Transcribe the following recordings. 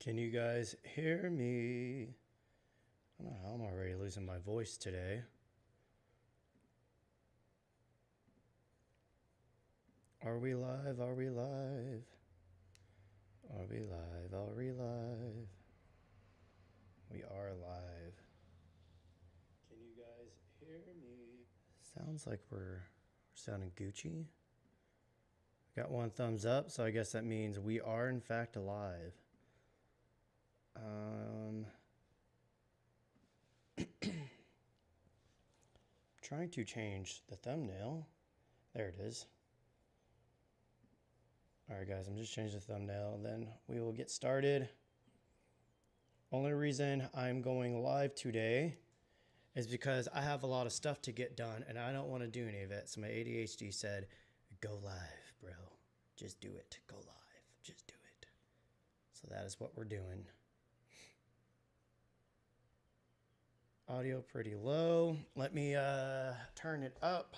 Can you guys hear me? I don't know how I'm already losing my voice today. Are we live? Are we live? Are we live? Are we live? We are live. Can you guys hear me? Sounds like we're sounding Gucci. Got one thumbs up, so I guess that means we are in fact alive. Trying to change the thumbnail. There it is. All right, guys, I'm just changing the thumbnail, then we will get started. Only reason I'm going live today is because I have a lot of stuff to get done, and I don't want to do any of it. So my ADHD said, go live, bro. Just do it. Go live. Just do it. So that is what we're doing. Audio pretty low. Let me turn it up.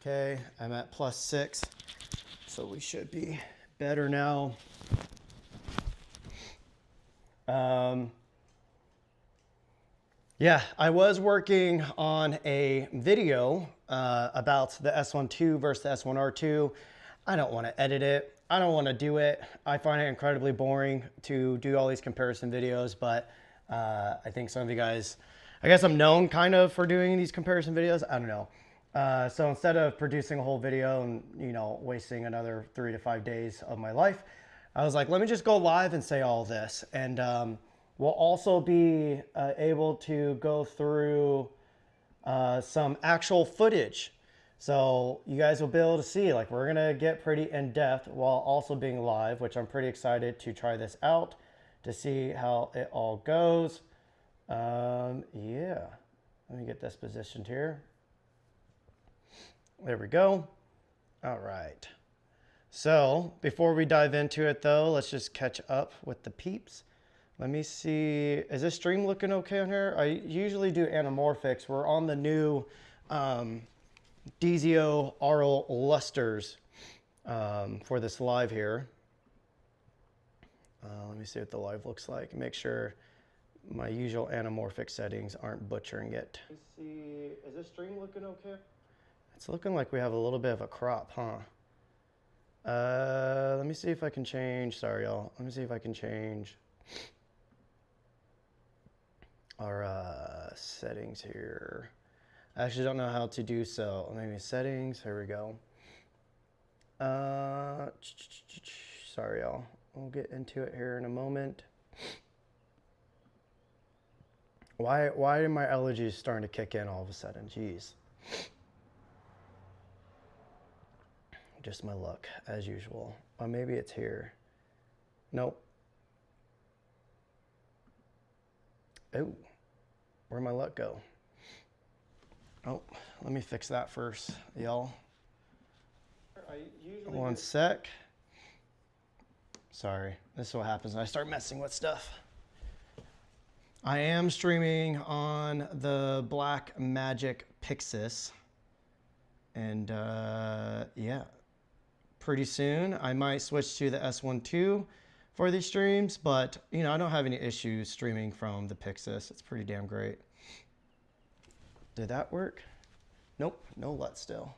Okay, I'm at +6, so we should be better now. Yeah, I was working on a video about the S1II versus the S1R II. I don't want to edit it. I don't want to do it. I find it incredibly boring to do all these comparison videos, but I think some of you guys, I guess I'm known kind of for doing these comparison videos. I don't know. So instead of producing a whole video and, you know, wasting another 3 to 5 days of my life, I was like, let me just go live and say all this. And we'll also be able to go through some actual footage. So you guys will be able to see, like, we're going to get pretty in depth while also being live, which I'm pretty excited to try this out to see how it all goes. Yeah, let me get this positioned here. There we go. All right. So before we dive into it though, let's just catch up with the peeps. Let me see, is this stream looking okay on here? I usually do anamorphics. We're on the new DZO Aural Lusters for this live here. Let me see what the live looks like. Make sure my usual anamorphic settings aren't butchering it. Let's see, is this stream looking okay? It's looking like we have a little bit of a crop, huh? Let me see if I can change, sorry y'all. Let me see if I can change our settings here. I actually don't know how to do so. Maybe settings, here we go. Sorry y'all, we'll get into it here in a moment. Why are my allergies starting to kick in all of a sudden? Jeez. Just my luck, as usual. Or maybe it's here. Nope. Oh, where'd my luck go? Oh, let me fix that first, y'all. One sec. Sorry, this is what happens when I start messing with stuff. I am streaming on the Blackmagic Pixis. And yeah. Pretty soon I might switch to the S1II for these streams, but you know, I don't have any issues streaming from the Pixis. It's pretty damn great. Did that work? Nope, no LUT still.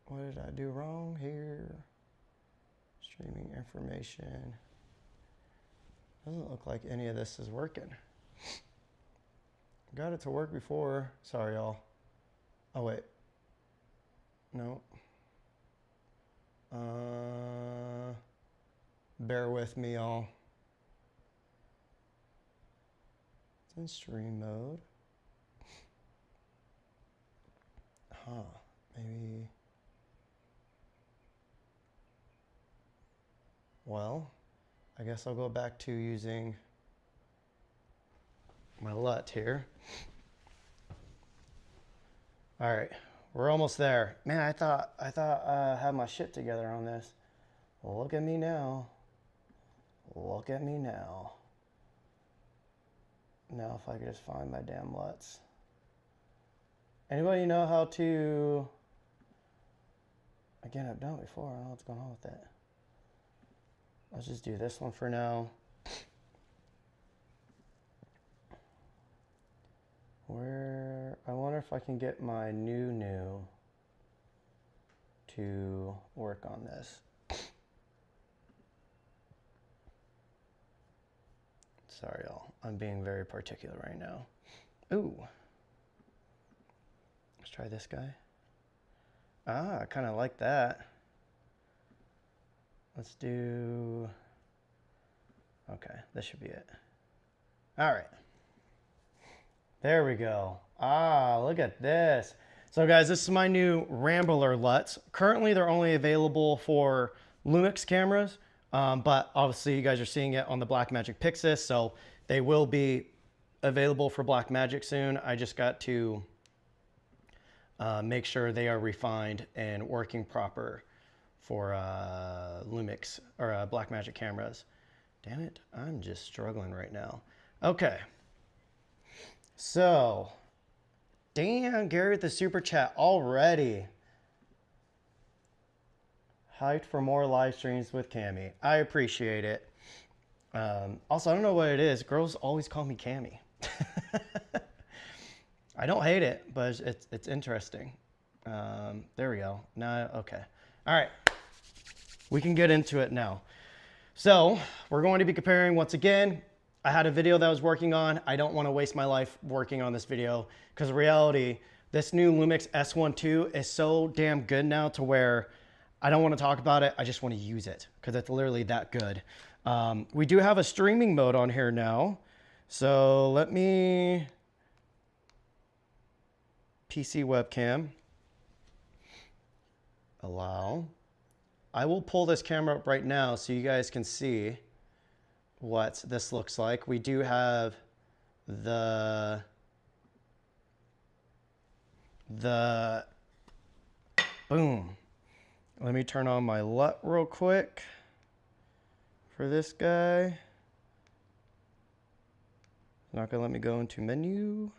What did I do wrong here? Streaming information. Doesn't look like any of this is working. Got it to work before. Sorry, y'all. Oh, wait. No. Bear with me, y'all. It's in stream mode. Huh. Maybe. Well, I guess I'll go back to using my LUT here. All right, we're almost there. Man, I thought I had my shit together on this. Well, look at me now. Look at me now. Now if I could just find my damn LUTs. Anybody know how to Again, I've done it before. I don't know what's going on with it. Let's just do this one for now. I wonder if I can get my new to work on this. Sorry, y'all. I'm being very particular right now. Ooh. Let's try this guy. Ah, I kind of like that. Let's do... Okay, this should be it. All right. There we go. Ah, look at this. So guys, this is my new Rambler LUTs. Currently, they're only available for Lumix cameras, but obviously you guys are seeing it on the Blackmagic Pixis, so they will be available for Blackmagic soon. I just got to make sure they are refined and working proper for Lumix or Blackmagic cameras. Damn it, I'm just struggling right now. Okay. So, damn, Gary with the super chat already. Hyped for more live streams with Cammy. I appreciate it. Also, I don't know what it is. Girls always call me Cammy. I don't hate it, but it's interesting. There we go. Now, okay. All right. We can get into it now. So, we're going to be comparing once again. I had a video that I was working on. I don't want to waste my life working on this video because in reality, this new Lumix S1II is so damn good now to where I don't want to talk about it. I just want to use it because it's literally that good. We do have a streaming mode on here now. So let me... PC webcam. Allow. I will pull this camera up right now so you guys can see what this looks like. We do have the boom. Let me turn on my LUT real quick for this guy. Not gonna let me go into menu.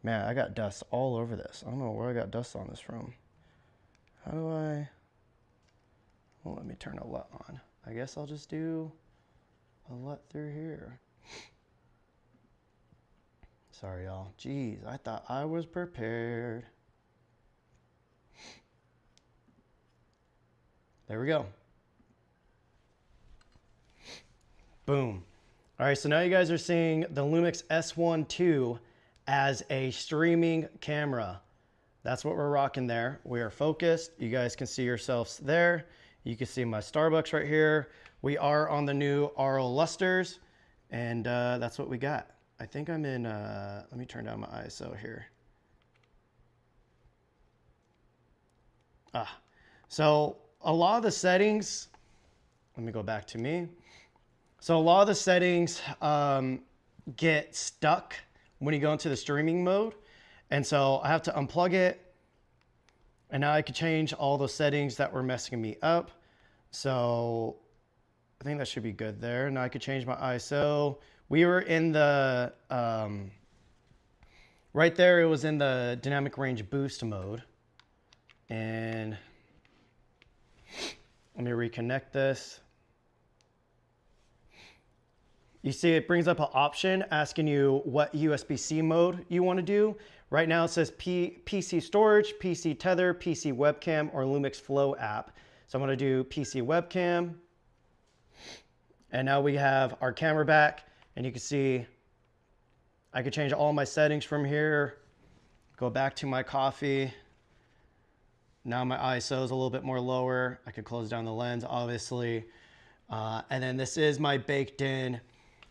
Man, I got dust all over this. I don't know where I got dust on this from. How do I... Well, let me turn a LUT on. I guess I'll just do a LUT through here. Sorry, y'all. Jeez, I thought I was prepared. There we go. Boom. All right, so now you guys are seeing the Lumix S1II as a streaming camera. That's what we're rocking there. We are focused. You guys can see yourselves there. You can see my Starbucks right here. We are on the new RO Lusters, and that's what we got. I think I'm in, let me turn down my ISO here. So a lot of the settings, let me go back to me. So a lot of the settings get stuck when you go into the streaming mode. And so I have to unplug it. And now I can change all the settings that were messing me up. So I think that should be good there. Now I could change my ISO. We were in the, right there, it was in the dynamic range boost mode. And let me reconnect this. You see it brings up an option asking you what USB-C mode you want to do. Right now it says PC storage, PC tether, PC webcam, or Lumix Flow app. So I'm going to do PC webcam. And now we have our camera back, and you can see I could change all my settings from here. Go back to my coffee. Now my ISO is a little bit more lower. I could close down the lens, obviously. And then this is my baked in,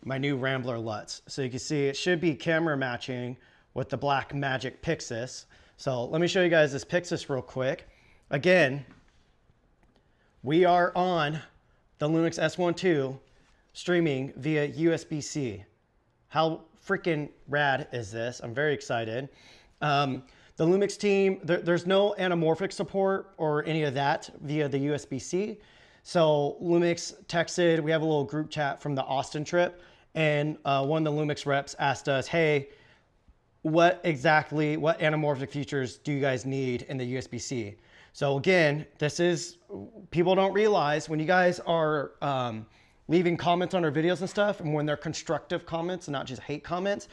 my new Rambler LUTs. So you can see it should be camera matching with the Blackmagic Pixis. So let me show you guys this Pixis real quick. Again, we are on the Lumix S1II streaming via USB-C. How freaking rad is this? I'm very excited. The Lumix team, there's no anamorphic support or any of that via the USB-C. So Lumix texted, we have a little group chat from the Austin trip, and one of the Lumix reps asked us, hey, what anamorphic features do you guys need in the USB-C? So again, this is, people don't realize when you guys are leaving comments on our videos and stuff, and when they're constructive comments and not just hate comments,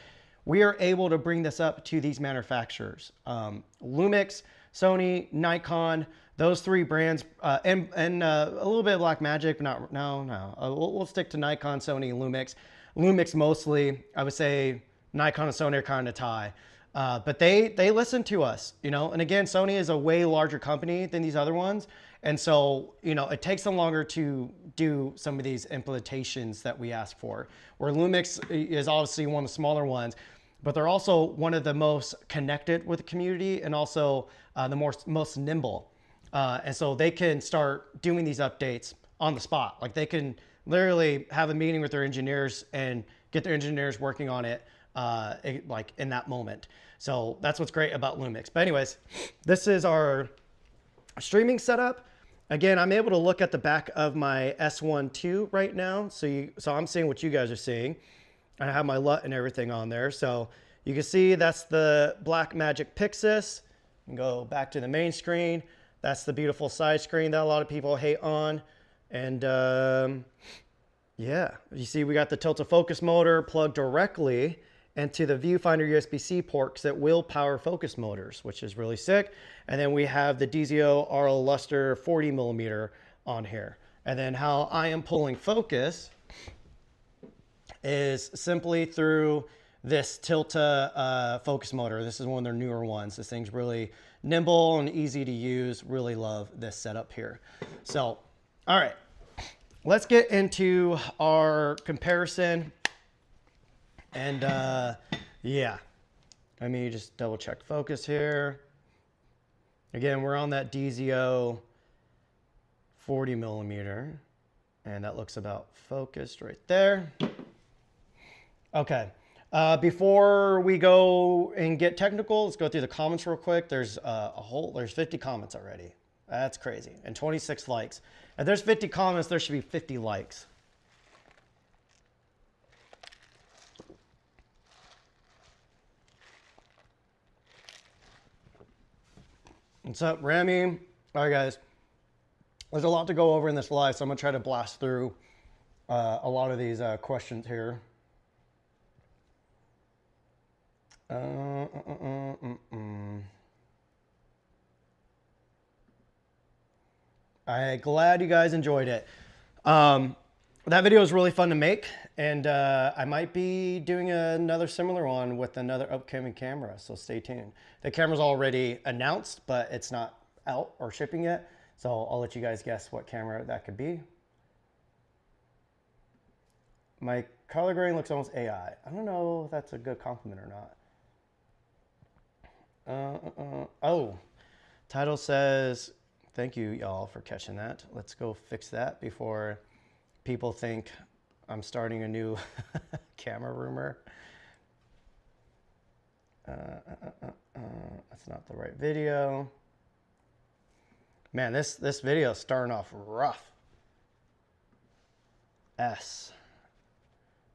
we are able to bring this up to these manufacturers. Lumix, Sony, Nikon, those three brands, and a little bit of Blackmagic, but no. We'll stick to Nikon, Sony, and Lumix. Lumix mostly, I would say Nikon and Sony are kind of a tie. But they listen to us, you know, and again, Sony is a way larger company than these other ones. And so, you know, it takes them longer to do some of these implementations that we ask for, where Lumix is obviously one of the smaller ones, but they're also one of the most connected with the community and also the most nimble. And so they can start doing these updates on the spot. Like they can literally have a meeting with their engineers and get their engineers working on it like in that moment. So that's what's great about Lumix. But anyways, this is our streaming setup. Again, I'm able to look at the back of my S1II right now. So I'm seeing what you guys are seeing. I have my LUT and everything on there. So you can see that's the Blackmagic Pixis. And go back to the main screen. That's the beautiful side screen that a lot of people hate on. And yeah, you see we got the tilt to focus motor plugged directly into the viewfinder USB-C port because it will power focus motors, which is really sick. And then we have the DZO-RL Luster 40mm on here. And then how I am pulling focus is simply through this Tilta focus motor. This is one of their newer ones. This thing's really nimble and easy to use. Really love this setup here. So, all right, let's get into our comparison. And yeah, let me just double check focus here. Again, we're on that DZO 40mm, and that looks about focused right there. Okay, before we go and get technical, let's go through the comments real quick. There's there's 50 comments already. That's crazy, and 26 likes. If there's 50 comments, there should be 50 likes. What's up, Remy? All right, guys. There's a lot to go over in this live, so I'm going to try to blast through a lot of these questions here. I'm glad you guys enjoyed it. That video was really fun to make, and I might be doing another similar one with another upcoming camera, so stay tuned. The camera's already announced, but it's not out or shipping yet, so I'll let you guys guess what camera that could be. My color grading looks almost AI. I don't know if that's a good compliment or not. Oh, title says, thank you y'all for catching that. Let's go fix that before people think I'm starting a new camera rumor. That's not the right video. Man, this video is starting off rough. S.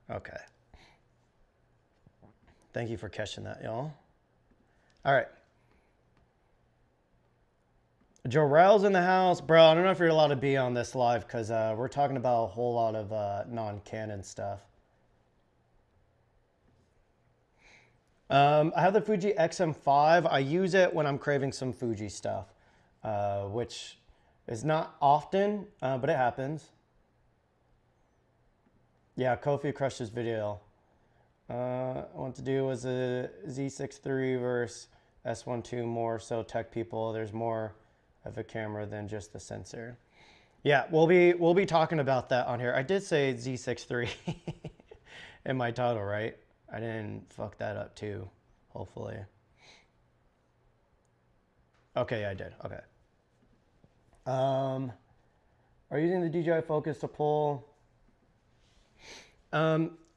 Okay. Thank you for catching that, y'all. All right. Jorel's in the house. Bro, I don't know if you're allowed to be on this live because we're talking about a whole lot of non-Canon stuff. I have the Fuji XM5. I use it when I'm craving some Fuji stuff, which is not often, but it happens. Yeah, Kofi crushed his video. I want to do was a Z6III versus S1II, more so tech people. There's more of a camera than just the sensor. Yeah, we'll be talking about that on here. I did say Z6III in my title, right? I didn't fuck that up too, hopefully. Okay, I did. Okay. Are you using the DJI Focus to pull?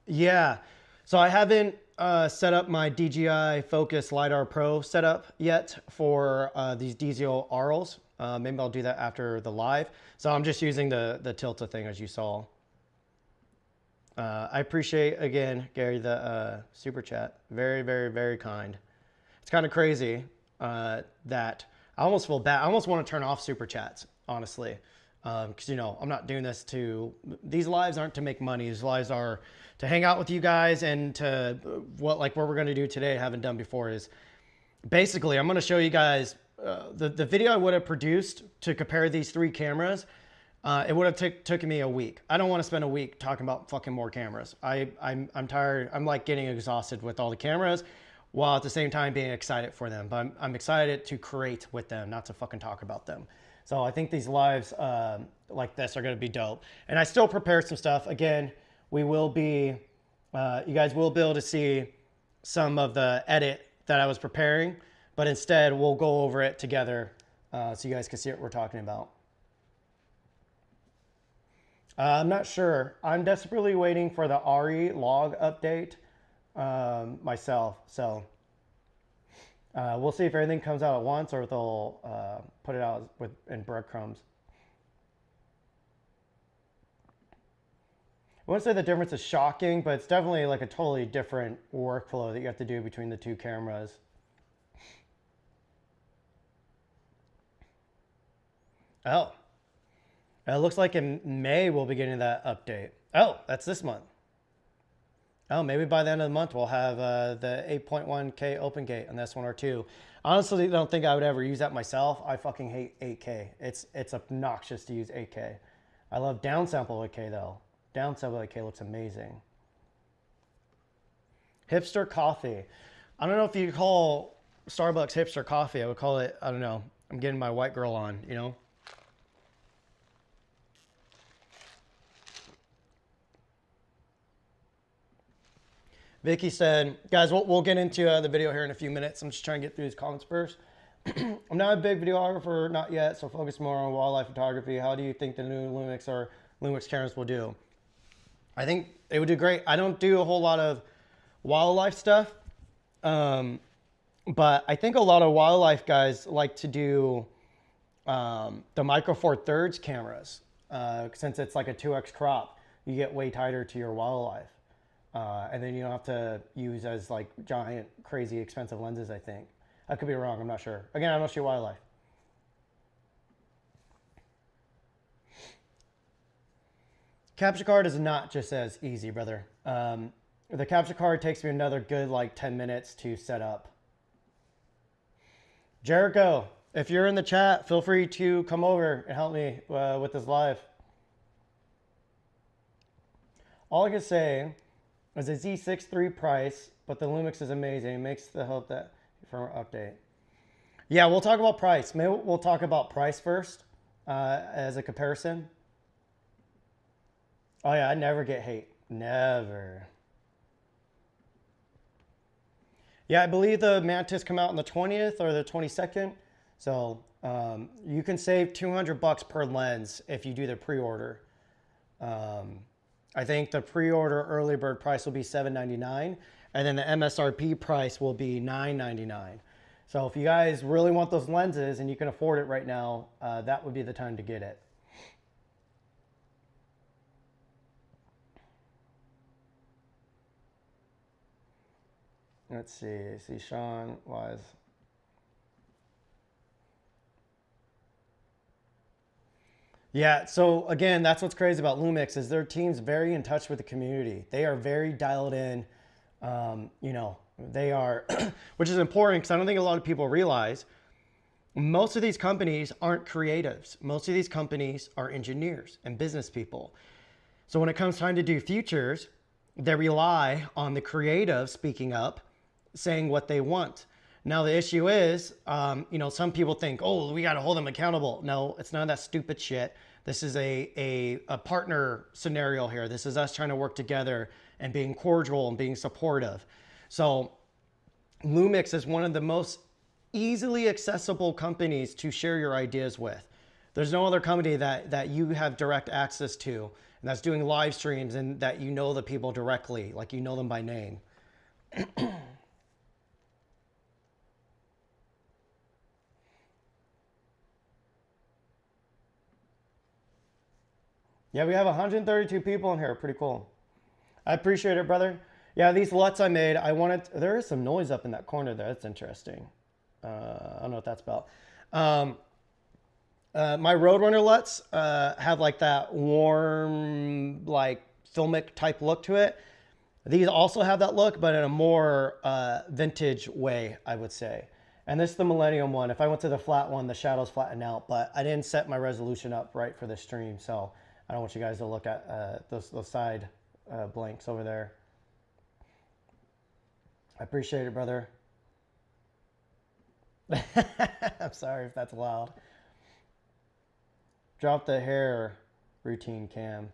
Yeah. So I haven't set up my DJI Focus LiDAR Pro setup yet for these DZO-RLs. Maybe I'll do that after the live. So I'm just using the Tilta thing as you saw. I appreciate, again, Gary, the super chat. Very, very, very kind. It's kind of crazy that I almost feel bad. I almost want to turn off super chats, honestly. Because, you know, I'm not doing this to, these lives aren't to make money. These lives are to hang out with you guys, and to what we're going to do today, haven't done before, is basically I'm going to show you guys the video I would have produced to compare these three cameras. It would have taken me a week. I don't want to spend a week talking about fucking more cameras. I'm tired. I'm like getting exhausted with all the cameras, while at the same time being excited for them. But I'm excited to create with them, not to fucking talk about them. So I think these lives like this are going to be dope. And I still prepared some stuff. Again, we will be, you guys will be able to see some of the edit that I was preparing, but instead we'll go over it together so you guys can see what we're talking about. I'm not sure. I'm desperately waiting for the RE log update myself. So we'll see if everything comes out at once, or if they'll put it out in breadcrumbs. I wouldn't say the difference is shocking, but it's definitely like a totally different workflow that you have to do between the two cameras. Oh. It looks like in May we'll be getting that update. Oh, that's this month. Oh, maybe by the end of the month we'll have the 8.1K open gate on the S1R2. Honestly, I don't think I would ever use that myself. I fucking hate 8K. It's obnoxious to use 8K. I love downsample 8K though. Downsample 8K looks amazing. Hipster coffee. I don't know if you call Starbucks hipster coffee. I would call it, I don't know. I'm getting my white girl on, you know? Vicky said, guys, we'll get into the video here in a few minutes. I'm just trying to get through these comments first. I'm not a big videographer, not yet, so focus more on wildlife photography. How do you think the new Lumix or Lumix cameras will do? I think it would do great. I don't do a whole lot of wildlife stuff, but I think a lot of wildlife guys like to do the Micro Four Thirds cameras. Since it's like a 2x crop, you get way tighter to your wildlife. And then you don't have to use as like giant, crazy, expensive lenses, I think. I could be wrong, I'm not sure. Again, I don't shoot wildlife. Capture card is not just as easy, brother. The capture card takes me another good like 10 minutes to set up. Jericho, if you're in the chat, feel free to come over and help me with this live. All I can say is a Z6III price, but the Lumix is amazing. It makes the hope that for update. Yeah, we'll talk about price. Maybe we'll talk about price first as a comparison. Oh yeah, I never get hate. Never. Yeah, I believe the Mantis come out on the 20th or the 22nd. So you can save $200 per lens if you do the pre-order. I think the pre-order early bird price will be $7.99, and then the MSRP price will be $9.99. So if you guys really want those lenses and you can afford it right now, that would be the time to get it. Let's see Sean Wise. Yeah, so again, that's what's crazy about Lumix is their team's very in touch with the community. They are very dialed in. You know, they are, which is important because I don't think a lot of people realize most of these companies aren't creatives. Most of these companies are engineers and business people. So when it comes time to do features, they rely on the creative speaking up, saying what they want. Now the issue is, you know, some people think, oh, we got to hold them accountable. No, it's none of that stupid shit. This is a partner scenario here. This is us trying to work together and being cordial and being supportive. So Lumix is one of the most easily accessible companies to share your ideas with. There's no other company that you have direct access to and that's doing live streams and that you know the people directly, like you know them by name. Yeah, we have 132 people in here. Pretty cool. I appreciate it, brother. Yeah, these LUTs I made, I wanted, there is some noise up in that corner there. That's interesting. I don't know what that's about. My Roadrunner LUTs have like that warm, like filmic type look to it. These also have that look, but in a more vintage way, I would say. And this is the Millennium one. If I went to the flat one, the shadows flatten out, but I didn't set my resolution up right for the stream, so I don't want you guys to look at those side blanks over there. I appreciate it, brother. I'm sorry if that's loud. Drop the hair routine cam.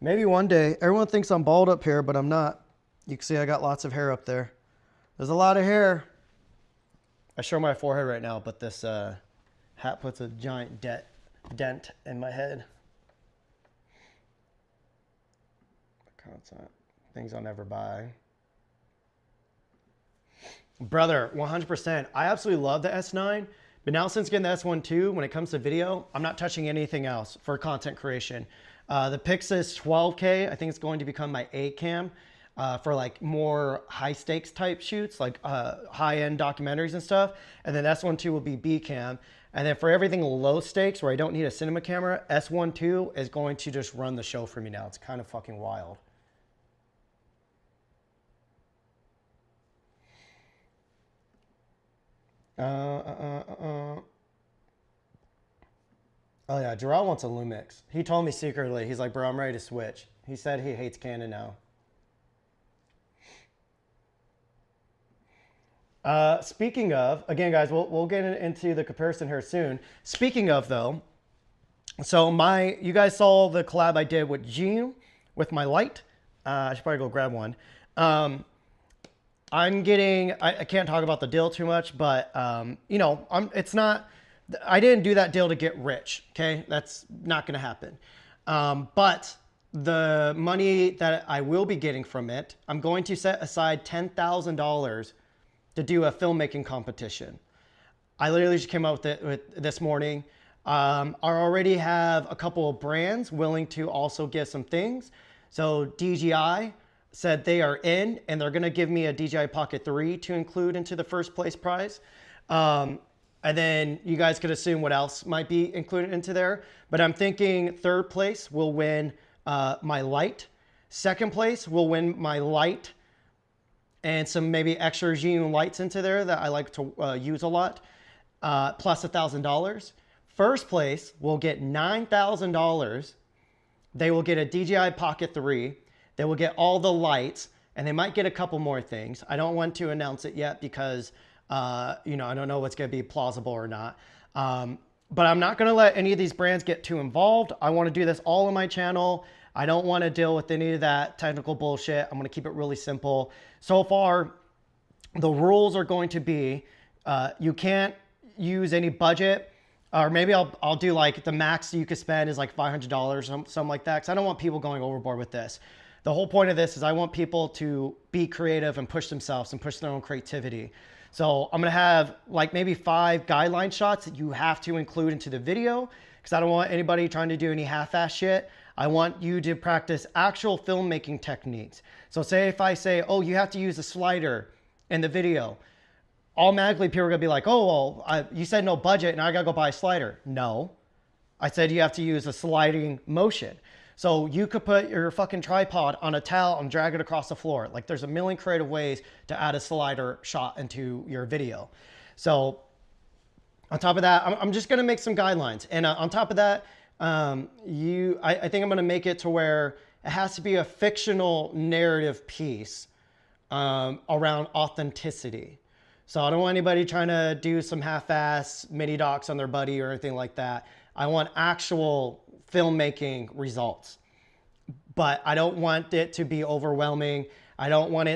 Maybe one day. Everyone thinks I'm bald up here, but I'm not. You can see I got lots of hair up there. There's a lot of hair. I show my forehead right now, but this hat puts a giant dent in my head. Content. Things I'll never buy. Brother, 100%. I absolutely love the S9, but now since getting the S1II, when it comes to video, I'm not touching anything else for content creation. The Pixis 12K, I think it's going to become my A cam for like more high stakes type shoots, like high-end documentaries and stuff. And then S1II will be B cam. And then for everything low stakes where I don't need a cinema camera, S1II is going to just run the show for me now. It's kind of fucking wild. Oh yeah, Gerald wants a Lumix. He told me secretly, he's like, bro, I'm ready to switch. He said he hates Canon now. Speaking of, again guys, we'll get into the comparison here soon. Speaking of though, so you guys saw the collab I did with Gene with my light. I should probably go grab one. I'm getting, I can't talk about the deal too much, but you know, I didn't do that deal to get rich, okay? That's not gonna happen. But the money that I will be getting from it, I'm going to set aside $10,000 to do a filmmaking competition. I literally just came up with this morning. I already have a couple of brands willing to also get some things. So DJI said they are in, and they're gonna give me a DJI Pocket 3 to include into the first place prize. And then you guys could assume what else might be included into there. But I'm thinking third place will win my light. Second place will win my light and some maybe extra Gene lights into there that I like to use a lot, plus $1,000. First place will get $9,000. They will get a DJI Pocket 3. They will get all the lights, and they might get a couple more things. I don't want to announce it yet because you know, I don't know what's going to be plausible or not. But I'm not going to let any of these brands get too involved. I want to do this all on my channel. I don't want to deal with any of that technical bullshit. I'm going to keep it really simple. So far, the rules are going to be you can't use any budget, or maybe I'll do like the max you could spend is like $500 or something like that, because I don't want people going overboard with this. The whole point of this is I want people to be creative and push themselves and push their own creativity. So I'm gonna have like maybe 5 guideline shots that you have to include into the video, because I don't want anybody trying to do any half-ass shit. I want you to practice actual filmmaking techniques. So say if I say, oh, you have to use a slider in the video, automatically people are gonna be like, oh, well, you said no budget and I gotta go buy a slider. No, I said you have to use a sliding motion. So you could put your fucking tripod on a towel and drag it across the floor. Like there's a million creative ways to add a slider shot into your video. So on top of that, I'm just gonna make some guidelines. And on top of that, I think I'm gonna make it to where it has to be a fictional narrative piece around authenticity. So I don't want anybody trying to do some half-ass mini docs on their buddy or anything like that. I want actual filmmaking results, but I don't want it to be overwhelming. I don't want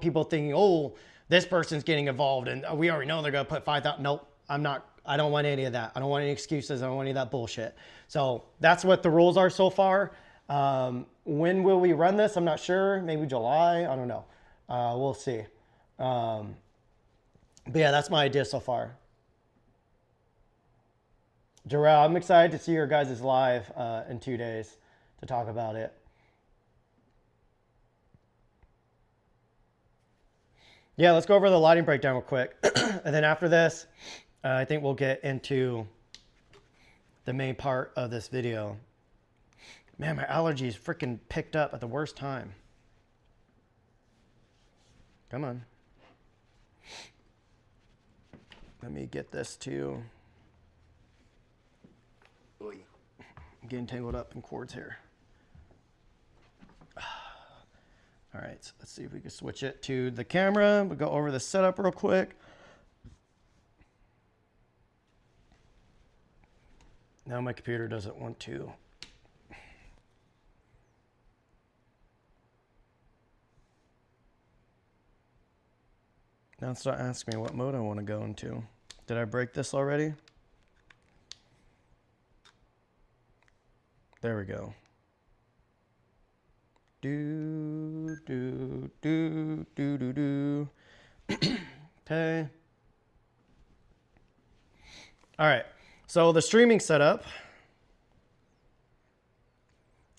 people thinking, oh, this person's getting involved and we already know they're gonna put 5,000. Nope, I don't want any of that. I don't want any excuses. I don't want any of that bullshit. So that's what the rules are so far. When will we run this? I'm not sure. Maybe July. I don't know. We'll see. But yeah, that's my idea so far. Jarrell, I'm excited to see your guys' live in 2 days to talk about it. yeah, let's go over the lighting breakdown real quick. And then after this, I think we'll get into the main part of this video. Man, my allergies freaking picked up at the worst time. Come on. Let me get this to... I'm getting tangled up in cords here. All right, so let's see if we can switch it to the camera. We'll go over the setup real quick. Now my computer doesn't want to. Now it's not asking me what mode I want to go into. Did I break this already? There we go. Do, do, do, do, do, do. Okay. All right. So the streaming setup.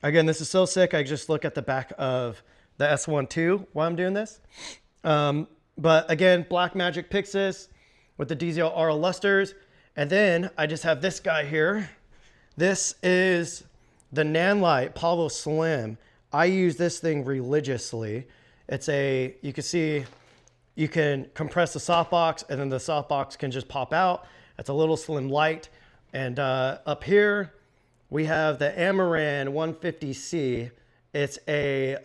Again, this is so sick. I just look at the back of the S1II while I'm doing this. But again, Blackmagic Pixis with the DZL-R lusters. And then I just have this guy here. This is the Nanlite Pavo Slim. I use this thing religiously. It's a, you can see, you can compress the softbox and then the softbox can just pop out. It's a little slim light. And up here, we have the Amaran 150C. It's a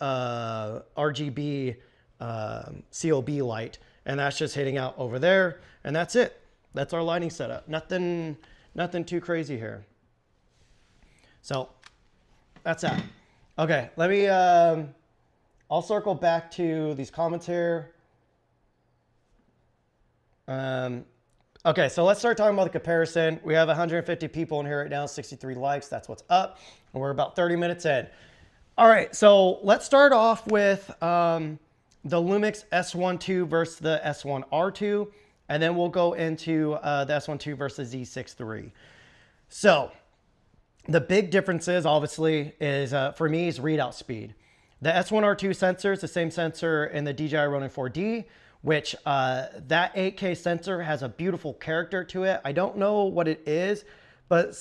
RGB COB light, and that's just hitting out over there, and that's it. That's our lighting setup. Nothing too crazy here. So that's that. Okay, let me, I'll circle back to these comments here. Okay, so let's start talking about the comparison. We have 150 people in here right now, 63 likes. That's what's up, and we're about 30 minutes in. All right, so let's start off with the Lumix S1II versus the S1RII, and then we'll go into the S1II versus Z6III. So the big differences, obviously, is for me is readout speed. The S1R2 sensor is the same sensor in the DJI Ronin 4D, which that 8K sensor has a beautiful character to it. I don't know what it is, but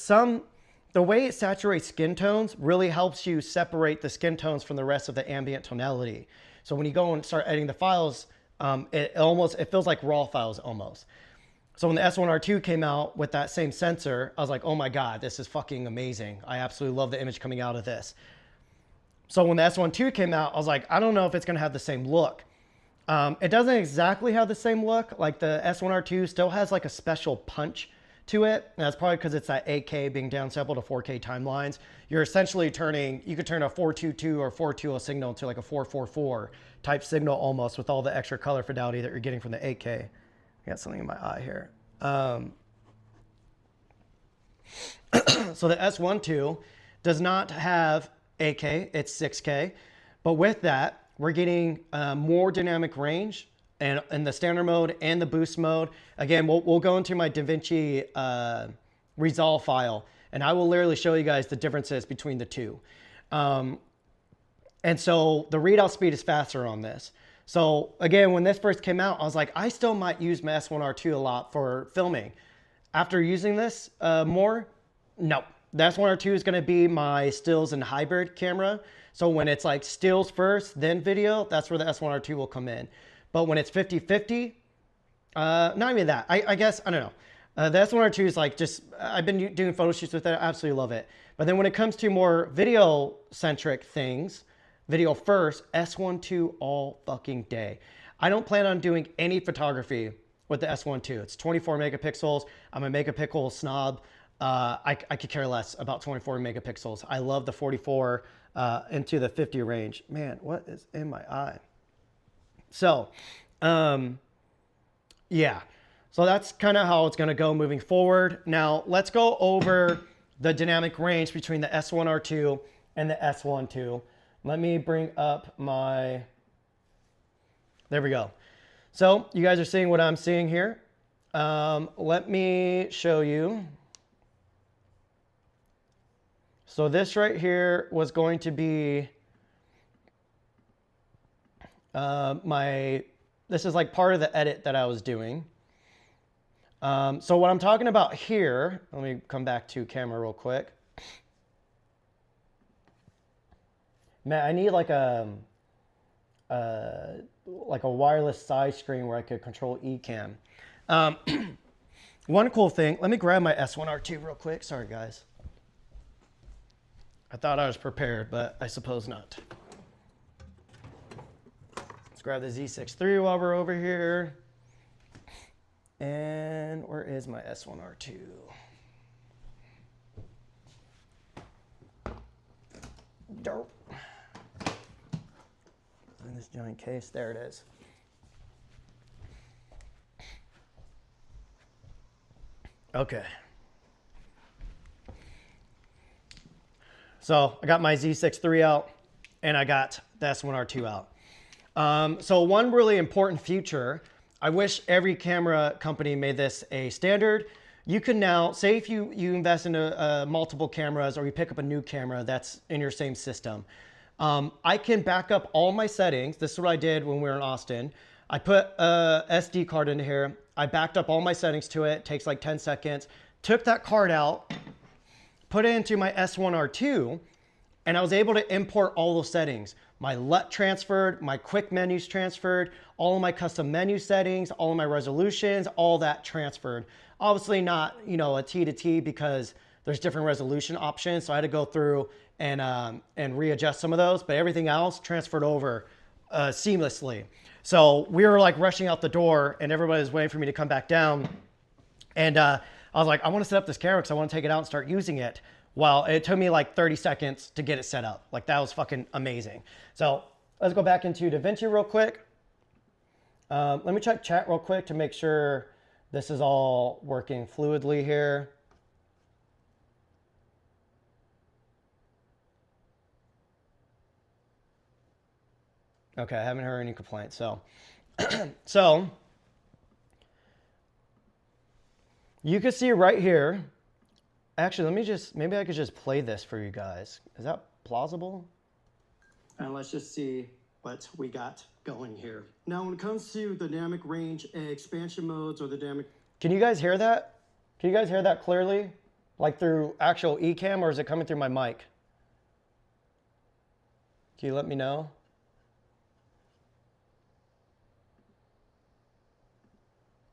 the way it saturates skin tones really helps you separate the skin tones from the rest of the ambient tonality. So when you go and start editing the files, it feels like raw files almost. So when the S1R2 came out with that same sensor, I was like, oh my God, this is fucking amazing. I absolutely love the image coming out of this. So when the S1II came out, I was like, I don't know if it's gonna have the same look. It doesn't exactly have the same look. Like the S1R2 still has like a special punch to it. And that's probably because it's that 8K being downsampled to 4K timelines. You're essentially you could turn a 422 or 420 signal into like a 444 type signal almost with all the extra color fidelity that you're getting from the 8K. I got something in my eye here. So the S1II does not have 8K, it's 6K. But with that, we're getting more dynamic range and in the standard mode and the boost mode. Again, we'll go into my DaVinci Resolve file, and I will literally show you guys the differences between the two. And so the readout speed is faster on this. So again, when this first came out, I was like, I still might use my S1R2 a lot for filming. After using this more, no. The S1R2 is gonna be my stills and hybrid camera. So when it's like stills first, then video, that's where the S1R2 will come in. But when it's 50-50, not even that. I guess, I don't know. The S1R2 is like just, I've been doing photo shoots with it. I absolutely love it. But then when it comes to more video-centric things, video first, S1II all fucking day. I don't plan on doing any photography with the S1II. It's 24 megapixels. I'm a megapixel snob. I could care less about 24 megapixels. I love the 44 into the 50 range. Man, what is in my eye? So, yeah. So that's kind of how it's going to go moving forward. Now, let's go over the dynamic range between the S1R2 and the S1II. Let me bring up my... There we go. So you guys are seeing what I'm seeing here. Let me show you. So this right here was going to be my this is like part of the edit that I was doing. So what I'm talking about here, let me come back to camera real quick. Man, I need like a wireless side screen where I could control Ecamm. One cool thing, let me grab my S1R2 real quick. Sorry, guys. I thought I was prepared, but I suppose not. Let's grab the Z6III while we're over here. And where is my S1R2? Dope. In this giant case, there it is. Okay. So I got my Z6III out and I got the S1R2 out. So one really important feature, I wish every camera company made this a standard. You can now, say if you invest into multiple cameras or you pick up a new camera that's in your same system, I can back up all my settings. This is what I did when we were in Austin. I put a SD card into here. I backed up all my settings to it. It takes like 10 seconds. Took that card out, put it into my S1R2, and I was able to import all those settings. My LUT transferred, my quick menus transferred, all of my custom menu settings, all of my resolutions, all that transferred. Obviously not, you know, a T to T because there's different resolution options. So I had to go through and readjust some of those, but everything else transferred over seamlessly. So we were like rushing out the door and everybody was waiting for me to come back down. And I was like, I want to set up this camera because I want to take it out and start using it. Well, it took me like 30 seconds to get it set up. Like that was fucking amazing. So let's go back into DaVinci real quick. Let me check chat real quick to make sure this is all working fluidly here. Okay, I haven't heard any complaints. So, so you can see right here. Actually, let me just, maybe I could just play this for you guys. Is that plausible? And let's just see what we got going here. Now, when it comes to the dynamic range expansion modes or the dynamic... Can you guys hear that? Can you guys hear that clearly? Like through actual Ecamm, or is it coming through my mic? Can you let me know?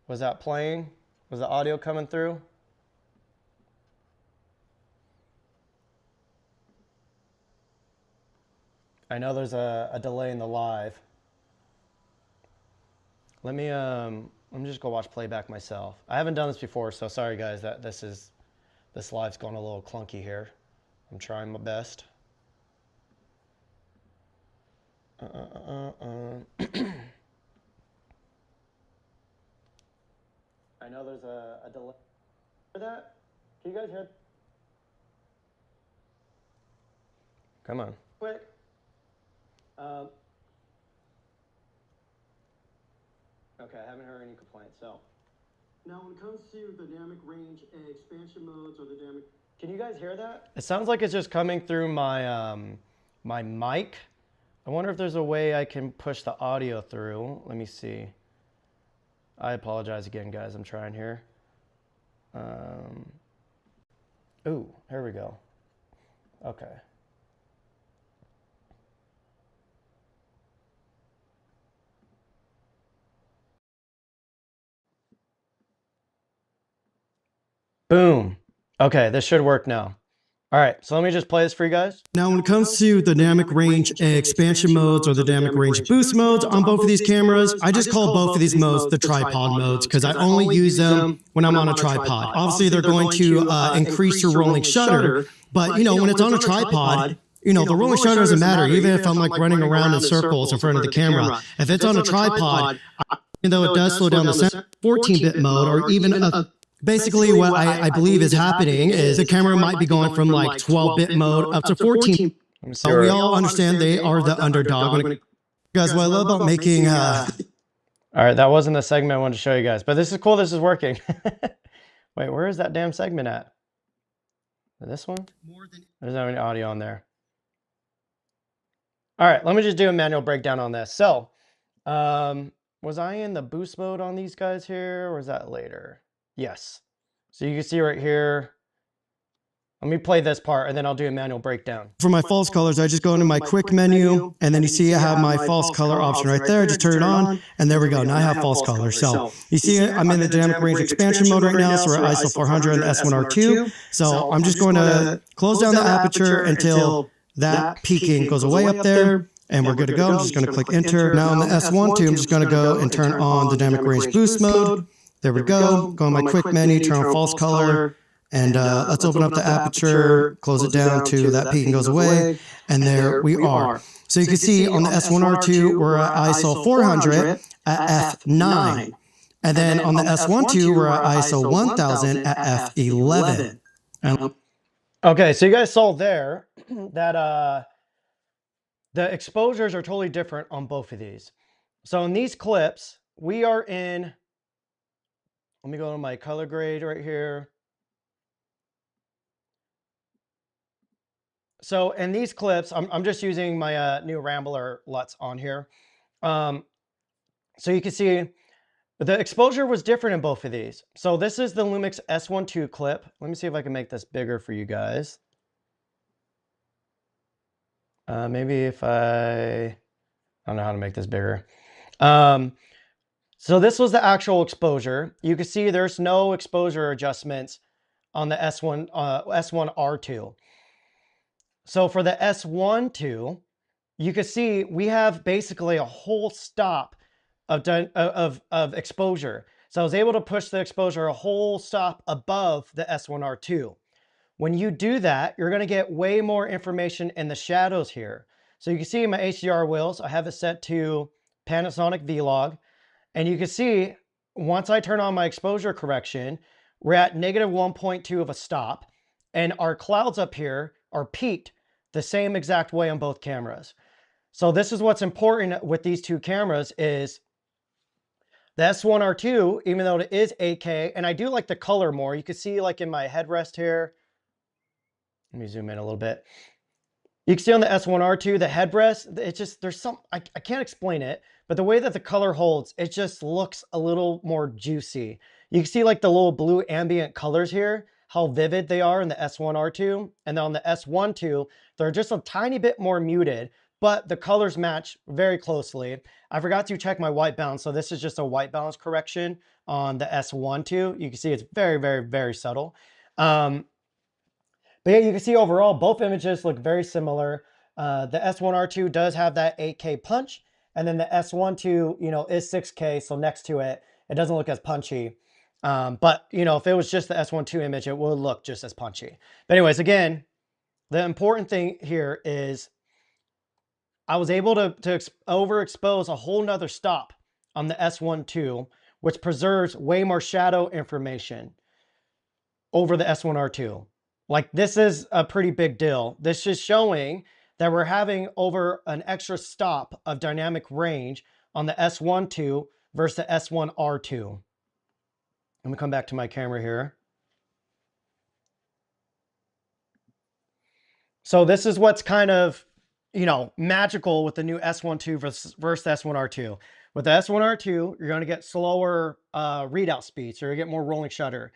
Was that playing? Was the audio coming through? I know there's a delay in the live. Let me just go watch playback myself. I haven't done this before, so sorry guys that this live's going a little clunky here. I'm trying my best. I know there's a delay. Hear that? Can you guys hear? Come on. Quick. Okay, I haven't heard any complaints. So now when it comes to the dynamic range expansion modes or the dynamic... Can you guys hear that? It sounds like it's just coming through my my mic. I wonder if there's a way I can push the audio through. Let me see. I apologize again, guys. I'm trying here. Ooh, here we go. Okay. Boom. Okay, this should work now. All right, so let me just play this for you guys. Now, when it comes to the dynamic range expansion modes or the dynamic range boost modes on both of these cameras, I just call both of these modes the tripod modes because I only use them when I'm on a tripod. Obviously, they're going to increase your rolling shutter, but you know, when it's on a tripod, you know, the rolling shutter doesn't matter, even if I'm like running around in circles in front of the camera. If it's on a tripod, even though it does slow down the 14-bit mode or even a... Basically, what I believe is happening is the camera might be going from like 12-bit mode up to 14. So we all understand they are the underdog. Guys, what I love about making... All right, that wasn't the segment I wanted to show you guys, but this is cool. This is working. Wait, where is that damn segment at? This one? There's not any audio on there. All right, let me just do a manual breakdown on this. So, Was I in the boost mode on these guys here, or was that later? Yes. So you can see right here. Let me play this part and then I'll do a manual breakdown. For my false colors, I just go into my quick menu, and then you see I have my false color option right there. Just turn it on, and there we go. Now I have false colors. So you see I'm in the dynamic range expansion mode right now, so we're at ISO 400 on the S1R2. So I'm just going to close down the aperture until that peaking goes away up there, and we're good to go. I'm just going to click enter. Now on the S1II, I'm just going to go and turn on the dynamic range boost mode. There we go. Go in my quick menu, turn on false color. And let's open up the aperture, close it down to that peaking goes away, and there we are. So you can see on the S1R2, we're at ISO 400 at f9. And then on the S1II, we're at ISO 1000 at f11. Okay, so you guys saw there that the exposures are totally different on both of these. So in these clips, we are in, let me go to my color grade right here. So in these clips, I'm just using my new Rambler LUTs on here. So you can see the exposure was different in both of these. So this is the Lumix S1II clip. Let me see if I can make this bigger for you guys. Maybe if I don't know how to make this bigger. So this was the actual exposure. You can see there's no exposure adjustments on the S1RII. So for the S1II, you can see we have basically a whole stop of exposure. So I was able to push the exposure a whole stop above the S1R2. When you do that, you're going to get way more information in the shadows here. So you can see my HDR wheels, I have it set to Panasonic V-Log. And you can see once I turn on my exposure correction, we're at -1.2 of a stop. And our clouds up here are peaked the same exact way on both cameras. So this is what's important with these two cameras is the S1R2, even though it is 8K, and I do like the color more. You can see like in my headrest here. Let me zoom in a little bit. You can see on the S1R2, the headrest, it's just, there's some, I can't explain it, but the way that the color holds, it just looks a little more juicy. You can see like the little blue ambient colors here, how vivid they are in the S1R2. And then on the S1II, they're just a tiny bit more muted, but the colors match very closely. I forgot to check my white balance. So this is just a white balance correction on the S1II. You can see it's very, very, very subtle. But yeah, you can see overall, both images look very similar. The S1R2 does have that 8K punch, and then the S1II, you know, is 6K. So next to it, it doesn't look as punchy. But you know, if it was just the S1II image, it would look just as punchy. But anyways, again, the important thing here is I was able to overexpose a whole nother stop on the S1II, which preserves way more shadow information over the S1R2. Like this is a pretty big deal. This is showing that we're having over an extra stop of dynamic range on the S1II versus the S1R2. Let me come back to my camera here. So this is what's kind of, you know, magical with the new S1II versus S1R2. With the S1R2, you're going to get slower readout speeds, so you get more rolling shutter.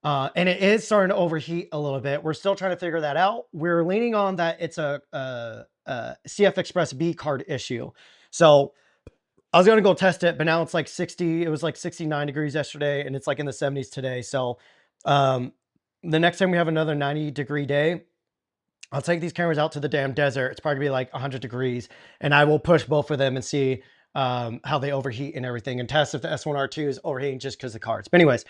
And it is starting to overheat a little bit. We're still trying to figure that out. We're leaning on that it's a CF Express B card issue. So I was going to go test it, but now it's like 60. It was like 69 degrees yesterday, and it's like in the 70s today. So the next time we have another 90-degree day, I'll take these cameras out to the damn desert. It's probably gonna be like 100 degrees, and I will push both of them and see how they overheat and everything, and test if the S1R2 is overheating just because of the cards. But anyways,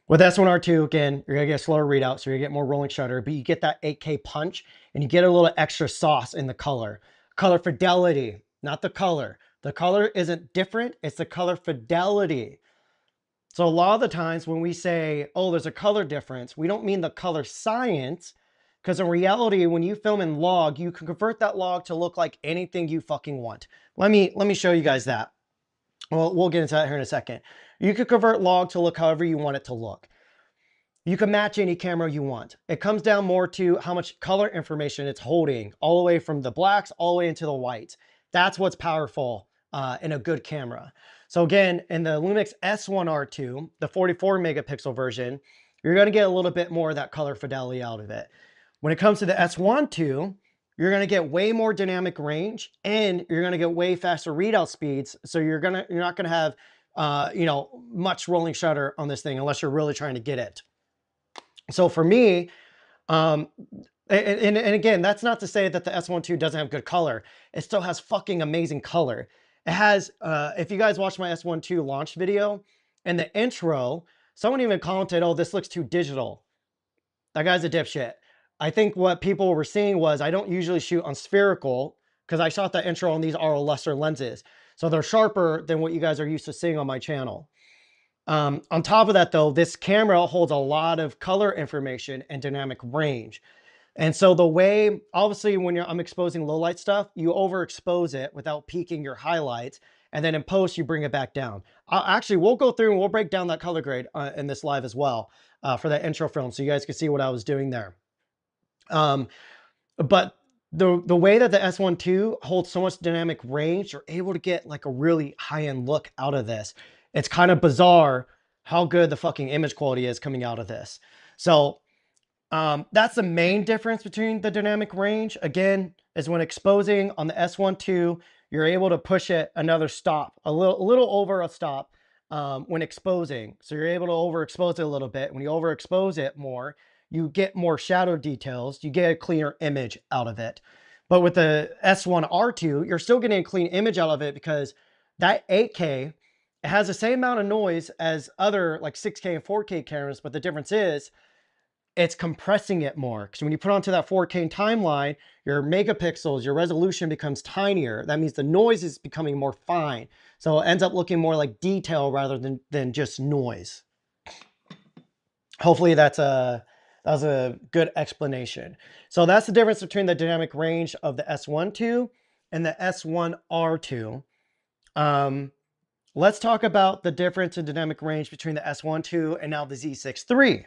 with S1R2, again, you're gonna get a slower readout, so you're gonna get more rolling shutter, but you get that 8K punch, and you get a little extra sauce in the color. Color fidelity, not the color. The color isn't different, it's the color fidelity. So a lot of the times when we say, oh, there's a color difference, we don't mean the color science, because in reality, when you film in log, you can convert that log to look like anything you fucking want. Let me show you guys that. Well, we'll get into that here in a second. You could convert log to look however you want it to look. You can match any camera you want. It comes down more to how much color information it's holding, all the way from the blacks all the way into the whites. That's what's powerful in a good camera. So again, in the Lumix S1R II, the 44 megapixel version, you're going to get a little bit more of that color fidelity out of it. When it comes to the S1II, you're going to get way more dynamic range, and you're going to get way faster readout speeds. So you're not going to have much rolling shutter on this thing unless you're really trying to get it. So for me, and again, that's not to say that the S1II doesn't have good color. It still has fucking amazing color. It has, if you guys watch my S1II launch video, in the intro, someone even commented, oh, this looks too digital. That guy's a dipshit. I think what people were seeing was I don't usually shoot on spherical because I shot that intro on these RO lesser lenses. So they're sharper than what you guys are used to seeing on my channel. On top of that though, this camera holds a lot of color information and dynamic range. And so the way, obviously when I'm exposing low light stuff, you overexpose it without peaking your highlights. And then in post, you bring it back down. Actually, we'll go through and we'll break down that color grade in this live as well for that intro film. So you guys can see what I was doing there. But the way that the S1II holds so much dynamic range, you're able to get like a really high-end look out of this. It's kind of bizarre how good the fucking image quality is coming out of this. So that's the main difference between the dynamic range. Again, is when exposing on the S1II, you're able to push it another stop, a little over a stop when exposing. So you're able to overexpose it a little bit. When you overexpose it more, you get more shadow details, you get a cleaner image out of it. But with the S1R II, you're still getting a clean image out of it because that 8K, it has the same amount of noise as other like 6K and 4K cameras, but the difference is it's compressing it more. Because when you put onto that 4K timeline, your megapixels, your resolution becomes tinier. That means the noise is becoming more fine. So it ends up looking more like detail rather than just noise. Hopefully that was a good explanation. So that's the difference between the dynamic range of the S1II and the S1R II. Let's talk about the difference in dynamic range between the S1II and now the Z6III.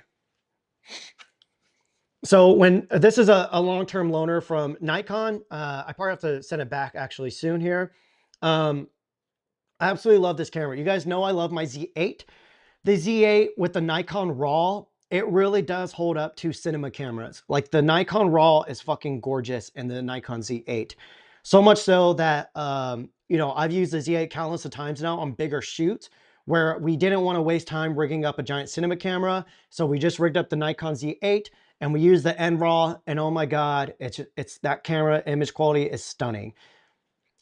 So when this is a long-term loaner from Nikon, I probably have to send it back actually soon here. I absolutely love this camera. You guys know I love my Z8. The Z8 with the Nikon RAW, it really does hold up to cinema cameras. Like the Nikon RAW is fucking gorgeous in the Nikon Z8. So much so that, I've used the Z8 countless of times now on bigger shoots where we didn't want to waste time rigging up a giant cinema camera. So we just rigged up the Nikon Z8 and we used the NRAW, and oh my God, it's that camera image quality is stunning.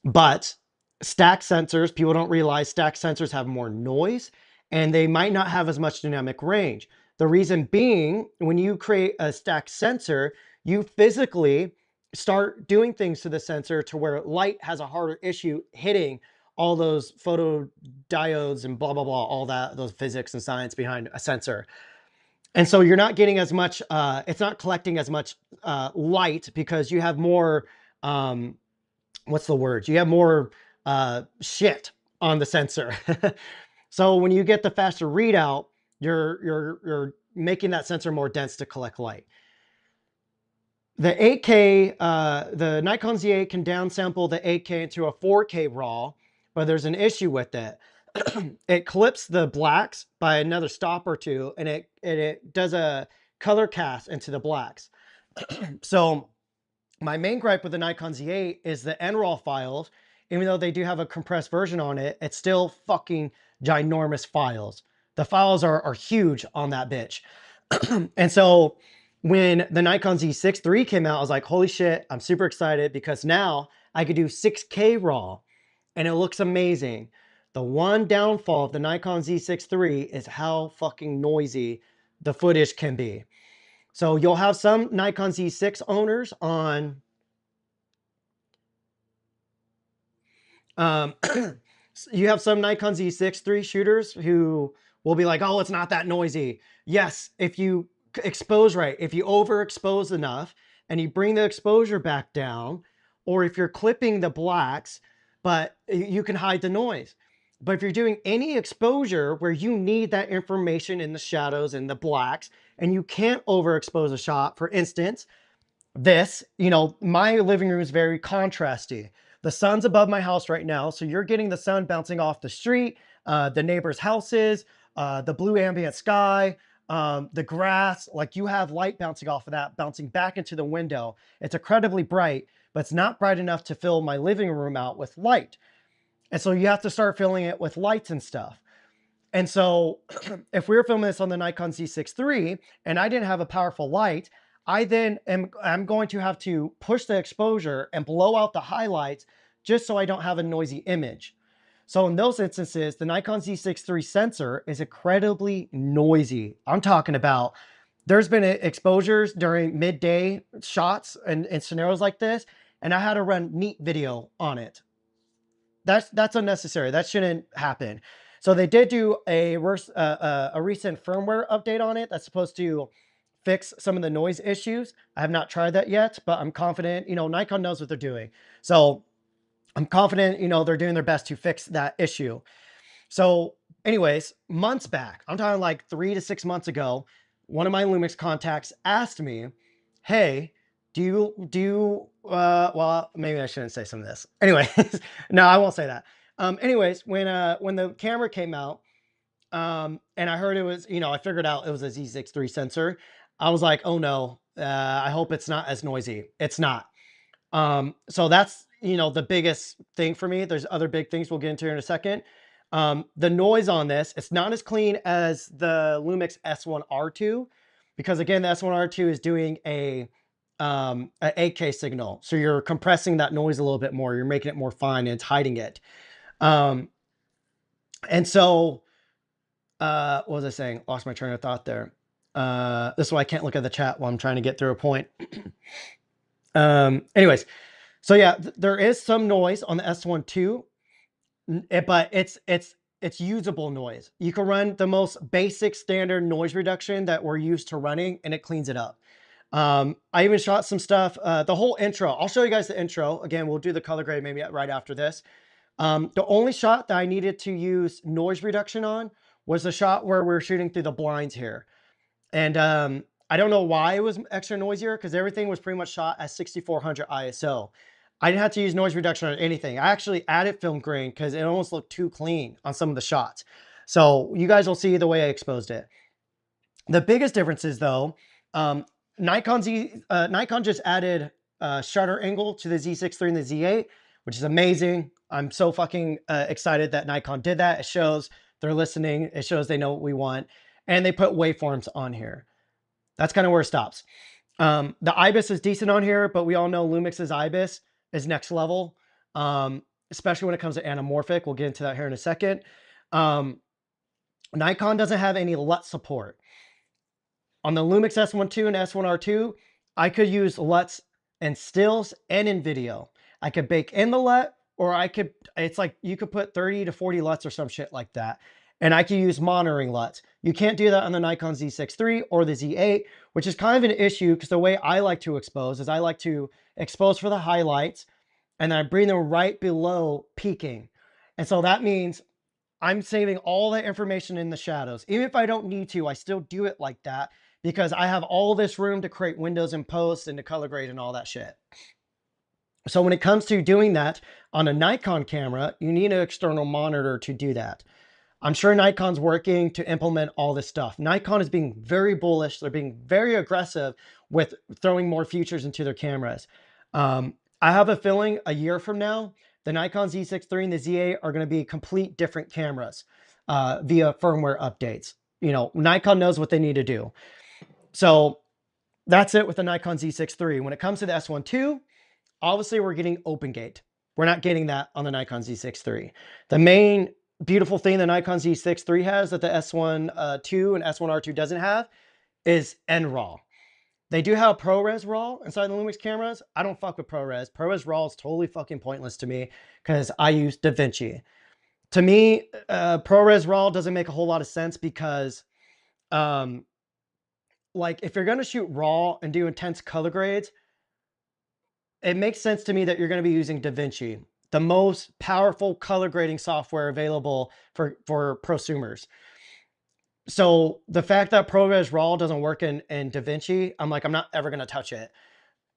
But stack sensors, people don't realize stack sensors have more noise and they might not have as much dynamic range. The reason being, when you create a stack sensor, you physically start doing things to the sensor to where light has a harder issue hitting all those photodiodes and blah, blah, blah, all that, those physics and science behind a sensor. And so you're not getting as much, it's not collecting as much light because you have more, what's the word? You have more shit on the sensor. So when you get the faster readout, you're making that sensor more dense to collect light. The 8K, the Nikon Z8 can downsample the 8K into a 4K RAW, but there's an issue with it. It clips the blacks by another stop or two, and it does a color cast into the blacks. So my main gripe with the Nikon Z8 is the NRAW files. Even though they do have a compressed version on it, it's still fucking ginormous files. The files are huge on that bitch. And so when the Nikon Z6III came out, I was like, holy shit, I'm super excited because now I could do 6K RAW and it looks amazing. The one downfall of the Nikon Z6III is how fucking noisy the footage can be. So you'll have some Nikon Z6 owners on you have some Nikon Z6III shooters who will be like, oh, it's not that noisy. Yes, if you expose right, if you overexpose enough and you bring the exposure back down, or if you're clipping the blacks, but you can hide the noise. But if you're doing any exposure where you need that information in the shadows and the blacks, and you can't overexpose a shot, for instance, this, my living room is very contrasty. The sun's above my house right now, so you're getting the sun bouncing off the street. the neighbors' houses, the blue ambient sky, the grass. Like, you have light bouncing off of that, bouncing back into the window. It's incredibly bright, but it's not bright enough to fill my living room out with light. And so you have to start filling it with lights and stuff. And so if we were filming this on the Nikon Z6III and I didn't have a powerful light, I'm going to have to push the exposure and blow out the highlights just so I don't have a noisy image. So in those instances, the Nikon Z6III sensor is incredibly noisy. I'm talking about, there's been exposures during midday shots and scenarios like this, and I had to run neat video on it. That's unnecessary. That shouldn't happen. So they did do a recent firmware update on it that's supposed to fix some of the noise issues. I have not tried that yet, but I'm confident, Nikon knows what they're doing. So I'm confident, they're doing their best to fix that issue. So anyways, months back, I'm talking like 3 to 6 months ago, one of my Lumix contacts asked me, hey, well, maybe I shouldn't say some of this. Anyways, no, I won't say that. Anyways, when the camera came out, and I heard it was, I figured out it was a Z6III sensor. I was like, oh no, I hope it's not as noisy. It's not. So that's, the biggest thing for me. There's other big things we'll get into in a second. The noise on this, it's not as clean as the Lumix S1R II, because again, the S1R II is doing an 8K signal. So you're compressing that noise a little bit more. You're making it more fine and it's hiding it. And so, what was I saying? Lost my train of thought there. This is why I can't look at the chat while I'm trying to get through a point. Anyways, so yeah, there is some noise on the S1II, but it's usable noise. You can run the most basic standard noise reduction that we're used to running and it cleans it up. I even shot some stuff, the whole intro. I'll show you guys the intro. Again, we'll do the color grade maybe right after this. The only shot that I needed to use noise reduction on was the shot where we're shooting through the blinds here. And I don't know why it was extra noisier, because everything was pretty much shot at 6400 ISO. I didn't have to use noise reduction on anything. I actually added film grain because it almost looked too clean on some of the shots. So you guys will see the way I exposed it. The biggest difference is though, Nikon just added shutter angle to the Z6III and the Z8, which is amazing. I'm so fucking excited that Nikon did that. It shows they're listening. It shows they know what we want. And they put waveforms on here. That's kind of where it stops. The IBIS is decent on here, but we all know Lumix's IBIS is next level, especially when it comes to anamorphic. We'll get into that here in a second. Nikon doesn't have any LUT support. On the Lumix S1II and S1R II, I could use LUTs in stills and in video. I could bake in the LUT, or it's like you could put 30 to 40 LUTs or some shit like that. And I can use monitoring LUTs. You can't do that on the Nikon Z6III or the Z8, which is kind of an issue because the way I like to expose is I like to expose for the highlights and then I bring them right below peaking. And so that means I'm saving all the information in the shadows. Even if I don't need to, I still do it like that because I have all this room to create windows and posts and to color grade and all that shit. So when it comes to doing that on a Nikon camera, you need an external monitor to do that. I'm sure Nikon's working to implement all this stuff. Nikon is being very bullish. They're being very aggressive with throwing more features into their cameras. I have a feeling a year from now, the Nikon Z6III and the Z8 are going to be complete different cameras via firmware updates. Nikon knows what they need to do. So that's it with the Nikon Z6III. When it comes to the S1II, obviously we're getting open gate. We're not getting that on the Nikon Z6III. The main beautiful thing the Nikon Z6III has that the S1II and S1R II doesn't have is NRAW. They do have ProRes RAW inside the Lumix cameras. I don't fuck with ProRes. ProRes RAW is totally fucking pointless to me because I use DaVinci. To me, ProRes RAW doesn't make a whole lot of sense because like if you're going to shoot RAW and do intense color grades, it makes sense to me that you're going to be using DaVinci, the most powerful color grading software available for prosumers. So the fact that ProRes RAW doesn't work in DaVinci, I'm like, I'm not ever going to touch it.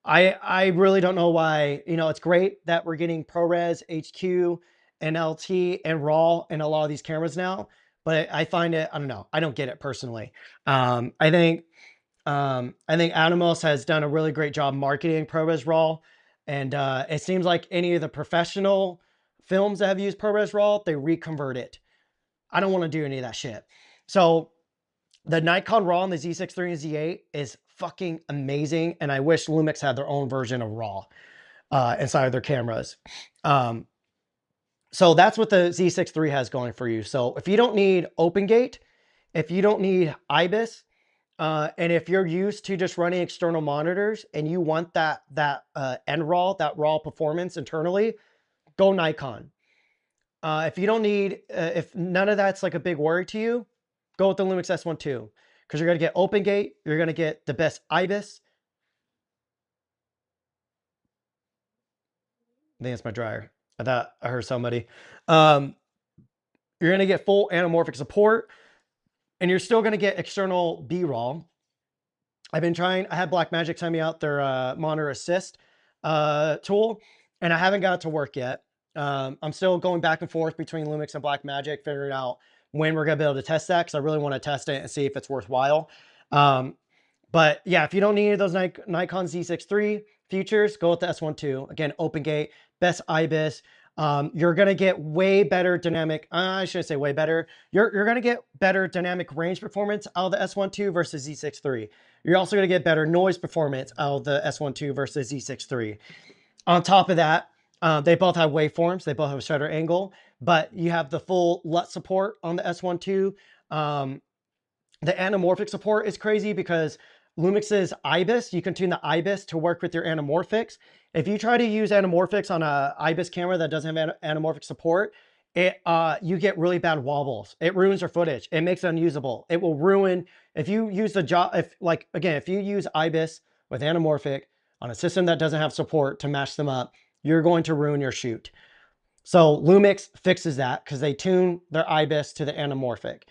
I really don't know why. It's great that we're getting ProRes HQ NLT and RAW in a lot of these cameras now, but I find it, I don't know, I don't get it personally. I think Atomos has done a really great job marketing ProRes RAW, and it seems like any of the professional films that have used ProRes RAW, they reconvert it. I don't want to do any of that shit. So the Nikon RAW and the Z6III and Z8 is fucking amazing, and I wish Lumix had their own version of RAW inside of their cameras. So that's what the Z6III has going for you. So if you don't need OpenGate, if you don't need IBIS, and if you're used to just running external monitors and you want that NRAW, that raw performance internally, go Nikon. If you don't need, if none of that's like a big worry to you, go with the Lumix S1II, because you're going to get OpenGate, you're going to get the best IBIS. I think it's my dryer. I thought I heard somebody. You're going to get full anamorphic support, and you're still going to get external B-RAW. I've been trying, I had Blackmagic send me out their monitor assist tool, and I haven't got it to work yet. I'm still going back and forth between Lumix and Blackmagic, figuring out when we're going to be able to test that, because I really want to test it and see if it's worthwhile. But yeah, if you don't need any of those Nikon Z6III features, go with the S1II. Again, OpenGate, best IBIS. You're going to get way better dynamic, I shouldn't say way better. You're going to get better dynamic range performance out of the S1II versus Z6III. You're also going to get better noise performance out of the S1II versus Z6III. On top of that, they both have waveforms. They both have a shutter angle, but you have the full LUT support on the S1II. The anamorphic support is crazy because Lumix's IBIS, you can tune the IBIS to work with your anamorphics. If you try to use anamorphics on a IBIS camera that doesn't have anamorphic support, you get really bad wobbles. It ruins your footage. It makes it unusable. It will ruin, if you use if you use IBIS with anamorphic on a system that doesn't have support to match them up, you're going to ruin your shoot. So Lumix fixes that because they tune their IBIS to the anamorphic.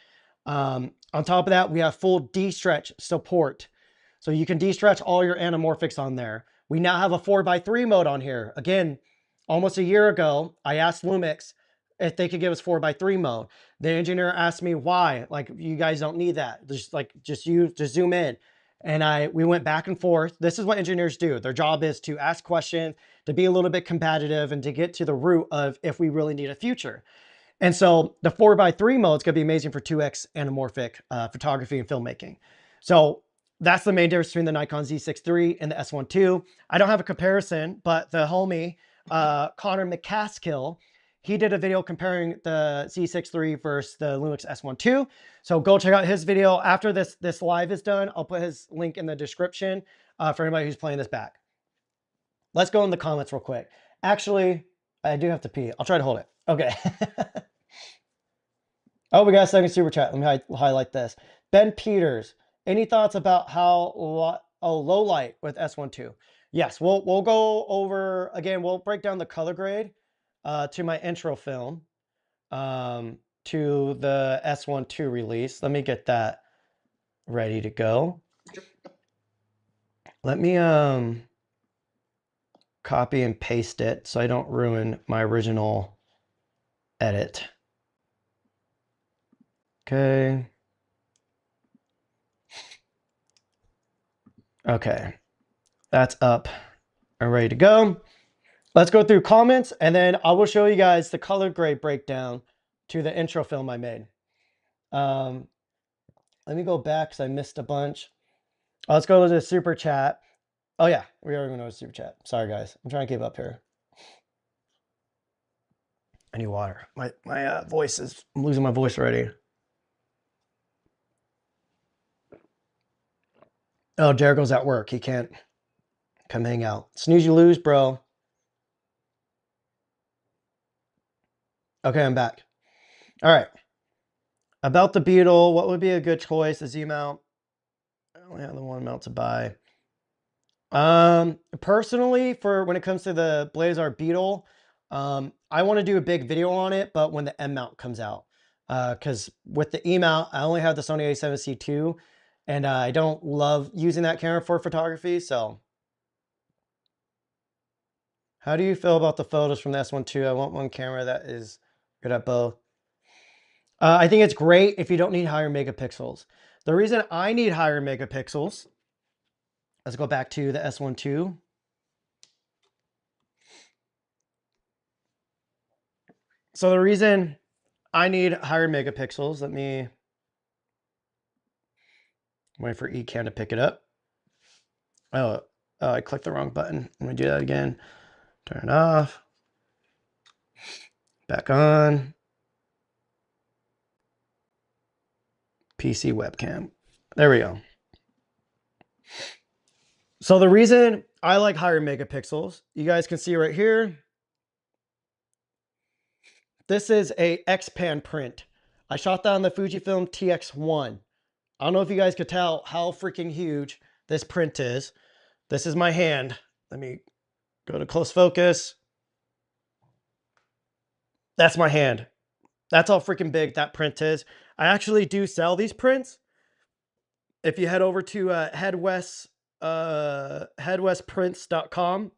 On top of that, we have full de-stretch support. So you can de-stretch all your anamorphics on there. We now have a 4x3 mode on here. Again, almost a year ago, I asked Lumix if they could give us 4x3 mode. The engineer asked me why. Like, you guys don't need that. Just zoom in. And we went back and forth. This is what engineers do. Their job is to ask questions, to be a little bit combative, and to get to the root of if we really need a future. And so the 4x3 mode is going to be amazing for 2x anamorphic photography and filmmaking. So that's the main difference between the Nikon Z6III and the S1II. I don't have a comparison, but the homie, Connor McCaskill, he did a video comparing the Z6III versus the Lumix S1II. So go check out his video. After this live is done, I'll put his link in the description for anybody who's playing this back. Let's go in the comments real quick. Actually, I do have to pee. I'll try to hold it. Okay. Oh, we got a second super chat. Let me highlight this. Ben Peters, any thoughts about how low light with S1II? Yes, we'll go over, again, we'll break down the color grade to my intro film to the S1II release. Let me get that ready to go. Let me copy and paste it so I don't ruin my original edit. Okay. Okay. That's up and ready to go. Let's go through comments, and then I will show you guys the color grade breakdown to the intro film I made. Let me go back because I missed a bunch. Let's go to the super chat. Oh yeah, we already know the super chat. Sorry guys, I'm trying to keep up here. I need water. My voice is, I'm losing my voice already. Oh, Jericho's at work. He can't come hang out. Snooze, you lose, bro. Okay, I'm back. All right. About the Beetle, what would be a good choice? A Z mount? I only have the one mount to buy. Personally, for when it comes to the Blazar Beetle, I want to do a big video on it, but when the M mount comes out, because with the E mount, I only have the Sony A7C II, and I don't love using that camera for photography. So how do you feel about the photos from the S1II? I want one camera that is Good at both. I think it's great if you don't need higher megapixels. The reason I need higher megapixels, let's go back to the S1II. So the reason I need higher megapixels, let me wait for Ecan to pick it up. Oh, I clicked the wrong button. Let me do that again. Turn it off. Back on. PC webcam. There we go. So the reason I like higher megapixels, you guys can see right here. This is a X-Pan print. I shot that on the Fujifilm TX1. I don't know if you guys could tell how freaking huge this print is. This is my hand. Let me go to close focus. That's my hand. That's how freaking big that print is. I actually do sell these prints. If you head over to headwestprints.com,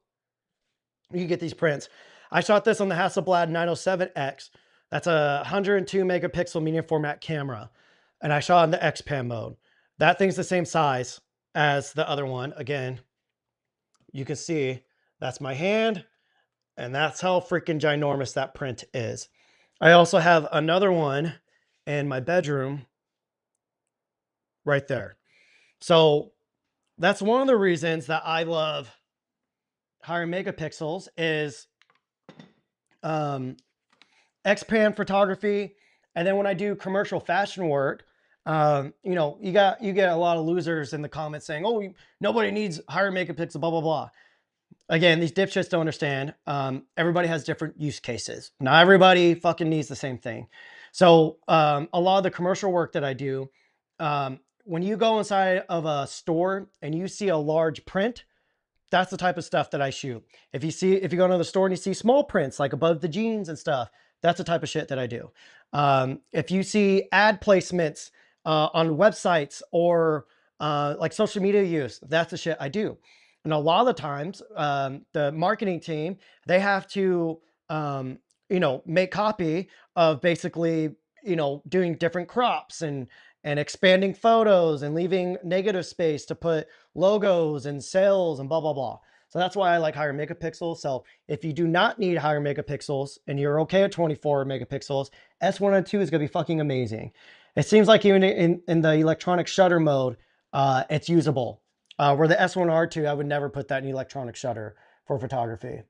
you can get these prints. I shot this on the Hasselblad 907X. That's a 102 megapixel medium format camera. And I shot in the X-Pan mode. That thing's the same size as the other one. Again, you can see that's my hand. And that's how freaking ginormous that print is. I also have another one in my bedroom right there. So that's one of the reasons that I love higher megapixels is X-Pan photography. And then when I do commercial fashion work, you know, you get a lot of losers in the comments saying, oh, nobody needs higher megapixel, blah, blah, blah. Again, these dipshits don't understand. Everybody has different use cases. Not everybody fucking needs the same thing. So a lot of the commercial work that I do, when you go inside of a store and you see a large print, that's the type of stuff that I shoot. If you go into the store and you see small prints like above the jeans and stuff, that's the type of shit that I do. If you see ad placements on websites or like social media use, that's the shit I do. And a lot of the times, the marketing team, they have to, you know, make copy of basically, you know, doing different crops and expanding photos and leaving negative space to put logos and sales and blah, blah, blah. So that's why I like higher megapixels. So if you do not need higher megapixels and you're okay at 24 megapixels, S1II is going to be fucking amazing. It seems like even in the electronic shutter mode, it's usable. Where the S1R2, I would never put that in electronic shutter for photography,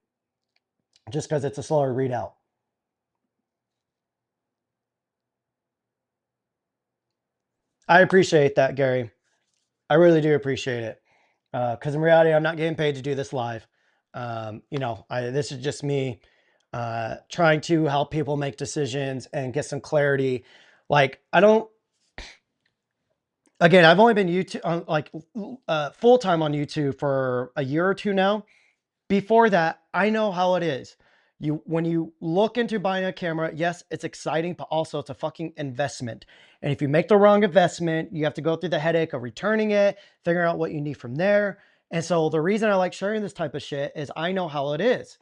just because it's a slower readout. I appreciate that, Gary. I really do appreciate it. Because in reality, I'm not getting paid to do this live. You know, this is just me trying to help people make decisions and get some clarity. Like, I don't, again, I've only been YouTube, like full-time on YouTube for a year or two now. Before that, I know how it is. When you look into buying a camera, yes, it's exciting, but also it's a fucking investment. And if you make the wrong investment, you have to go through the headache of returning it, figuring out what you need from there. And so the reason I like sharing this type of shit is I know how it is.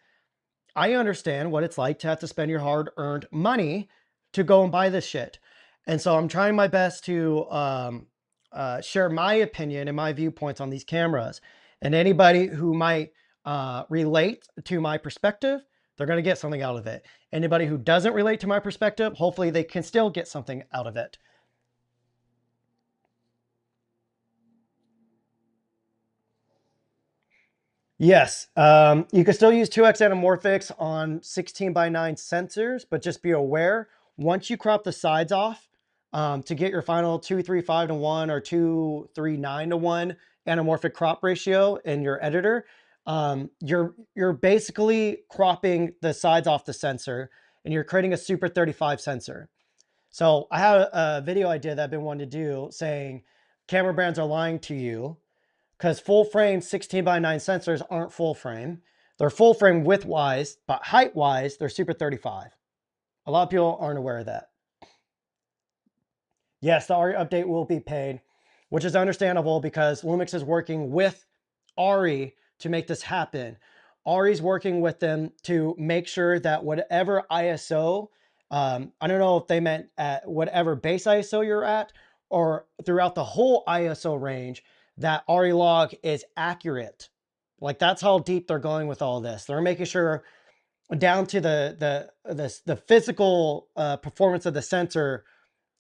I understand what it's like to have to spend your hard-earned money to go and buy this shit. And so I'm trying my best to share my opinion and my viewpoints on these cameras. And anybody who might relate to my perspective, they're going to get something out of it. Anybody who doesn't relate to my perspective, hopefully they can still get something out of it. Yes, you can still use 2x anamorphics on 16:9 sensors, but just be aware, once you crop the sides off to get your final 2:3:5:1 or 2:3:9:1 anamorphic crop ratio in your editor, you're basically cropping the sides off the sensor and you're creating a Super 35 sensor. So I had a video I did that I've been wanting to do saying camera brands are lying to you because full frame 16:9 sensors aren't full frame. They're full frame width wise, but height wise, they're Super 35. A lot of people aren't aware of that. Yes, the ARRI update will be paid, which is understandable because Lumix is working with ARRI to make this happen. ARRI's working with them to make sure that whatever ISO I don't know if they meant at whatever base ISO you're at or throughout the whole ISO range, that RE log is accurate. Like that's how deep they're going with all this. They're making sure down to the physical performance of the sensor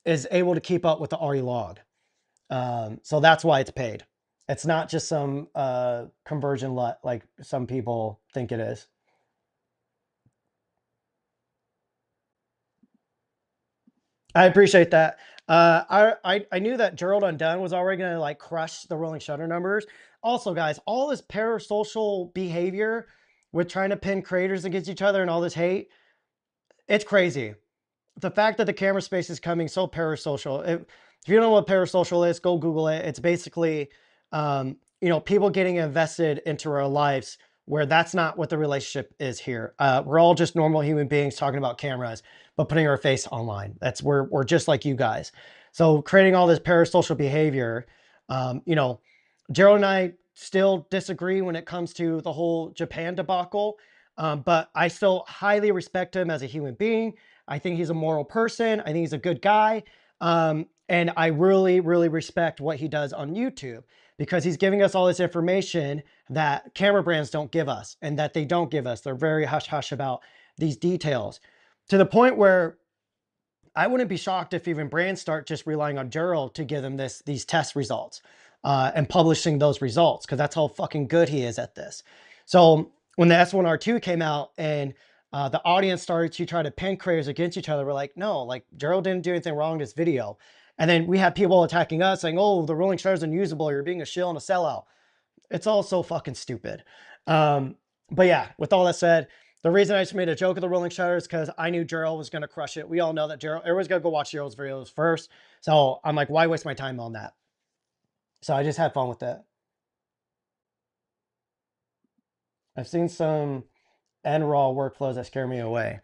is able to keep up with the RE log. So that's why it's paid. It's not just some conversion LUT like some people think it is. I appreciate that. I knew that Gerald Undone was already going to like crush the rolling shutter numbers. Also, guys, all this parasocial behavior with trying to pin creators against each other and all this hate, it's crazy. The fact that the camera space is coming so parasocial. If you don't know what parasocial is, go Google it. It's basically, people getting invested into our lives where that's not what the relationship is here. We're all just normal human beings talking about cameras, but putting our face online. That's where we're just like you guys. So creating all this parasocial behavior, Gerald and I still disagree when it comes to the whole Japan debacle, but I still highly respect him as a human being. I think he's a moral person. I think he's a good guy. And I really, really respect what he does on YouTube because he's giving us all this information that camera brands don't give us and that they don't give us. They're very hush hush about these details to the point where I wouldn't be shocked if even brands start just relying on Gerald to give them these test results and publishing those results because that's how fucking good he is at this. So when the S1R II came out and the audience started to try to pin creators against each other, we're like, no, like Gerald didn't do anything wrong in this video. And then we had people attacking us saying, oh, the rolling shutter is unusable. You're being a shill and a sellout. It's all so fucking stupid. But yeah, with all that said, the reason I just made a joke of the rolling shutter is because I knew Gerald was going to crush it. We all know that Gerald, everyone's going to go watch Gerald's videos first. So I'm like, why waste my time on that? So I just had fun with that. I've seen some NRAW workflows that scare me away.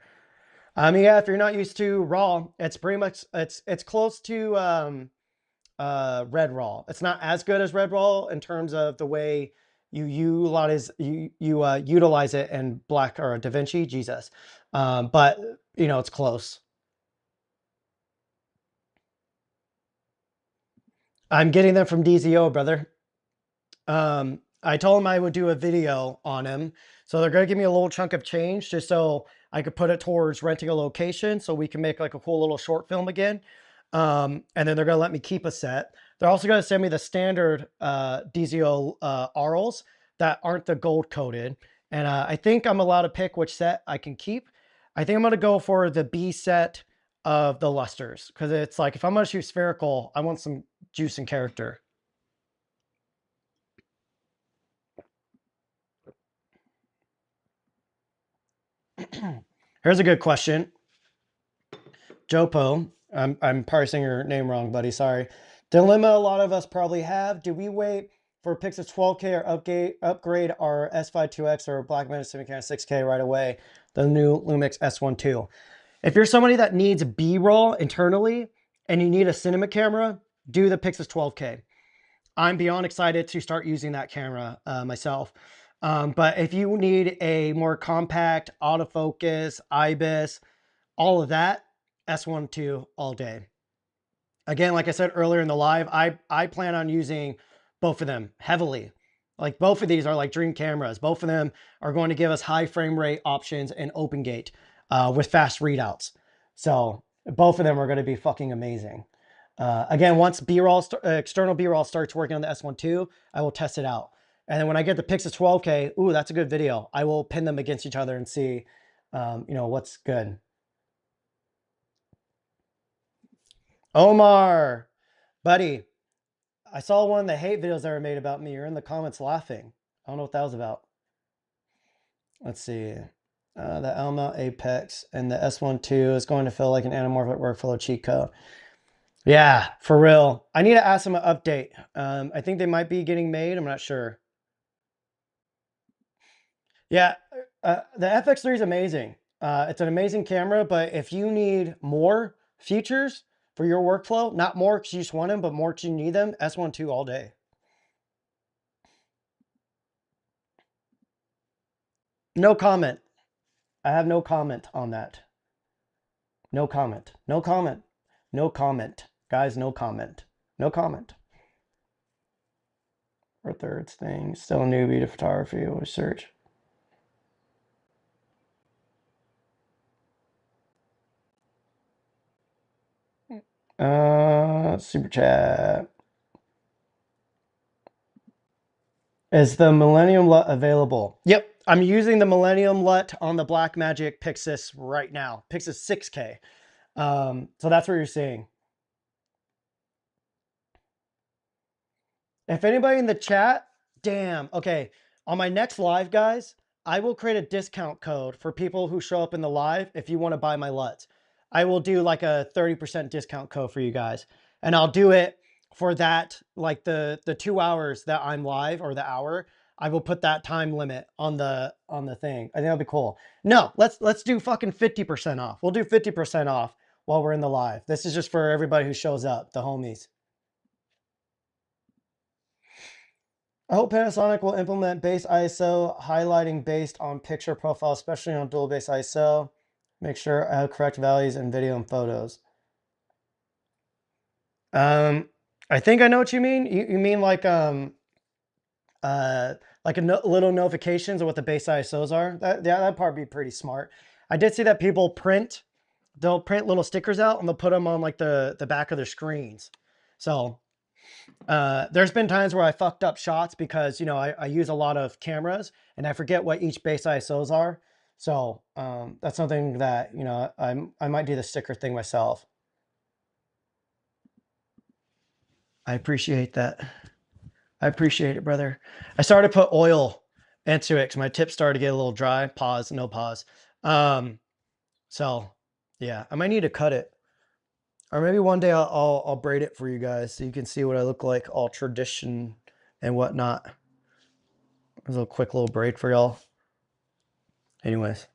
Yeah, if you're not used to RAW, it's pretty much, it's close to Red Raw. It's not as good as Red Raw in terms of the way you utilize it in Black or DaVinci, Jesus. But it's close. I'm getting them from DZO, brother. I told him I would do a video on him. So they're going to give me a little chunk of change just so I could put it towards renting a location so we can make like a cool little short film again. And then they're going to let me keep a set. They're also going to send me the standard DZO RLs that aren't the gold coated. And I think I'm allowed to pick which set I can keep. I think I'm going to go for the B set of the lusters because it's like if I'm going to shoot spherical, I want some juice and character. Here's a good question. Jopo, I'm parsing your name wrong, buddy. Sorry. Dilemma a lot of us probably have. Do we wait for Pixel 12K or upgrade our S5IIX or Blackmagic Cinema 6K right away? The new Lumix S1II. If you're somebody that needs B-roll internally and you need a cinema camera, do the Pixel 12K. I'm beyond excited to start using that camera myself. But if you need a more compact autofocus, IBIS, all of that, S1II all day. Again, like I said earlier in the live, I plan on using both of them heavily. Like both of these are like dream cameras. Both of them are going to give us high frame rate options and open gate with fast readouts. So both of them are going to be fucking amazing. Again, once external B-roll starts working on the S1II, I will test it out. And then when I get the Pixel 12K, ooh, that's a good video. I will pin them against each other and see, what's good. Omar, buddy, I saw one of the hate videos that were made about me. You're in the comments laughing. I don't know what that was about. Let's see. The Alma Apex and the S1II is going to feel like an anamorphic workflow cheat code. Yeah, for real. I need to ask them an update. I think they might be getting made. I'm not sure. Yeah, the FX3 is amazing. It's an amazing camera, but if you need more features for your workflow, not more because you just want them, but more because you need them, S1II all day. No comment. I have no comment on that. No comment. No comment. No comment. Guys, no comment. No comment. Or third thing. Still a newbie to photography or search. Super chat. Is the Millennium LUT available? Yep, I'm using the Millennium LUT on the Blackmagic Pixis right now. Pixis 6K. So that's what you're seeing. If anybody in the chat, damn, okay. On my next live, guys, I will create a discount code for people who show up in the live if you want to buy my LUTs. I will do like a 30% discount code for you guys. And I'll do it for that, like the 2 hours that I'm live, or the hour. I will put that time limit on the thing. I think that'll be cool. No, let's do fucking 50% off. We'll do 50% off while we're in the live. This is just for everybody who shows up, the homies. I hope Panasonic will implement base ISO highlighting based on picture profile, especially on dual base ISO. Make sure I have correct values in video and photos. I think I know what you mean. You mean like little notifications of what the base ISOs are. That'd probably be pretty smart. I did see that people they'll print little stickers out and they'll put them on like the back of their screens. So there's been times where I fucked up shots because, you know, I use a lot of cameras and I forget what each base ISOs are. So that's something that, you know, I might do the sticker thing myself. I appreciate that. I appreciate it, brother. I started to put oil into it because my tips started to get a little dry. Pause, no pause. So yeah, I might need to cut it. Or maybe one day I'll braid it for you guys so you can see what I look like, all tradition and whatnot. There's a quick little braid for y'all. Anyways.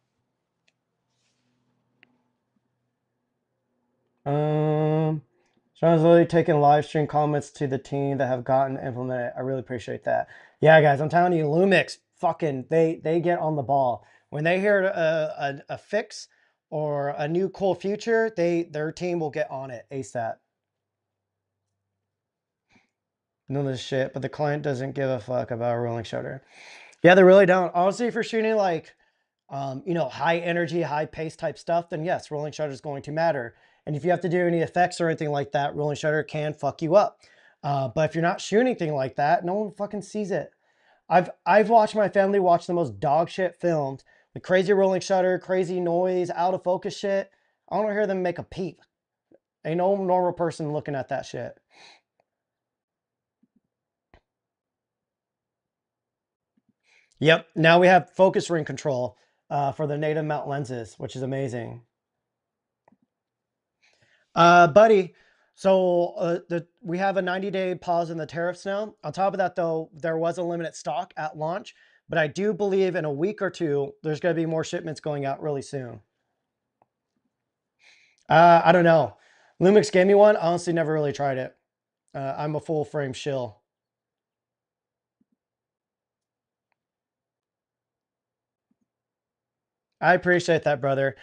Sean's literally taking live stream comments to the team that have gotten implemented. I really appreciate that. Yeah, guys, I'm telling you, Lumix, fucking, they get on the ball. When they hear a fix or a new cool feature, their team will get on it ASAP. None of this shit, but the client doesn't give a fuck about a rolling shutter. Yeah, they really don't. Honestly, if you're shooting like, you know, high energy, high pace type stuff, then yes, rolling shutter is going to matter. And if you have to do any effects or anything like that, rolling shutter can fuck you up. But if you're not shooting anything like that, no one fucking sees it. I've watched my family watch the most dog shit filmed with crazy rolling shutter, crazy noise, out of focus shit. I don't hear them make a peep. Ain't no normal person looking at that shit. Yep. Now we have focus ring control for the native mount lenses, which is amazing. Buddy, so we have a 90-day pause in the tariffs now. On top of that, though, there was a limited stock at launch, but I do believe in a week or two, there's going to be more shipments going out really soon. I don't know. Lumix gave me one. Honestly, never really tried it. I'm a full frame shill. I appreciate that, brother.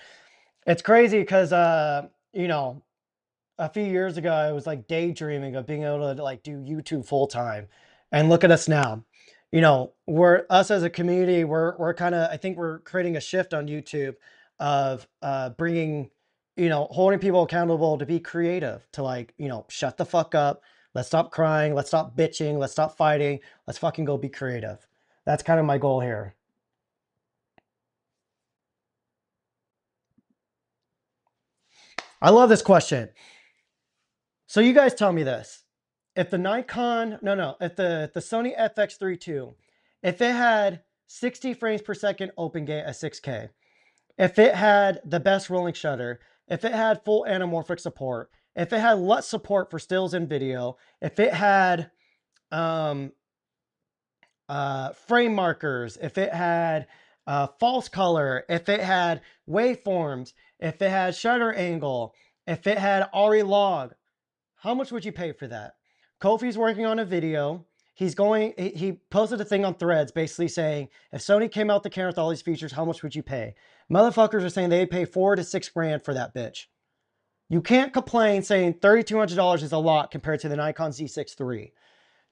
It's crazy because, you know, a few years ago, I was like daydreaming of being able to like do YouTube full time, and look at us now. You know, us as a community, we're kind of, I think we're creating a shift on YouTube of bringing, you know, holding people accountable to be creative, to like, you know, shut the fuck up. Let's stop crying. Let's stop bitching. Let's stop fighting. Let's fucking go be creative. That's kind of my goal here. I love this question. So you guys tell me this. If the Nikon, if the Sony FX3 II, if it had 60 frames per second open gate at 6K, if it had the best rolling shutter, if it had full anamorphic support, if it had LUT support for stills and video, if it had frame markers, if it had false color, if it had waveforms, if it had shutter angle, if it had RE log, how much would you pay for that? Kofi's working on a video. He posted a thing on Threads basically saying, if Sony came out the camera with all these features, how much would you pay? Motherfuckers are saying they'd pay $4 to $6 grand for that bitch. You can't complain saying $3,200 is a lot compared to the Nikon Z6III.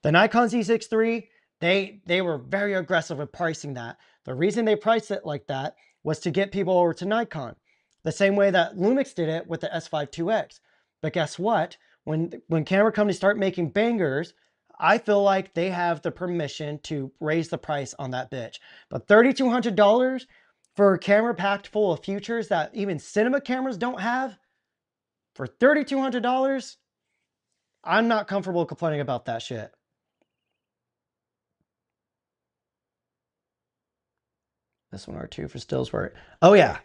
The Nikon Z6III, they were very aggressive with pricing that. The reason they priced it like that was to get people over to Nikon. The same way that Lumix did it with the S1II. But guess what? When camera companies start making bangers, I feel like they have the permission to raise the price on that bitch. But $3,200 for a camera packed full of features that even cinema cameras don't have, for $3,200, I'm not comfortable complaining about that shit. S1R2 for stills work. Oh yeah.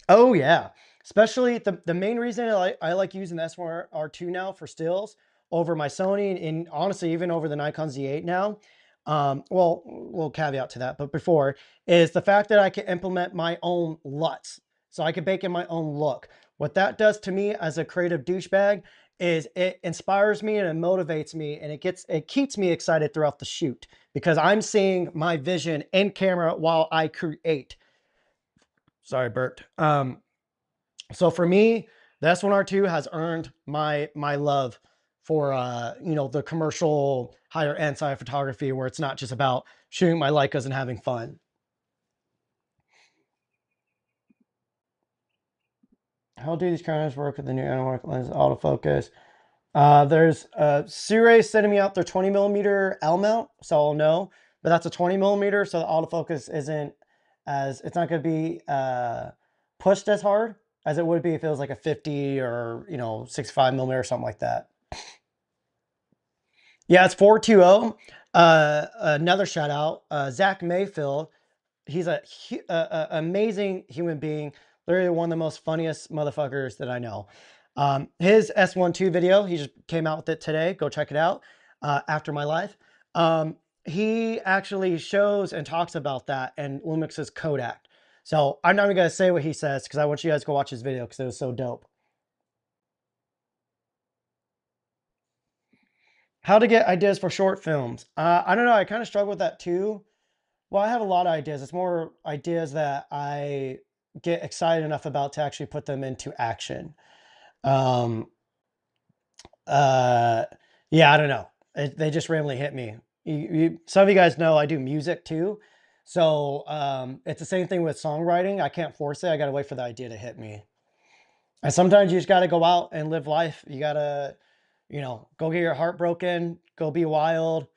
Oh yeah. Especially the main reason I like using the S1R2 now for stills over my Sony and honestly even over the Nikon Z8 now. Well, we'll caveat to that, but before is the fact that I can implement my own LUTs. So I can bake in my own look. What that does to me as a creative douchebag is it inspires me and it motivates me and it keeps me excited throughout the shoot because I'm seeing my vision in camera while I create. Sorry, Bert. So for me, the S1R2 has earned my love for you know, the commercial higher end side of photography where it's not just about shooting my Leicas and having fun. How do these cameras work with the new anamorphic lens autofocus? There's S1RII sending me out their 20mm L mount, so I'll know. But that's a 20mm, so the autofocus isn't as, it's not going to be pushed as hard as it would be if it was like a 50 or, you know, 65mm or something like that. Yeah, it's 420. Another shout out, Zach Mayfield. He's a amazing human being. Literally one of the most funniest motherfuckers that I know. His S1II video, he just came out with it today. Go check it out. After My Life. He actually shows and talks about that and Lumix's Kodak. So I'm not even going to say what he says because I want you guys to go watch his video because it was so dope. How to get ideas for short films. I don't know. I kind of struggle with that too. Well, I have a lot of ideas. It's more ideas that I get excited enough about to actually put them into action. Um, uh, yeah, I don't know. They just randomly hit me. Some of you guys know I do music too. So it's the same thing with songwriting. I can't force it. I got to wait for the idea to hit me. And sometimes you just got to go out and live life. You got to, you know, go get your heart broken, go be wild,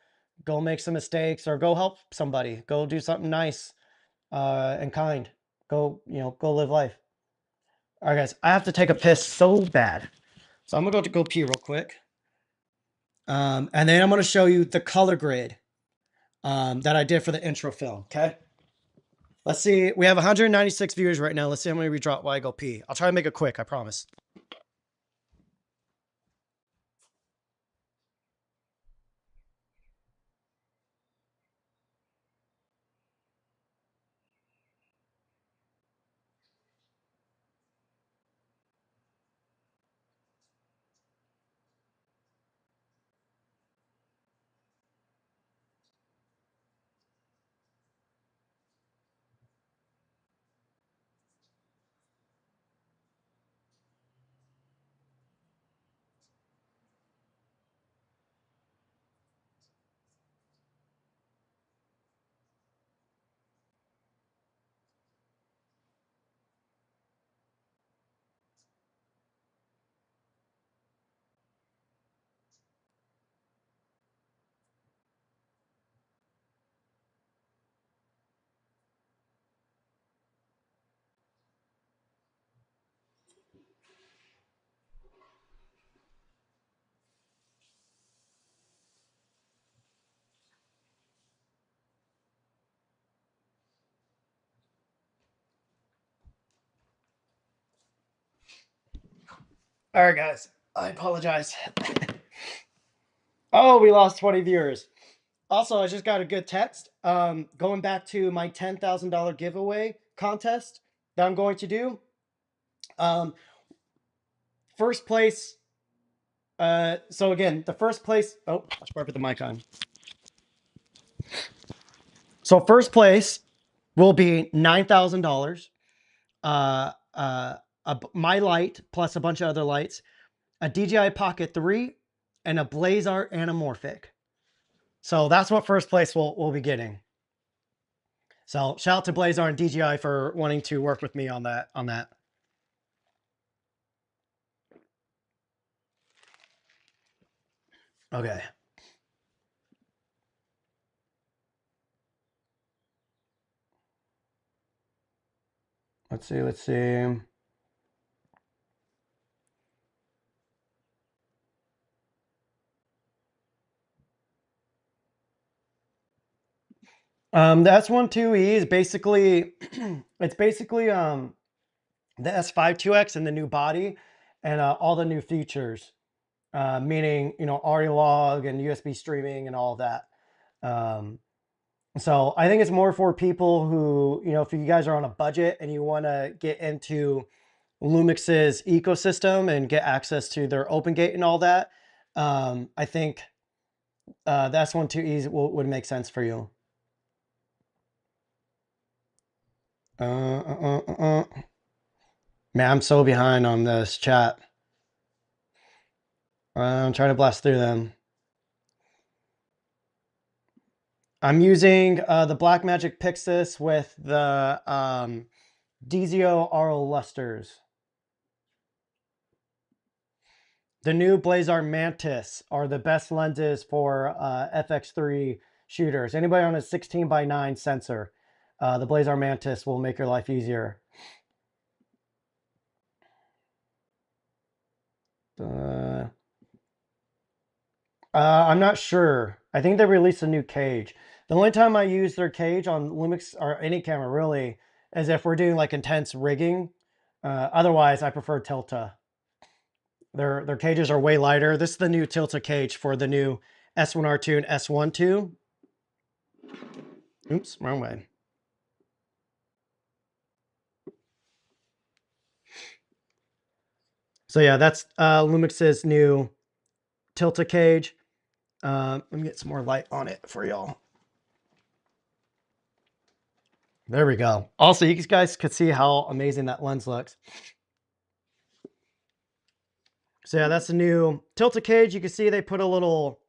go make some mistakes, or go help somebody, go do something nice and kind. Go, you know, go live life. All right, guys, I have to take a piss so bad. So I'm going to go pee real quick. And then I'm going to show you the color grid that I did for the intro film, okay? Let's see. We have 196 viewers right now. Let's see how many we drop while I go pee. I'll try to make it quick, I promise. All right, guys. I apologize. Oh, we lost 20 viewers. Also, I just got a good text. Going back to my $10,000 giveaway contest that I'm going to do. First place. So again, the first place. Oh, I should put the mic on. So first place will be $9,000. my light plus a bunch of other lights, a DJI Pocket 3, and a Blazar anamorphic. So that's what first place we'll be getting. So shout out to Blazar and DJI for wanting to work with me on that. Okay. Let's see. The S1II is basically, it's basically the S5IIX and the new body and all the new features, meaning, you know, ARRI log and USB streaming and all of that. So I think it's more for people who, you know, if you guys are on a budget and you want to get into Lumix's ecosystem and get access to their OpenGate and all that, I think the S1II would make sense for you. Man, I'm so behind on this chat. I'm trying to blast through them. I'm using the Blackmagic Pixis with the Dizio RO Lusters. The new Blazar Mantis are the best lenses for FX3 shooters. Anybody on a 16:9 sensor, the Blazar Mantis will make your life easier. I'm not sure. I think they released a new cage. The only time I use their cage on Lumix or any camera really is if we're doing like intense rigging. Otherwise, I prefer Tilta. Their cages are way lighter. This is the new Tilta cage for the new S1R2 and S1II. Oops, wrong way. So yeah, that's Lumix's new Tilta cage. Let me get some more light on it for y'all. There we go. Also, you guys could see how amazing that lens looks. So yeah, that's the new Tilta cage. You can see they put a little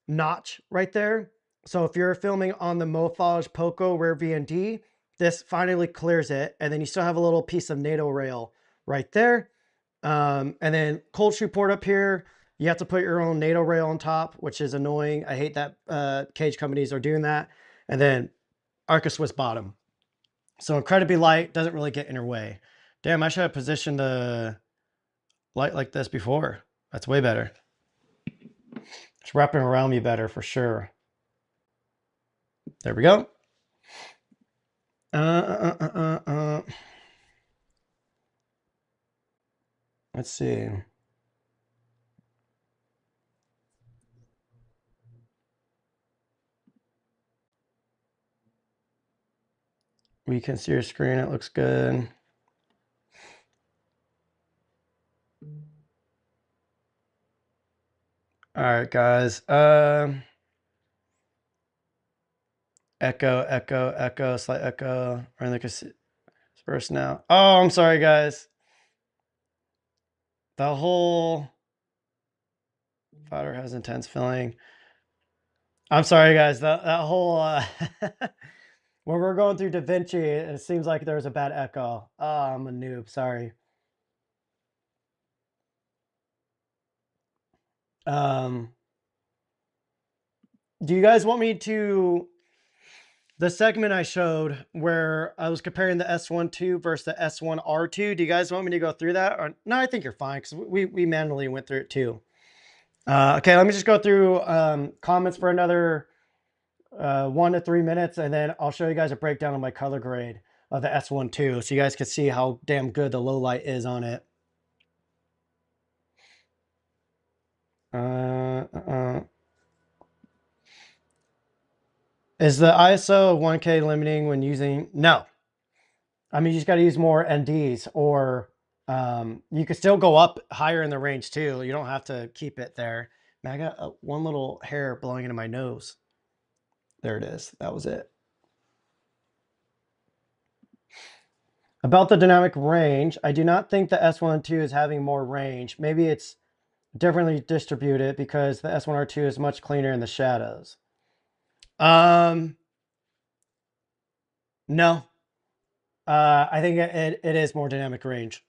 notch right there. So if you're filming on the Mofage Poco Rear VND, this finally clears it. And then you still have a little piece of NATO rail right there. And then cold shoe port up here. You have to put your own NATO rail on top, which is annoying. I hate that cage companies are doing that. And then Arca Swiss bottom. So incredibly light, doesn't really get in your way. Damn, I should have positioned the light like this before. That's way better. It's wrapping around me better for sure. There we go. Let's see. We can see your screen. It looks good. All right, guys. Echo, slight echo. We're in the first now. Oh, I'm sorry, guys. The whole fodder has intense filling. I'm sorry, guys. That whole when we're going through DaVinci, it seems like there's a bad echo. Oh, I'm a noob. Sorry. Do you guys want me to, the segment I showed where I was comparing the S1II versus the S1R2, do you guys want me to go through that? Or no, I think you're fine because we manually went through it too. Okay, let me just go through comments for another 1 to 3 minutes, and then I'll show you guys a breakdown of my color grade of the S1II so you guys can see how damn good the low light is on it. Is the ISO 1K limiting when using? No. I mean, you just got to use more NDs, or you could still go up higher in the range too. You don't have to keep it there. Man, I got one little hair blowing into my nose. There it is. That was it. About the dynamic range, I do not think the S1II is having more range. Maybe it's differently distributed because the S1R2 is much cleaner in the shadows. No. I think it is more dynamic range.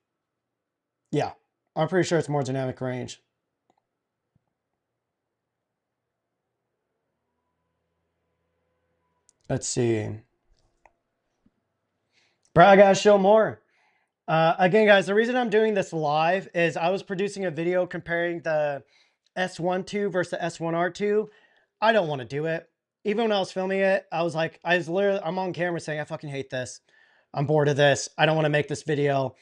Yeah, I'm pretty sure it's more dynamic range. Let's see. Bro, I gotta show more. Again, guys, the reason I'm doing this live is I was producing a video comparing the S1II versus the S1R2. I don't want to do it. Even when I was filming it, I was like, I'm on camera saying, I fucking hate this. I'm bored of this. I don't want to make this video.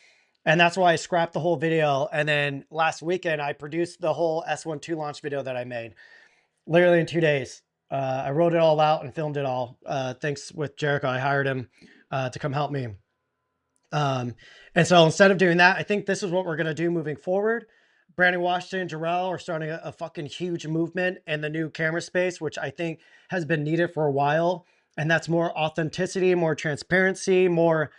And that's why I scrapped the whole video. And then last weekend, I produced the whole S1II launch video that I made literally in 2 days. I wrote it all out and filmed it all. Thanks with Jericho. I hired him to come help me. And so instead of doing that, I think this is what we're going to do moving forward. Brandon Washington and Jarrell are starting a fucking huge movement in the new camera space, which I think has been needed for a while. And that's more authenticity, more transparency, more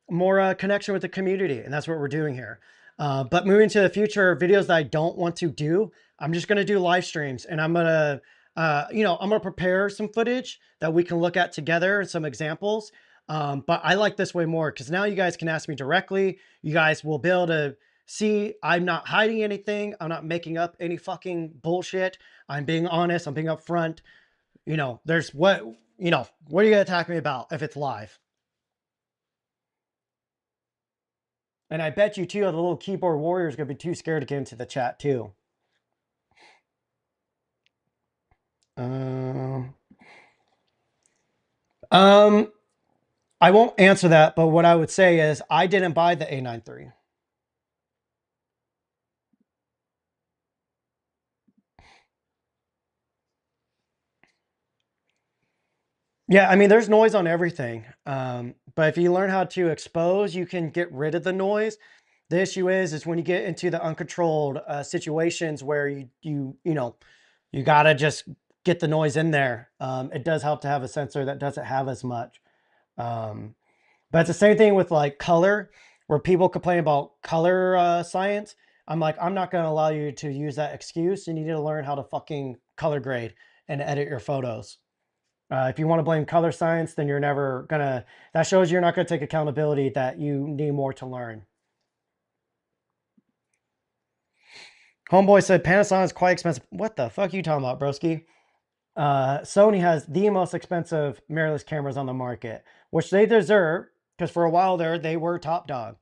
connection with the community. And that's what we're doing here. But moving to the future, videos that I don't want to do, I'm just going to do live streams, and I'm going to, I'm going to prepare some footage that we can look at together and some examples. But I like this way more because now you guys can ask me directly. You guys will be able to see I'm not hiding anything. I'm not making up any fucking bullshit. I'm being honest. I'm being upfront. There's what are you going to attack me about if it's live? And I bet you too, the little keyboard warrior is going to be too scared to get into the chat too. I won't answer that, but what I would say is I didn't buy the A9 III. Yeah, I mean, there's noise on everything. But if you learn how to expose, you can get rid of the noise. The issue is when you get into the uncontrolled situations where you gotta just get the noise in there. It does help to have a sensor that doesn't have as much. But it's the same thing with like color, where people complain about color science. I'm like, I'm not going to allow you to use that excuse. You need to learn how to fucking color grade and edit your photos. If you want to blame color science, then you're never going to, that shows you're not going to take accountability that you need more to learn. Homeboy said Panasonic's quite expensive. What the fuck are you talking about, broski? Sony has the most expensive mirrorless cameras on the market, which they deserve because for a while there, they were top dog.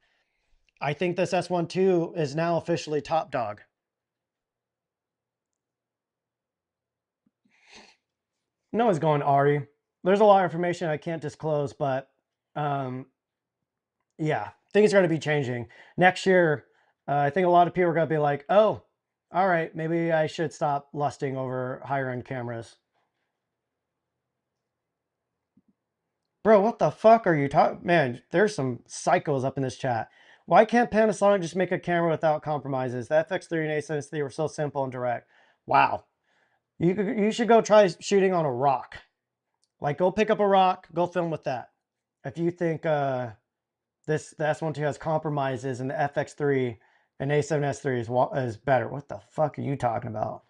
I think this S1II is now officially top dog. No one's going Ari. There's a lot of information I can't disclose, but yeah, things are going to be changing. Next year, I think a lot of people are going to be like, oh, all right, maybe I should stop lusting over higher end cameras. Bro, what the fuck are you talking? Man, there's some psychos up in this chat. Why can't Panasonic just make a camera without compromises? The FX3 and A7III were so simple and direct. Wow. You should go try shooting on a rock. Like, go pick up a rock, go film with that. If you think the S1II has compromises and the FX3 and A7S3 is better, what the fuck are you talking about?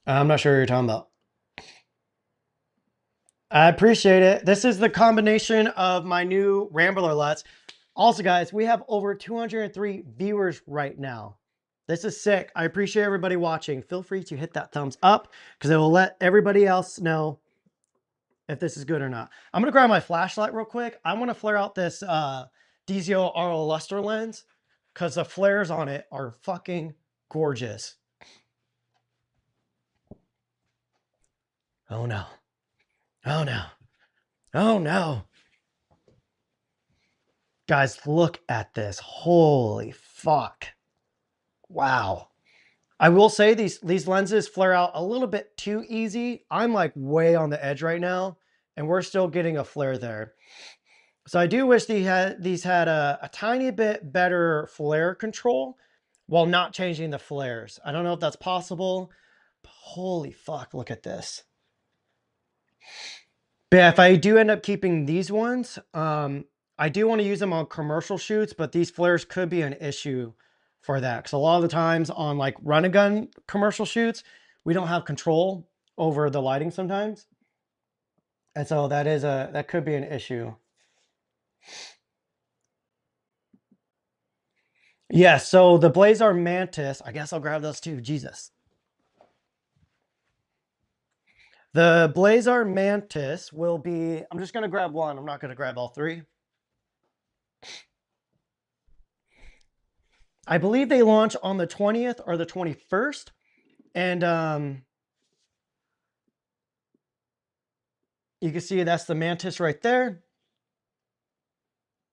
I'm not sure what you're talking about. I appreciate it. This is the combination of my new Rambler LUTs. Also, guys, we have over 203 viewers right now. This is sick. I appreciate everybody watching. Feel free to hit that thumbs up because it will let everybody else know if this is good or not. I'm going to grab my flashlight real quick. I want to flare out this DZO RO luster lens because the flares on it are fucking gorgeous. Oh no. Oh no. Oh no. Guys, look at this. Holy fuck. Wow. I will say these lenses flare out a little bit too easy. I'm like way on the edge right now, and we're still getting a flare there. So I do wish these had a tiny bit better flare control while not changing the flares. I don't know if that's possible. Holy fuck, look at this. But yeah, if I do end up keeping these ones, I do want to use them on commercial shoots, but these flares could be an issue for that. Because a lot of the times on like run and gun commercial shoots, we don't have control over the lighting sometimes. And so that could be an issue. Yeah, so the Blazar Mantis, I guess I'll grab those too, Jesus. The Blazar Mantis will be, I'm just gonna grab one, I'm not gonna grab all three. I believe they launch on the 20th or the 21st. And you can see that's the Mantis right there.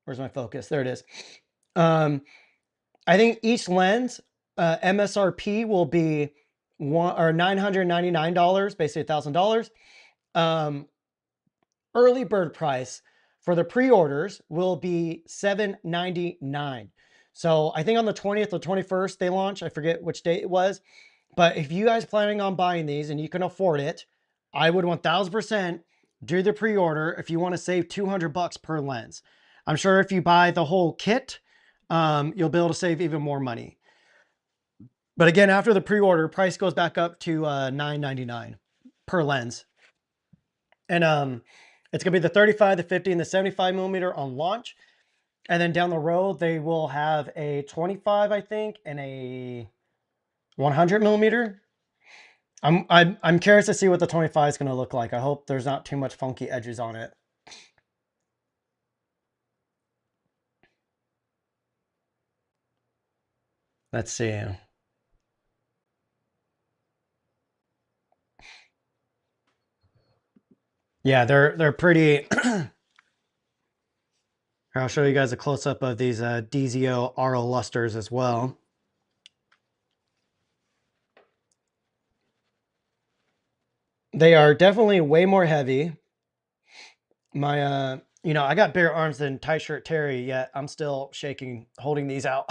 Where's my focus? There it is. I think each lens MSRP will be $999, basically $1,000. Early bird price for the pre-orders will be $799. So I think on the 20th or 21st they launch. I forget which date it was. But if you guys planning on buying these and you can afford it, I would 1000% do the pre-order if you want to save $200 per lens. I'm sure if you buy the whole kit, you'll be able to save even more money. But again, after the pre-order, price goes back up to $999 per lens. And it's going to be the 35, the 50, and the 75 millimeter on launch. And then down the road, they will have a 25, I think, and a 100 millimeter. I'm curious to see what the 25 is going to look like. I hope there's not too much funky edges on it. Let's see. Yeah, they're pretty. I'll show you guys a close-up of these DZO RO lusters as well. They are definitely way more heavy. My, you know, I got bigger arms than Tight Shirt Terry, yet I'm still shaking holding these out.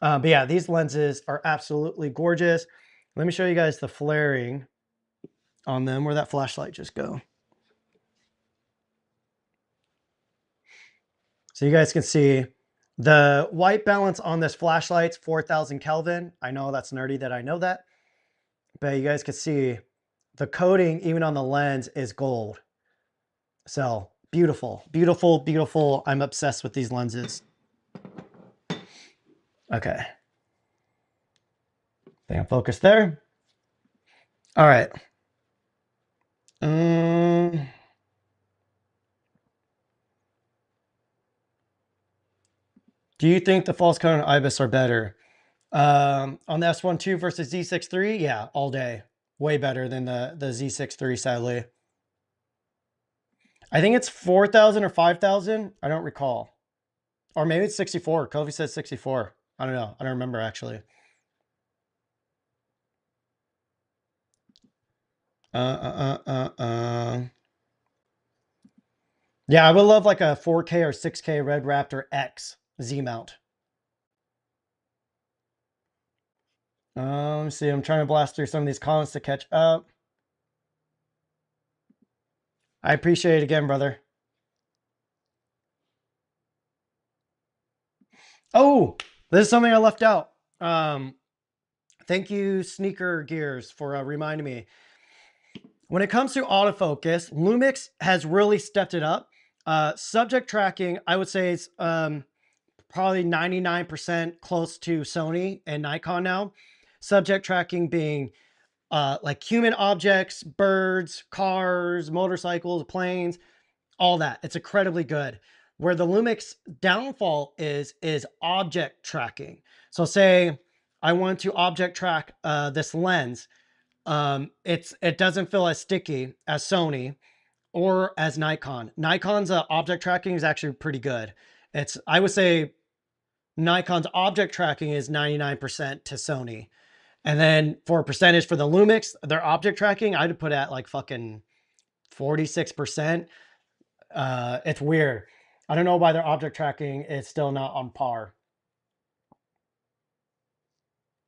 But yeah, these lenses are absolutely gorgeous. Let me show you guys the flaring on them. Where'd that flashlight just go? So you guys can see the white balance on this flashlight's 4,000 Kelvin. I know that's nerdy that I know that. But you guys can see the coating, even on the lens, is gold. So beautiful, beautiful, beautiful. I'm obsessed with these lenses. Okay. Think I'm focused there. All right. Do you think the false cone and IBIS are better? On the S1II versus Z6III? Yeah, all day. Way better than the Z6III, sadly. I think it's 4,000 or 5,000. I don't recall. Or maybe it's 64. Kofi says 64. I don't know. I don't remember, actually. Yeah, I would love like a 4K or 6K Red Raptor X Z mount. Let me see. I'm trying to blast through some of these comments to catch up. I appreciate it again, brother. Oh, this is something I left out. Thank you, Sneaker Gears, for reminding me. When it comes to autofocus, Lumix has really stepped it up. Subject tracking, I would say, is probably 99% close to Sony and Nikon now. Subject tracking being like human objects, birds, cars, motorcycles, planes, all that. It's incredibly good. Where the Lumix downfall is object tracking. So say I want to object track this lens. It doesn't feel as sticky as Sony or as Nikon. Nikon's object tracking is actually pretty good. I would say Nikon's object tracking is 99% to Sony. And then for a percentage for the Lumix, their object tracking, I'd put at like fucking 46%. It's weird. I don't know why their object tracking is still not on par.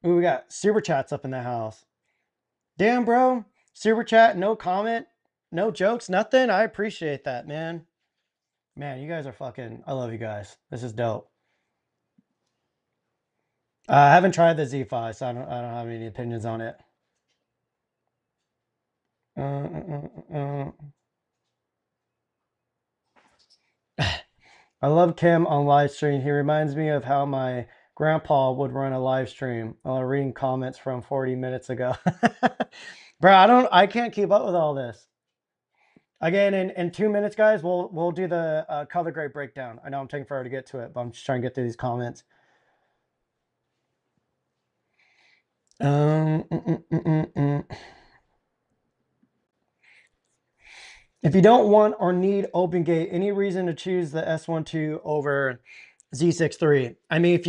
Ooh, we got super chats up in the house. Damn, bro. Super chat, no comment, no jokes, nothing. I appreciate that, man. Man, you guys are fucking, I love you guys. This is dope. I haven't tried the Z5, so I don't have any opinions on it. I love Kim on live stream. He reminds me of how my grandpa would run a live stream. Reading comments from 40 minutes ago. Bro, I can't keep up with all this. Again, in 2 minutes, guys, we'll do the color grade breakdown. I know I'm taking forever to get to it, but I'm just trying to get through these comments. If you don't want or need open gate, any reason to choose the S1II over Z6III? I mean, if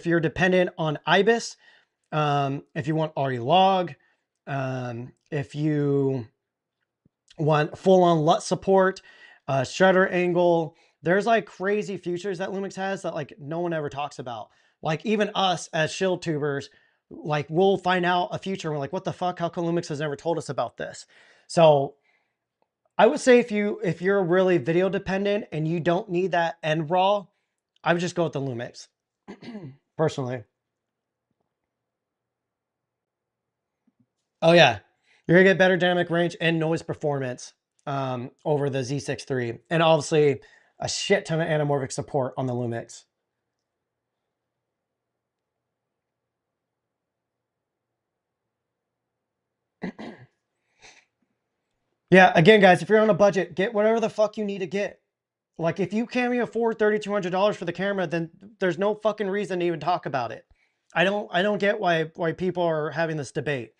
you're dependent on IBIS, if you want RE log, if you want full-on LUT support, shutter angle, there's like crazy features that Lumix has that like no one ever talks about. Like even us as shield tubers, like we'll find out a feature and we're like, what the fuck? How come Lumix has never told us about this? So I would say if you're really video dependent and you don't need that end raw, I would just go with the Lumix, personally. Oh yeah, you're gonna get better dynamic range and noise performance over the Z6III, and obviously a shit ton of anamorphic support on the Lumix. Yeah, again, guys, if you're on a budget, get whatever the fuck you need to get. Like, if you can't afford $3,200 for the camera, then there's no fucking reason to even talk about it. I don't get why people are having this debate.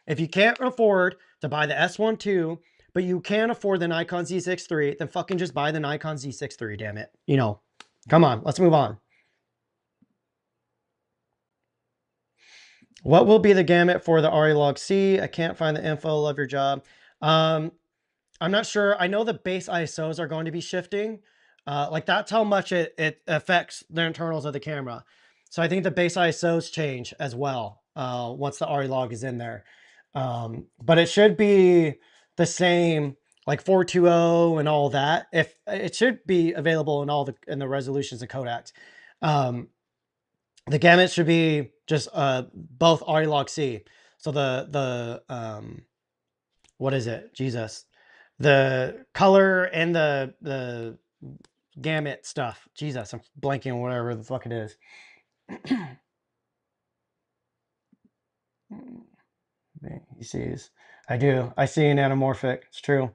If you can't afford to buy the S1II, but you can afford the Nikon Z6III, then fucking just buy the Nikon Z6III, damn it. You know, come on, let's move on. What will be the gamut for the RE Log C? I can't find the info. Love your job. I'm not sure. I know the base ISOs are going to be shifting. Like that's how much it affects the internals of the camera. So I think the base ISOs change as well once the RE log is in there. But it should be the same, like 420 and all that. If it should be available in all the resolutions and codecs. The gamut should be just both RE log C. So the what is it? Jesus. The color and the gamut stuff. Jesus, I'm blanking on whatever the fuck it is. He sees. I do. I see an anamorphic. It's true.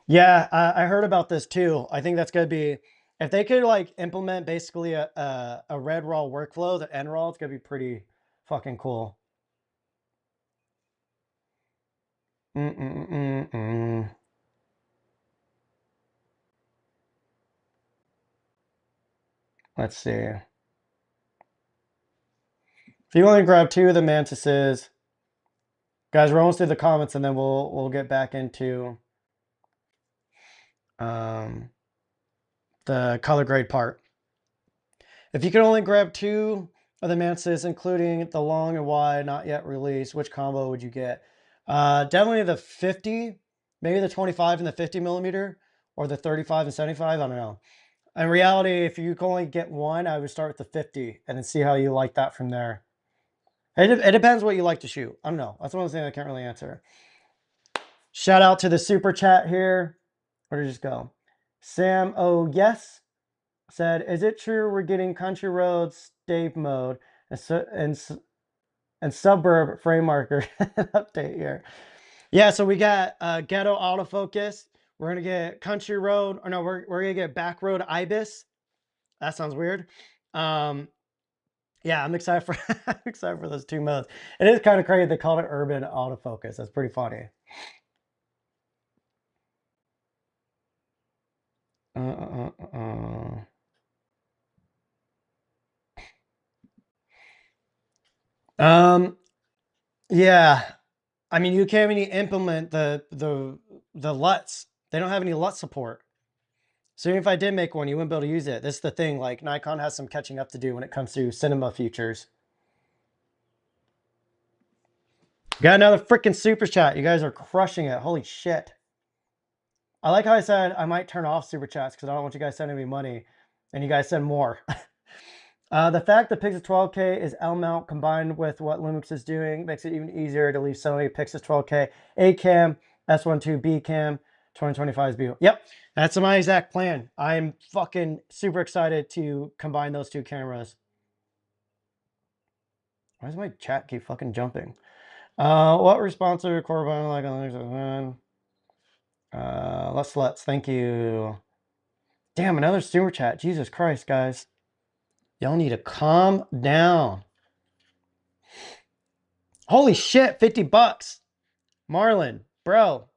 Yeah, I heard about this too. I think that's gonna be, if they could like implement basically a red raw workflow, the N raw, it's gonna be pretty fucking cool. Let's see. If you only grab 2 of the mantises, guys, we're almost through the comments, and then we'll get back into the color grade part. If you could only grab 2 of the mantises, including the long and wide, not yet released, which combo would you get? Definitely the 50, maybe the 25 and the 50 millimeter, or the 35 and 75. I don't know. In reality, if you can only get one, I would start with the 50 and then see how you like that from there. It depends what you like to shoot. I don't know. That's one thing I can't really answer. Shout out to the super chat here. Where did it just go? Sam, oh yes, said, is it true we're getting country roads stave mode and suburb frame marker update here? Yeah, so we got ghetto autofocus. We're gonna get country road, or no, we're gonna get back road ibis. That sounds weird. Yeah, I'm excited for I'm excited for those 2 modes. It is kind of crazy they called it urban autofocus. That's pretty funny. Yeah, I mean, you can't even implement the LUTs. They don't have any LUT support. So even if I did make one, you wouldn't be able to use it. This is the thing. Like Nikon has some catching up to do when it comes to cinema features. Got another freaking super chat. You guys are crushing it. Holy shit. I like how I said I might turn off super chats because I don't want you guys sending me money, and you guys send more. The fact that Pixel 12K is L mount combined with what Lumix is doing makes it even easier to leave Sony Pixel 12K A cam, S1II B cam, 2025's B. Yep, that's my exact plan. I'm fucking super excited to combine those two cameras. Why does my chat keep fucking jumping? What response to record button like on let's thank you. Damn, another super chat. Jesus Christ, guys. Y'all need to calm down. Holy shit, 50 bucks. Marlon, bro,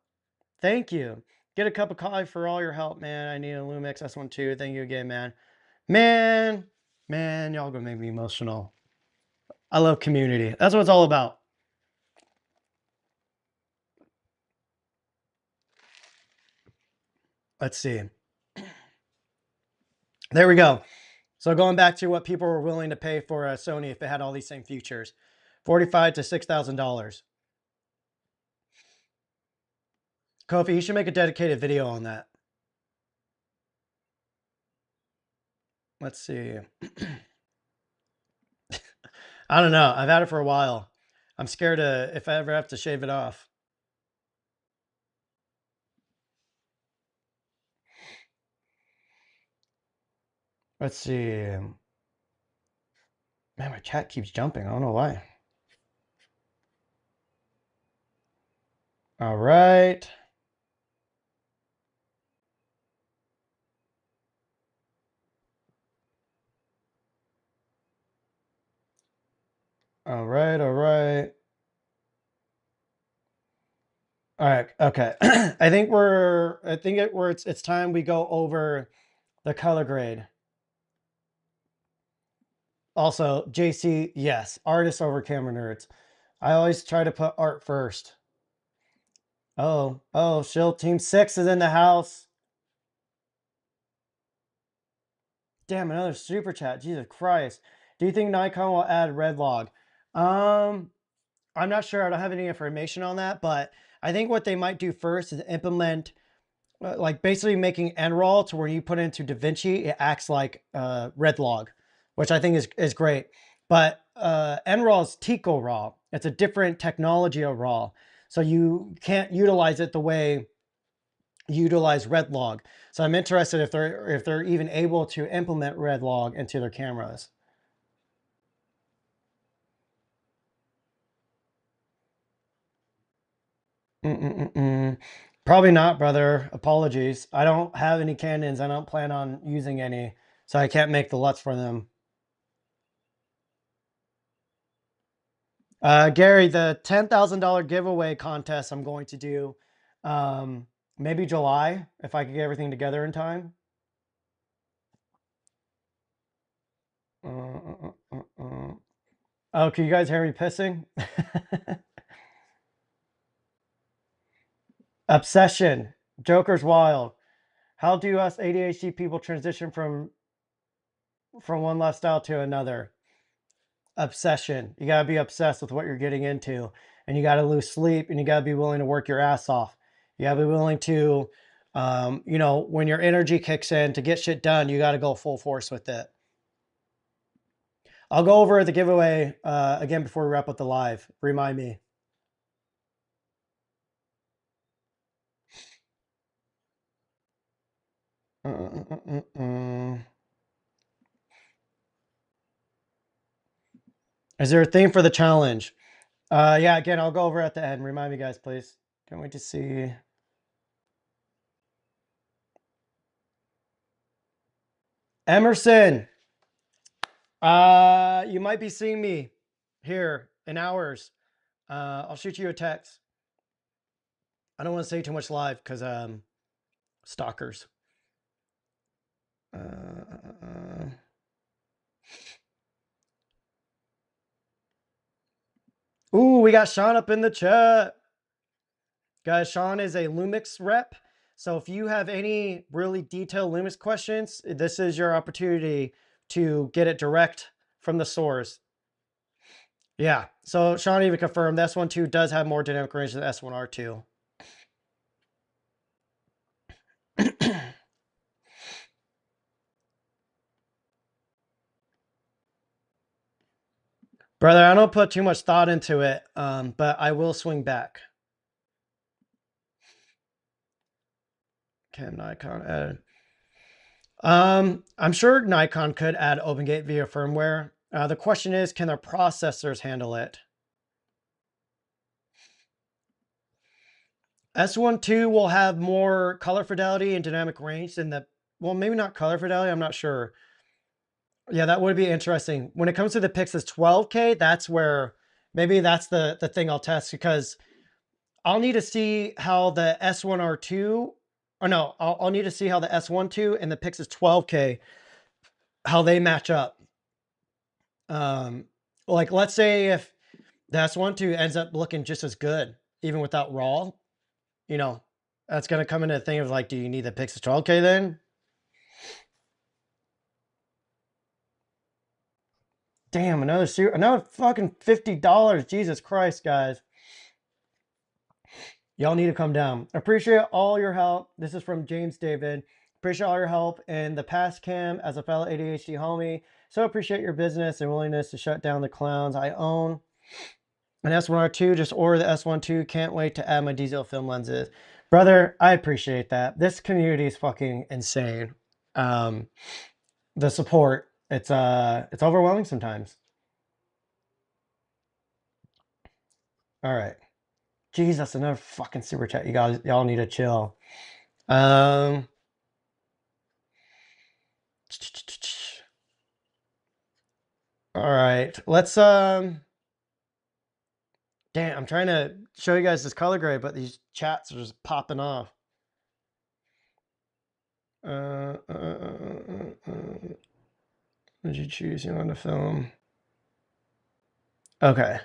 thank you. Get a cup of coffee for all your help, man. I need a Lumix S1II. Thank you again, man. Man, y'all gonna make me emotional. I love community. That's what it's all about. Let's see. There we go. So going back to what people were willing to pay for a Sony if it had all these same features. $4,500 to $6,000. Kofi, you should make a dedicated video on that. Let's see. I don't know. I've had it for a while. I'm scared if I ever have to shave it off. Let's see. Man, my chat keeps jumping. I don't know why. All right. All right. All right. All right. Okay. I think it's time we go over the color grade. Also, JC, yes, artists over camera nerds. I always try to put art first. Oh, Shield Team 6 is in the house. Damn, another super chat. Jesus Christ. Do you think Nikon will add red log? I'm not sure. I don't have any information on that, but I think what they might do first is implement like basically making NRAW to where you put it into DaVinci, it acts like red log, which I think is great. But NRAW is Tico RAW. It's a different technology of RAW. So you can't utilize it the way you utilize red log. So I'm interested if they're even able to implement red log into their cameras. Probably not, brother. Apologies. I don't have any Canons. I don't plan on using any, so I can't make the LUTs for them. Gary, the $10,000 giveaway contest I'm going to do, maybe July, if I could get everything together in time. Oh, can you guys hear me pissing? Obsession. Joker's wild. How do us ADHD people transition from one lifestyle to another? Obsession. You got to be obsessed with what you're getting into, and you got to lose sleep, and you got to be willing to work your ass off. You got to be willing to, when your energy kicks in to get shit done, you got to go full force with it. I'll go over the giveaway again before we wrap up the live. Remind me. Is there a theme for the challenge? Yeah, again, I'll go over at the end. Remind me, guys, please. Can't wait to see. Emerson, you might be seeing me here in hours. I'll shoot you a text. I don't want to say too much live because stalkers. Ooh, we got Sean up in the chat. Guys, Sean is a Lumix rep. So if you have any really detailed Lumix questions, this is your opportunity to get it direct from the source. Yeah, so Sean even confirmed the S1II does have more dynamic range than the S1R2. Brother, I don't put too much thought into it, but I will swing back. Can Nikon add? I'm sure Nikon could add OpenGate via firmware. The question is, can their processors handle it? S1II will have more color fidelity and dynamic range than the, well, maybe not color fidelity, I'm not sure. Yeah, that would be interesting. When it comes to the Pixels 12K, that's where maybe that's the thing I'll test, because I'll need to see how the S1R2, or no, I'll need to see how the S1II and the Pixels 12K, how they match up. Like let's say if the S1II ends up looking just as good, even without RAW, you know, that's going to come into the thing of like, do you need the Pixels 12K then? Damn, another fucking $50. Jesus Christ, guys. Y'all need to come down. Appreciate all your help. This is from James David. Appreciate all your help in the past, Cam, as a fellow ADHD homie. So appreciate your business and willingness to shut down the clowns. I own an S1R2. Just order the S1II. Can't wait to add my diesel film lenses. Brother, I appreciate that. This community is fucking insane. The support, it's overwhelming sometimes. All right. Jeez, that's another fucking super chat. You guys, y'all need to chill. All right, let's damn, I'm trying to show you guys this color grade, but these chats are just popping off. Did you choose you want to film? Okay.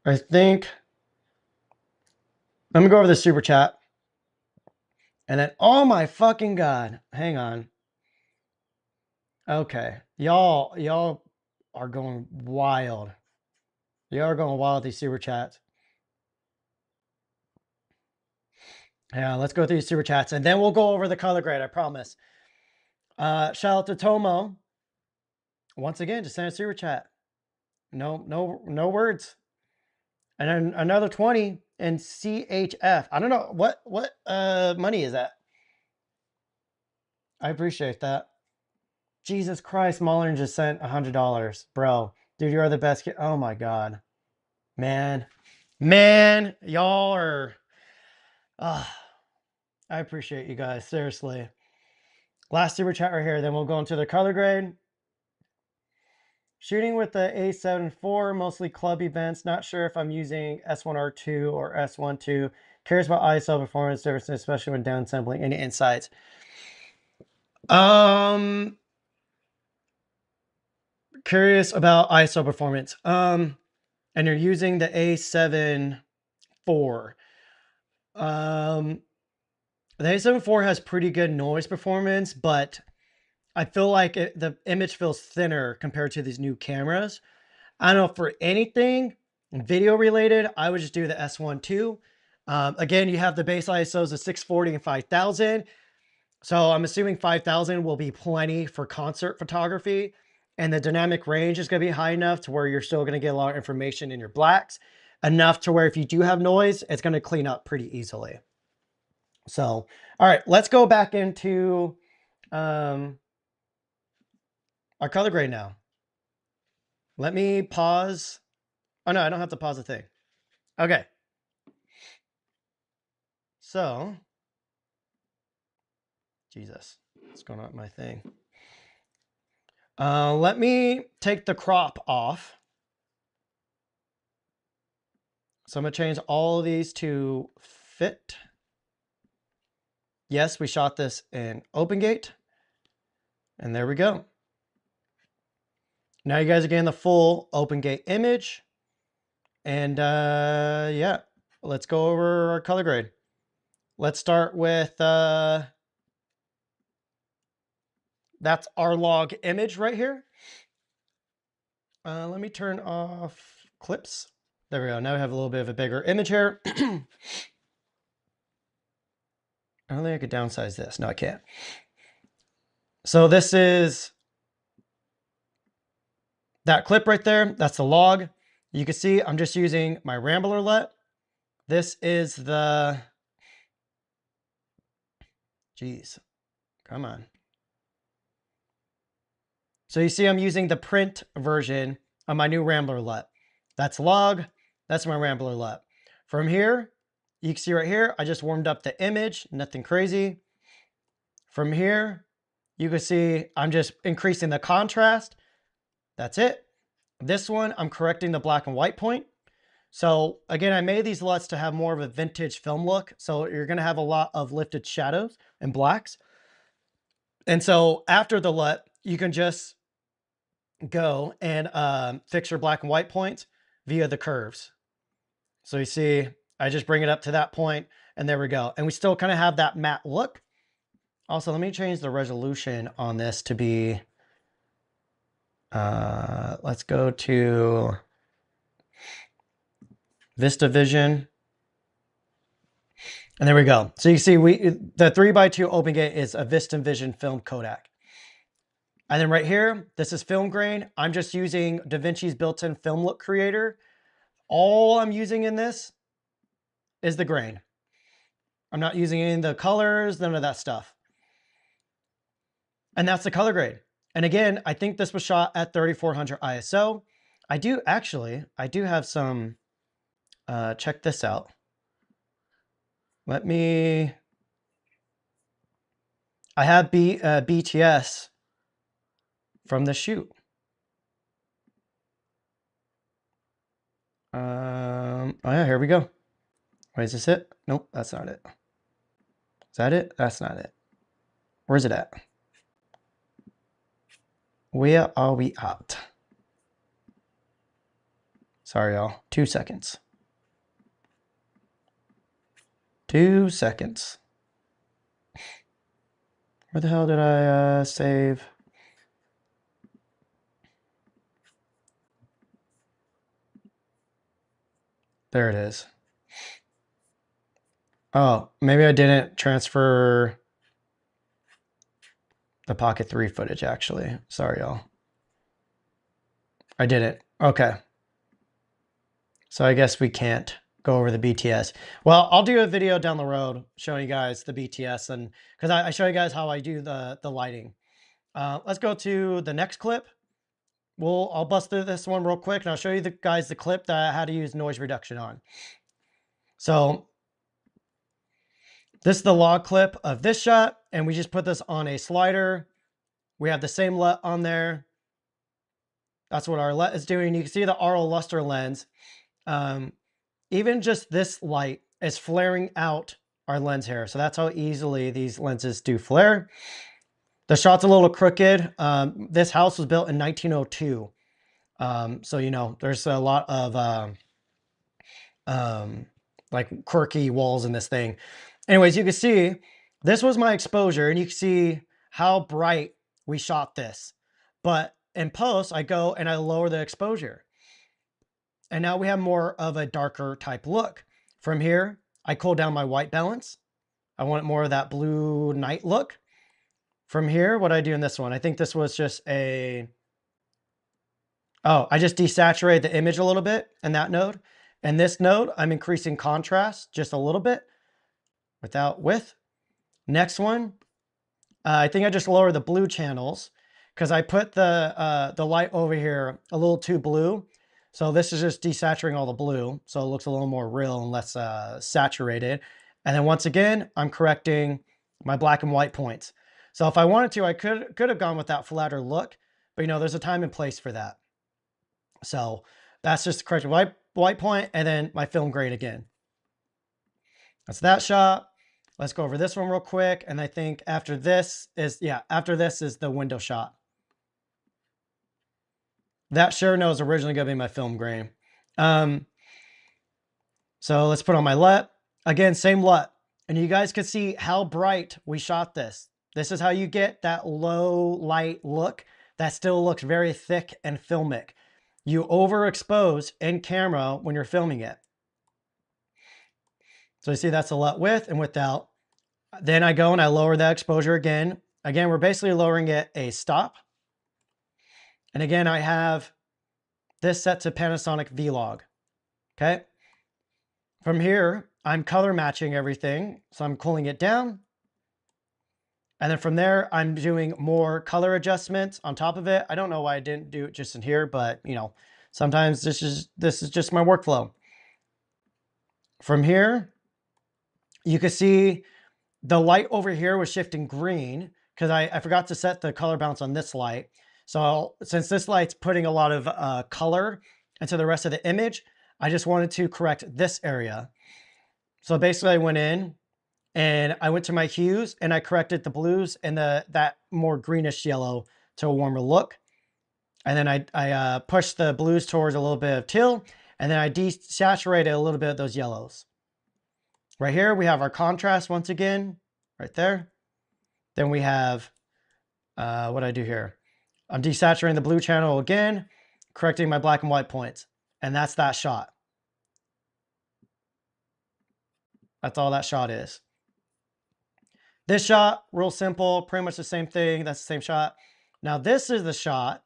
I think let me go over the super chat. And then, oh my fucking God, hang on. Okay, y'all are going wild. Y'all are going wild with these super chats. Yeah, let's go through these super chats and then we'll go over the color grade, I promise. Shout out to Tomo. Once again, just send a super chat. No words. And then another 20 and CHF. I don't know what money is that. I appreciate that. Jesus Christ, Mullin just sent $100. Bro, dude, you are the best kid. Oh my God. Man, y'all are, I appreciate you guys, seriously. Last super chat right here, then we'll go into the color grade. Shooting with the A7 IV, mostly club events. Not sure if I'm using S1R2 or S1II. Curious about ISO performance differences, especially when downsampling. Any insights? Curious about ISO performance. And you're using the A7 IV. The A7 IV has pretty good noise performance, but I feel like the image feels thinner compared to these new cameras. I don't know, for anything video related, I would just do the S1II. Again, you have the base ISOs of 640 and 5000. So I'm assuming 5000 will be plenty for concert photography. And the dynamic range is going to be high enough to where you're still going to get a lot of information in your blacks. Enough to where if you do have noise, it's going to clean up pretty easily. So, all right, let's go back into our color grade now. Let me pause. Oh no, I don't have to pause the thing. Okay. So, Jesus, what's going on with my thing? Let me take the crop off. So I'm gonna change all of these to fit. Yes, we shot this in OpenGate. And there we go. Now you guys are getting the full OpenGate image. And yeah, let's go over our color grade. Let's start with, that's our log image right here. Let me turn off clips. There we go. Now we have a little bit of a bigger image here. I don't think I could downsize this. No, I can't. So this is that clip right there. That's the log. You can see I'm just using my Rambler LUT. This is the, geez, come on. So you see I'm using the print version of my new Rambler LUT. That's log, that's my Rambler LUT. From here, you can see right here, I just warmed up the image, nothing crazy. From here, you can see I'm just increasing the contrast. That's it. This one, I'm correcting the black and white point. So again, I made these LUTs to have more of a vintage film look. So you're gonna have a lot of lifted shadows and blacks. And so after the LUT, you can just go and fix your black and white points via the curves. So you see, I just bring it up to that point and there we go. And we still kind of have that matte look. Also, let me change the resolution on this to be, let's go to VistaVision. And there we go. So you see, the 3x2 Open Gate is a VistaVision film Kodak. And then right here, this is film grain. I'm just using DaVinci's built-in film look creator. All I'm using in this is the grain. I'm not using any of the colors, none of that stuff. And that's the color grade. And again, I think this was shot at 3400 ISO. I do have some, check this out. I have BTS from the shoot. Oh yeah, here we go. Wait, is this it? Nope, that's not it. Is that it? That's not it. Where's it at? Where are we at? Sorry, y'all. 2 seconds. 2 seconds. Where the hell did I save? There it is. Oh, maybe I didn't transfer the Pocket 3 footage, actually. Sorry, y'all. I didn't. Okay. So I guess we can't go over the BTS. Well, I'll do a video down the road showing you guys the BTS, and because I show you guys how I do the lighting. Let's go to the next clip. I'll bust through this one real quick, and I'll show you guys the clip that I had to use noise reduction on. So this is the log clip of this shot, and we just put this on a slider. We have the same LUT on there. That's what our LUT is doing. You can see the RO luster lens. Even just this light is flaring out our lens here. So that's how easily these lenses do flare. The shot's a little crooked. This house was built in 1902. So, you know, there's a lot of like quirky walls in this thing. Anyways, you can see this was my exposure, and you can see how bright we shot this. But in post, I go and I lower the exposure. And now we have more of a darker type look. From here, I cool down my white balance. I want more of that blue night look. From here, what I do in this one, I think this was just I just desaturate the image a little bit in that node. And this node, I'm increasing contrast just a little bit without width. Next one, I think I just lower the blue channels because I put the light over here a little too blue. So this is just desaturating all the blue. So it looks a little more real and less saturated. And then once again, I'm correcting my black and white points. So if I wanted to, I could have gone with that flatter look, but you know, there's a time and place for that. So that's just the correct white point, and then my film grade again. That's that shot. Let's go over this one real quick. And I think after this is the window shot. That sure knows originally gonna be my film grain. So So let's put on my LUT. Again, same LUT. And you guys can see how bright we shot this. This is how you get that low light look that still looks very thick and filmic. You overexpose in camera when you're filming it. So you see that's a LUT with and without. Then I go and I lower that exposure again. Again, we're basically lowering it a stop. And again, I have this set to Panasonic V-Log. Okay. From here, I'm color matching everything. So I'm cooling it down. And then from there, I'm doing more color adjustments on top of it. I don't know why I didn't do it just in here, but you know, sometimes this is just my workflow. From here, you can see the light over here was shifting green because I forgot to set the color balance on this light. So since this light's putting a lot of color into the rest of the image, I just wanted to correct this area. So basically I went in and I went to my hues and I corrected the blues and that more greenish yellow to a warmer look. And then I pushed the blues towards a little bit of teal, and then I desaturated a little bit of those yellows. Right here, we have our contrast once again, right there. Then we have, what I do here? I'm desaturating the blue channel again, correcting my black and white points. And that's that shot. That's all that shot is. This shot, real simple, pretty much the same thing. That's the same shot. Now this is the shot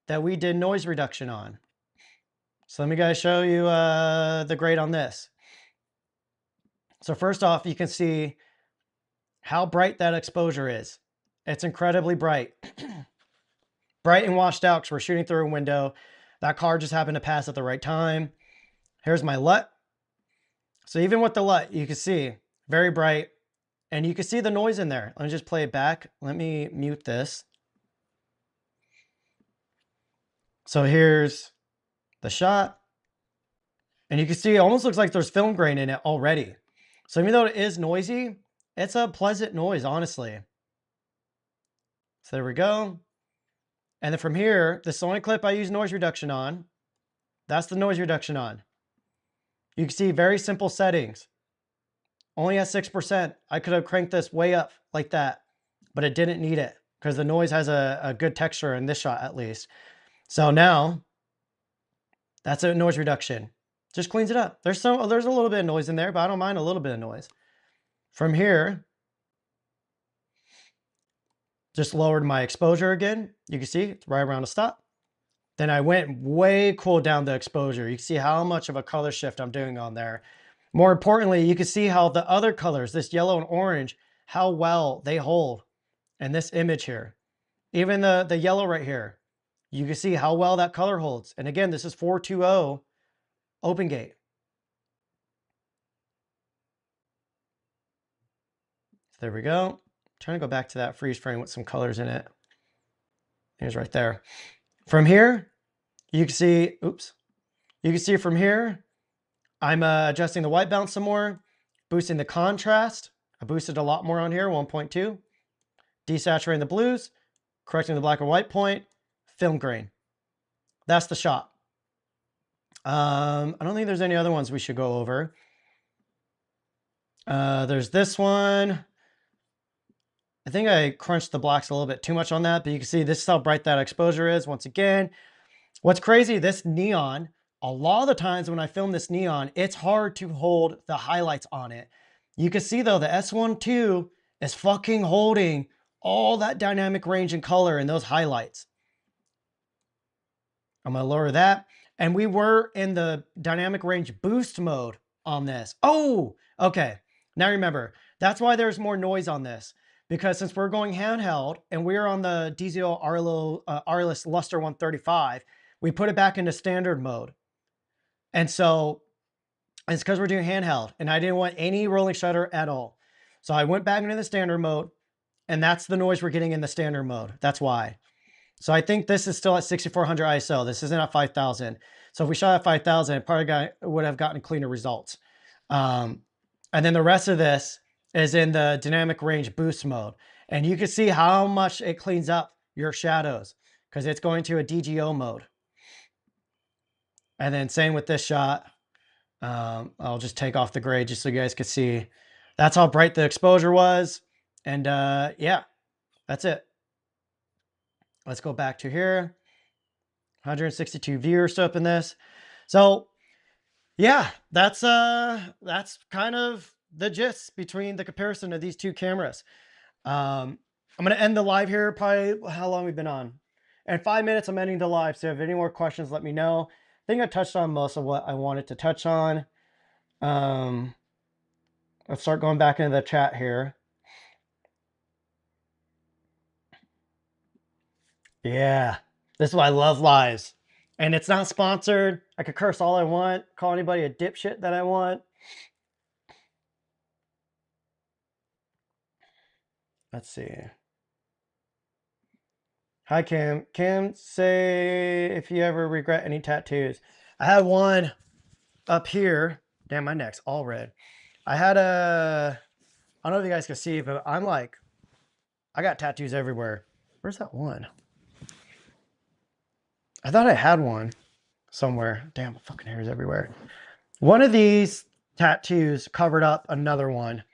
that we did noise reduction on. So let me guys show you the grade on this. So first off, you can see how bright that exposure is. It's incredibly bright. Bright and washed out because we're shooting through a window. That car just happened to pass at the right time. Here's my LUT. So even with the LUT, you can see very bright. And you can see the noise in there. Let me just play it back. Let me mute this. So here's the shot. And you can see it almost looks like there's film grain in it already. So even though it is noisy, it's a pleasant noise, honestly. So there we go. And then from here, this is the only clip I use noise reduction on. That's the noise reduction on. You can see very simple settings. Only at 6%. I could have cranked this way up like that, but it didn't need it because the noise has a good texture in this shot at least. So now that's a noise reduction. Just cleans it up. There's a little bit of noise in there, but I don't mind a little bit of noise. From here, just lowered my exposure again. You can see it's right around a stop. Then I went way cool down the exposure. You can see how much of a color shift I'm doing on there. More importantly, you can see how the other colors, this yellow and orange, how well they hold in this image here. Even the yellow right here, you can see how well that color holds. And again, this is 420 open gate. So there we go. I'm trying to go back to that freeze frame with some colors in it. Here's right there. From here, you can see, oops. You can see from here, I'm adjusting the white balance some more, boosting the contrast. I boosted a lot more on here, 1.2. Desaturating the blues, correcting the black and white point, film grain. That's the shot. I don't think there's any other ones we should go over. There's this one. I think I crunched the blacks a little bit too much on that, but you can see this is how bright that exposure is. Once again, what's crazy, this neon, a lot of the times when I film this neon, it's hard to hold the highlights on it. You can see though, the S1II is fucking holding all that dynamic range and color in those highlights. I'm gonna lower that. And we were in the dynamic range boost mode on this. Oh, okay. Now remember, that's why there's more noise on this. Because since we're going handheld and we're on the DZO Arliss Luster 135, we put it back into standard mode. And so it's because we're doing handheld and I didn't want any rolling shutter at all. So I went back into the standard mode and that's the noise we're getting in the standard mode. That's why. So I think this is still at 6400 ISO. This isn't at 5000. So if we shot at 5000, it probably would have gotten cleaner results. And then the rest of this is in the dynamic range boost mode. And you can see how much it cleans up your shadows because it's going to a DGO mode. And then same with this shot. I'll just take off the gray just so you guys can see. That's how bright the exposure was. And yeah, that's it. Let's go back to here. 162 viewers to open this. So yeah, that's kind of the gist between the comparison of these two cameras. I'm gonna end the live here. Probably how long we've been on. In 5 minutes, I'm ending the live. So if you have any more questions, let me know. I think I touched on most of what I wanted to touch on. Let's start going back into the chat here. Yeah, this is why I love lives. And it's not sponsored. I could curse all I want, call anybody a dipshit that I want. Let's see. Hi, Cam. Cam, say if you ever regret any tattoos. I had one up here. Damn, my neck's all red. I had I don't know if you guys can see, but I'm like, I got tattoos everywhere. Where's that one? I thought I had one somewhere. Damn, fucking hairs everywhere. One of these tattoos covered up another one.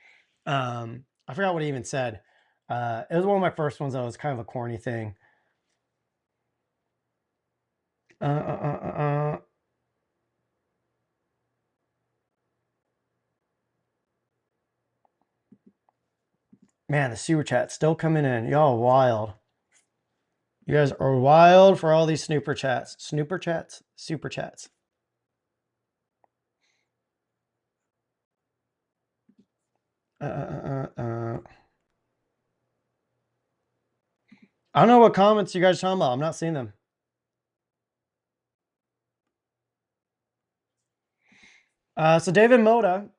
I forgot what he even said. It was one of my first ones that was kind of a corny thing. Man, the super chat's still coming in. Y'all wild. You guys are wild for all these snooper chats. Snooper chats? Super chats. I don't know what comments you guys are talking about. I'm not seeing them. So David Moda,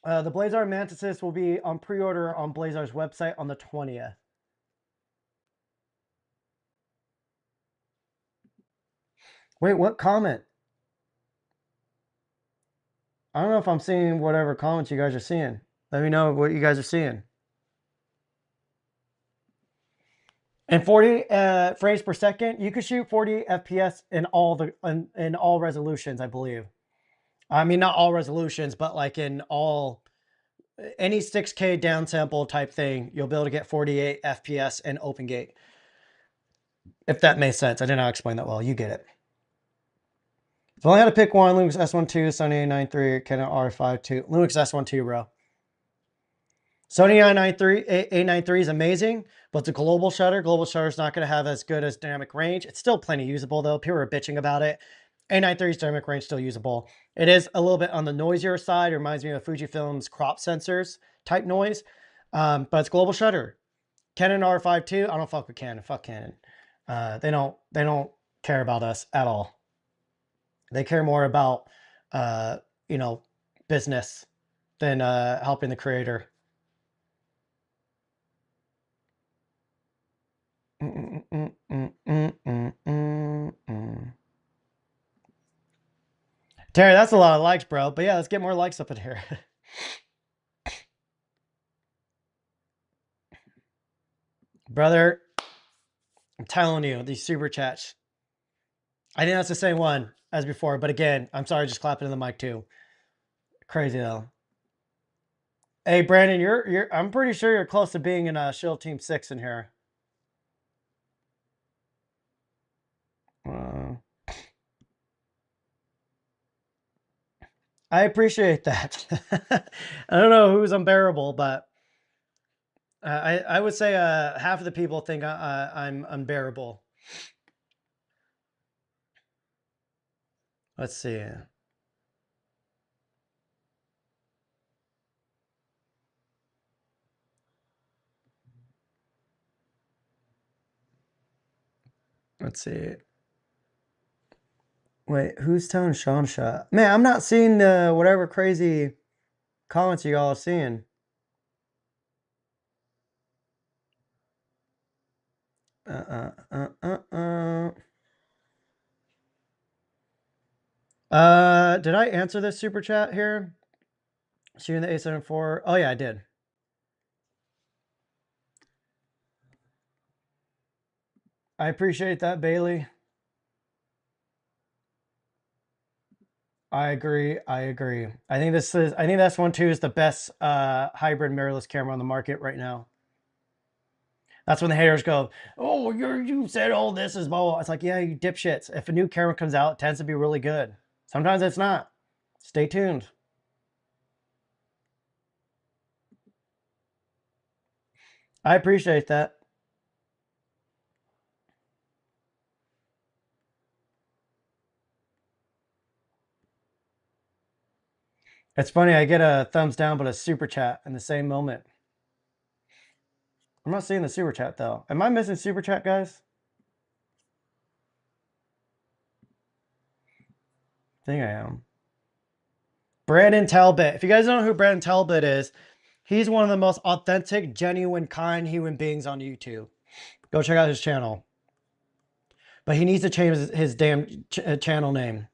the Blazar Mantises will be on pre-order on Blazar's website on the 20th. Wait, what comment? I don't know if I'm seeing whatever comments you guys are seeing. Let me know what you guys are seeing. And 40 frames per second, you can shoot 40 FPS in all resolutions, I believe. I mean, not all resolutions, but like in all any 6K downsample type thing, you'll be able to get 48 FPS in open gate. If that makes sense. I did not explain that well. You get it. If I only had to pick one, Lumix S1II, Sony A9 III, Canon R5 II. Lumix S1II, bro. Sony A9 III is amazing, but it's a global shutter. Global shutter is not going to have as good as dynamic range. It's still plenty usable, though. People are bitching about it. A9 III's dynamic range is still usable. It is a little bit on the noisier side. It reminds me of Fujifilm's crop sensors type noise, but it's global shutter. Canon R5 II, I don't fuck with Canon. Fuck Canon. They don't care about us at all. They care more about you know, business than helping the creator. Terry, that's a lot of likes, bro. But yeah, let's get more likes up in here. Brother, I'm telling you, these super chats. I think that's the same one as before, but again, I'm sorry, just clapping in the mic too. Crazy though. Hey, Brandon, I'm pretty sure you're close to being in Shield Team 6 in here. I appreciate that. I don't know who's unbearable, but I would say half of the people think I'm unbearable. Let's see. Let's see. Wait, who's telling Sean shot? Man, I'm not seeing whatever crazy comments you all are seeing. Did I answer this super chat here? Shooting the A74. Oh yeah, I did. I appreciate that, Bailey. I agree. I agree. I think the S1II is the best hybrid mirrorless camera on the market right now. That's when the haters go, "Oh, you said all this is blah, blah." It's like, yeah, you dipshits. If a new camera comes out, it tends to be really good. Sometimes it's not. Stay tuned. I appreciate that. It's funny, I get a thumbs down, but a super chat in the same moment. I'm not seeing the super chat though. Am I missing super chat, guys? I think I am. Brandon Talbot. If you guys don't know who Brandon Talbot is, he's one of the most authentic, genuine, kind human beings on YouTube. Go check out his channel. But he needs to change his damn channel name.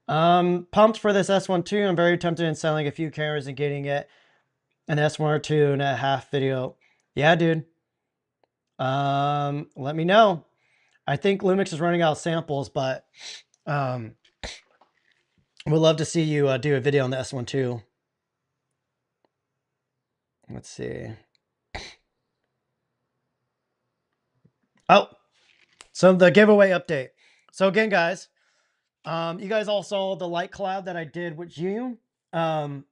Pumped for this S1II. I'm very tempted in selling a few cameras and getting it an S1R II video. Yeah, dude. Let me know. I think Lumix is running out of samples, but we'd love to see you do a video on the S1II. Let's see. Oh, so the giveaway update. So again, guys, you guys all saw the light collab that I did with you. You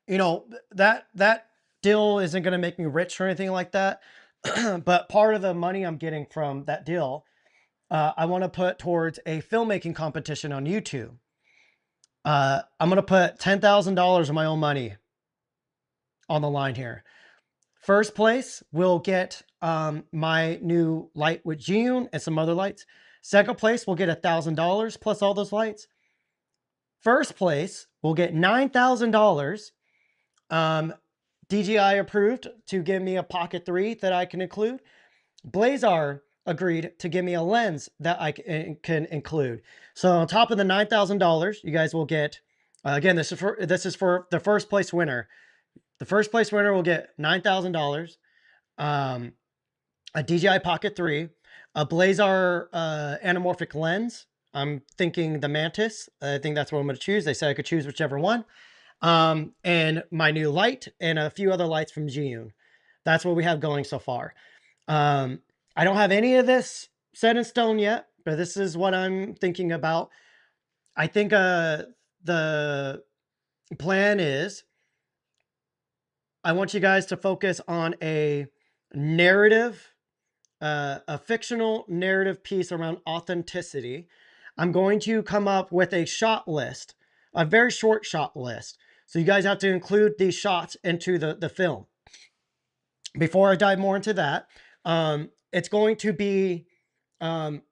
know, that deal isn't going to make me rich or anything like that. But part of the money I'm getting from that deal, I want to put towards a filmmaking competition on YouTube. I'm going to put $10,000 of my own money on the line here. First place will get my new light with June and some other lights. Second place will get $1,000 plus all those lights. First place will get $9,000. DJI approved to give me a Pocket 3 that I can include. Blazar agreed to give me a lens that I can include. So on top of the $9,000, you guys will get, again, this is for the first place winner. The first place winner will get $9,000, a DJI Pocket 3, a Blazar anamorphic lens. I'm thinking the Mantis. I think that's what I'm going to choose. They said I could choose whichever one. And my new light and a few other lights from June. That's what we have going so far. I don't have any of this set in stone yet, but this is what I'm thinking about. I think the plan is I want you guys to focus on a narrative, a fictional narrative piece around authenticity. I'm going to come up with a shot list, a very short shot list. So you guys have to include these shots into the film. Before I dive more into that, it's going to be, I'm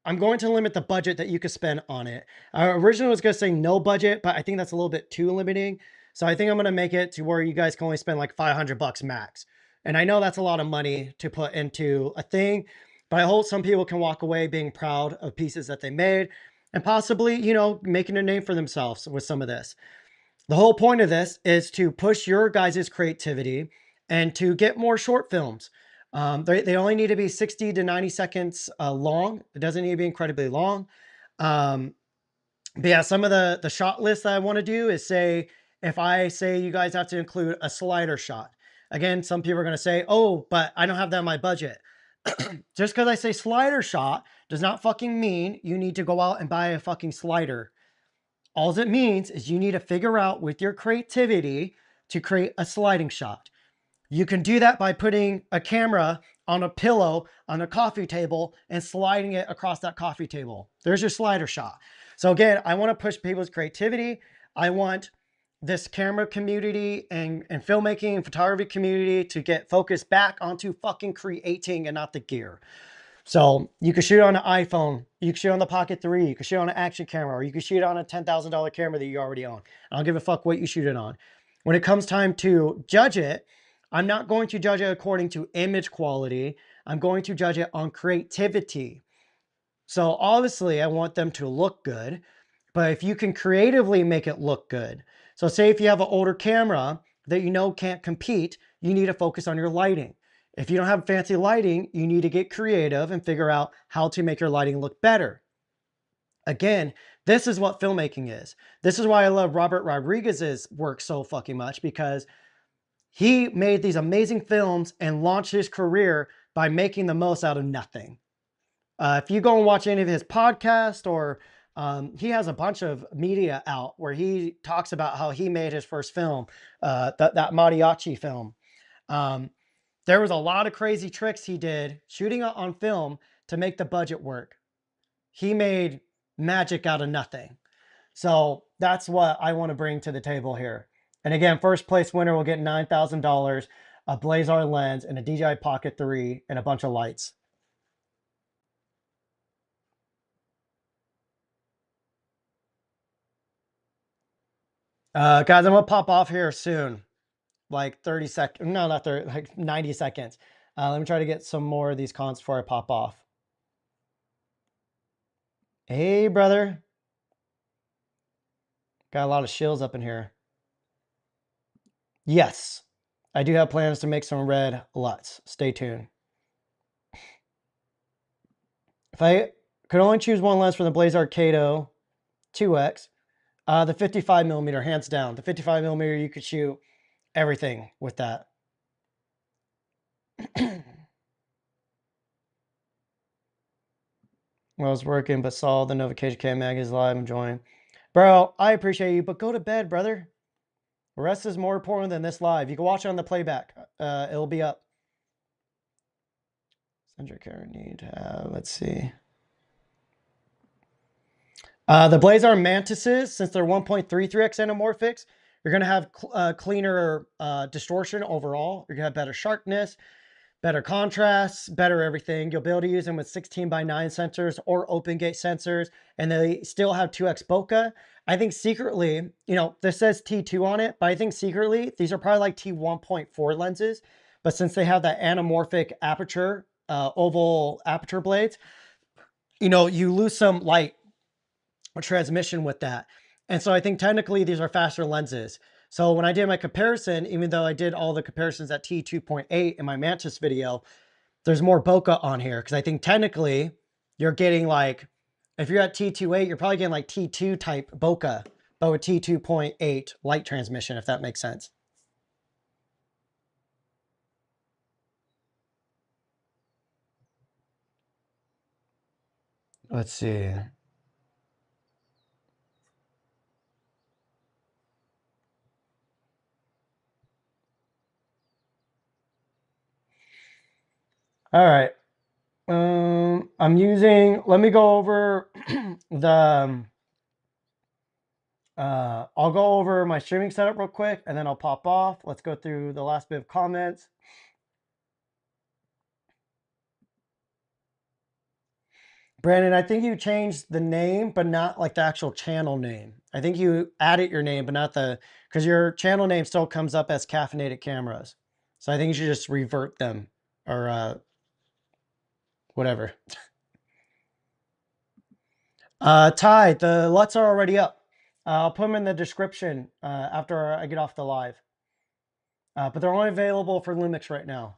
going to limit the budget that you could spend on it. I originally was going to say no budget, but I think that's a little bit too limiting. So I think I'm going to make it to where you guys can only spend like $500 max. And I know that's a lot of money to put into a thing, but I hope some people can walk away being proud of pieces that they made and possibly, you know, making a name for themselves with some of this. The whole point of this is to push your guys' creativity and to get more short films. They only need to be 60 to 90 seconds long. It doesn't need to be incredibly long. But yeah, some of the shot lists that I want to do is say, if I say you guys have to include a slider shot. Again, some people are going to say, oh, but I don't have that in my budget. Just because I say slider shot does not fucking mean you need to go out and buy a fucking slider. All it means is you need to figure out with your creativity to create a sliding shot. You can do that by putting a camera on a pillow on a coffee table and sliding it across that coffee table. There's your slider shot. So again, I want to push people's creativity. I want this camera community and filmmaking and photography community to get focused back onto fucking creating and not the gear. So you can shoot on an iPhone, you can shoot on the Pocket 3, you can shoot on an action camera, or you can shoot on a $10,000 camera that you already own. I don't give a fuck what you shoot it on. When it comes time to judge it, I'm not going to judge it according to image quality. I'm going to judge it on creativity. So obviously I want them to look good, but if you can creatively make it look good. So say if you have an older camera that you know can't compete, you need to focus on your lighting. If you don't have fancy lighting, you need to get creative and figure out how to make your lighting look better. Again, This is what filmmaking is. This is why I love Robert Rodriguez's work so fucking much, because he made these amazing films and launched his career by making the most out of nothing. If you go and watch any of his podcasts, or he has a bunch of media out where he talks about how he made his first film, that mariachi film. There was a lot of crazy tricks he did shooting on film to make the budget work. He made magic out of nothing. So that's what I want to bring to the table here. And again, first place winner will get $9,000, a Blazar lens, and a DJI Pocket 3, and a bunch of lights. Guys, I'm going to pop off here soon. Like 30 seconds. No, not 30, like 90 seconds. Let me try to get some more of these cons before I pop off. Hey, brother. Got a lot of shills up in here. Yes, I do have plans to make some red LUTs. Stay tuned. If I could only choose one lens for the Blazar Kato 2X, the 55mm, hands down. The 55mm, you could shoot everything with that. Well, I was working, but saw the notification came. Mag is live. I'm joining. Bro, I appreciate you, but go to bed, brother. Rest is more important than this live. You can watch it on the playback. It'll be up. Send care need to have, let's see. The Blazar Mantises, since they're 1.33x anamorphics, you're going to have cleaner distortion overall. You're going to have better sharpness, better contrast, better everything. You'll be able to use them with 16:9 sensors or open gate sensors, and they still have 2x bokeh. I think secretly, you know, this says T2 on it, but I think secretly these are probably like T1.4 lenses. But since they have that anamorphic aperture, oval aperture blades, you know, you lose some light or transmission with that. And so I think technically these are faster lenses. So when I did my comparison, even though I did all the comparisons at T2.8 in my Mantis video, there's more bokeh on here, because I think technically you're getting like, if you're at T2.8, you're probably getting like T2 type bokeh, but with T2.8 light transmission, if that makes sense. Let's see. All right. I'm using, let me go over the, I'll go over my streaming setup real quick, and then I'll pop off. Let's go through the last bit of comments. Brandon, I think you changed the name, but not like the actual channel name. I think you added your name, but not the, because your channel name still comes up as Caffeinated Cameras. So I think you should just revert them, or whatever. Ty, the LUTs are already up. I'll put them in the description after I get off the live. But they're only available for Lumix right now.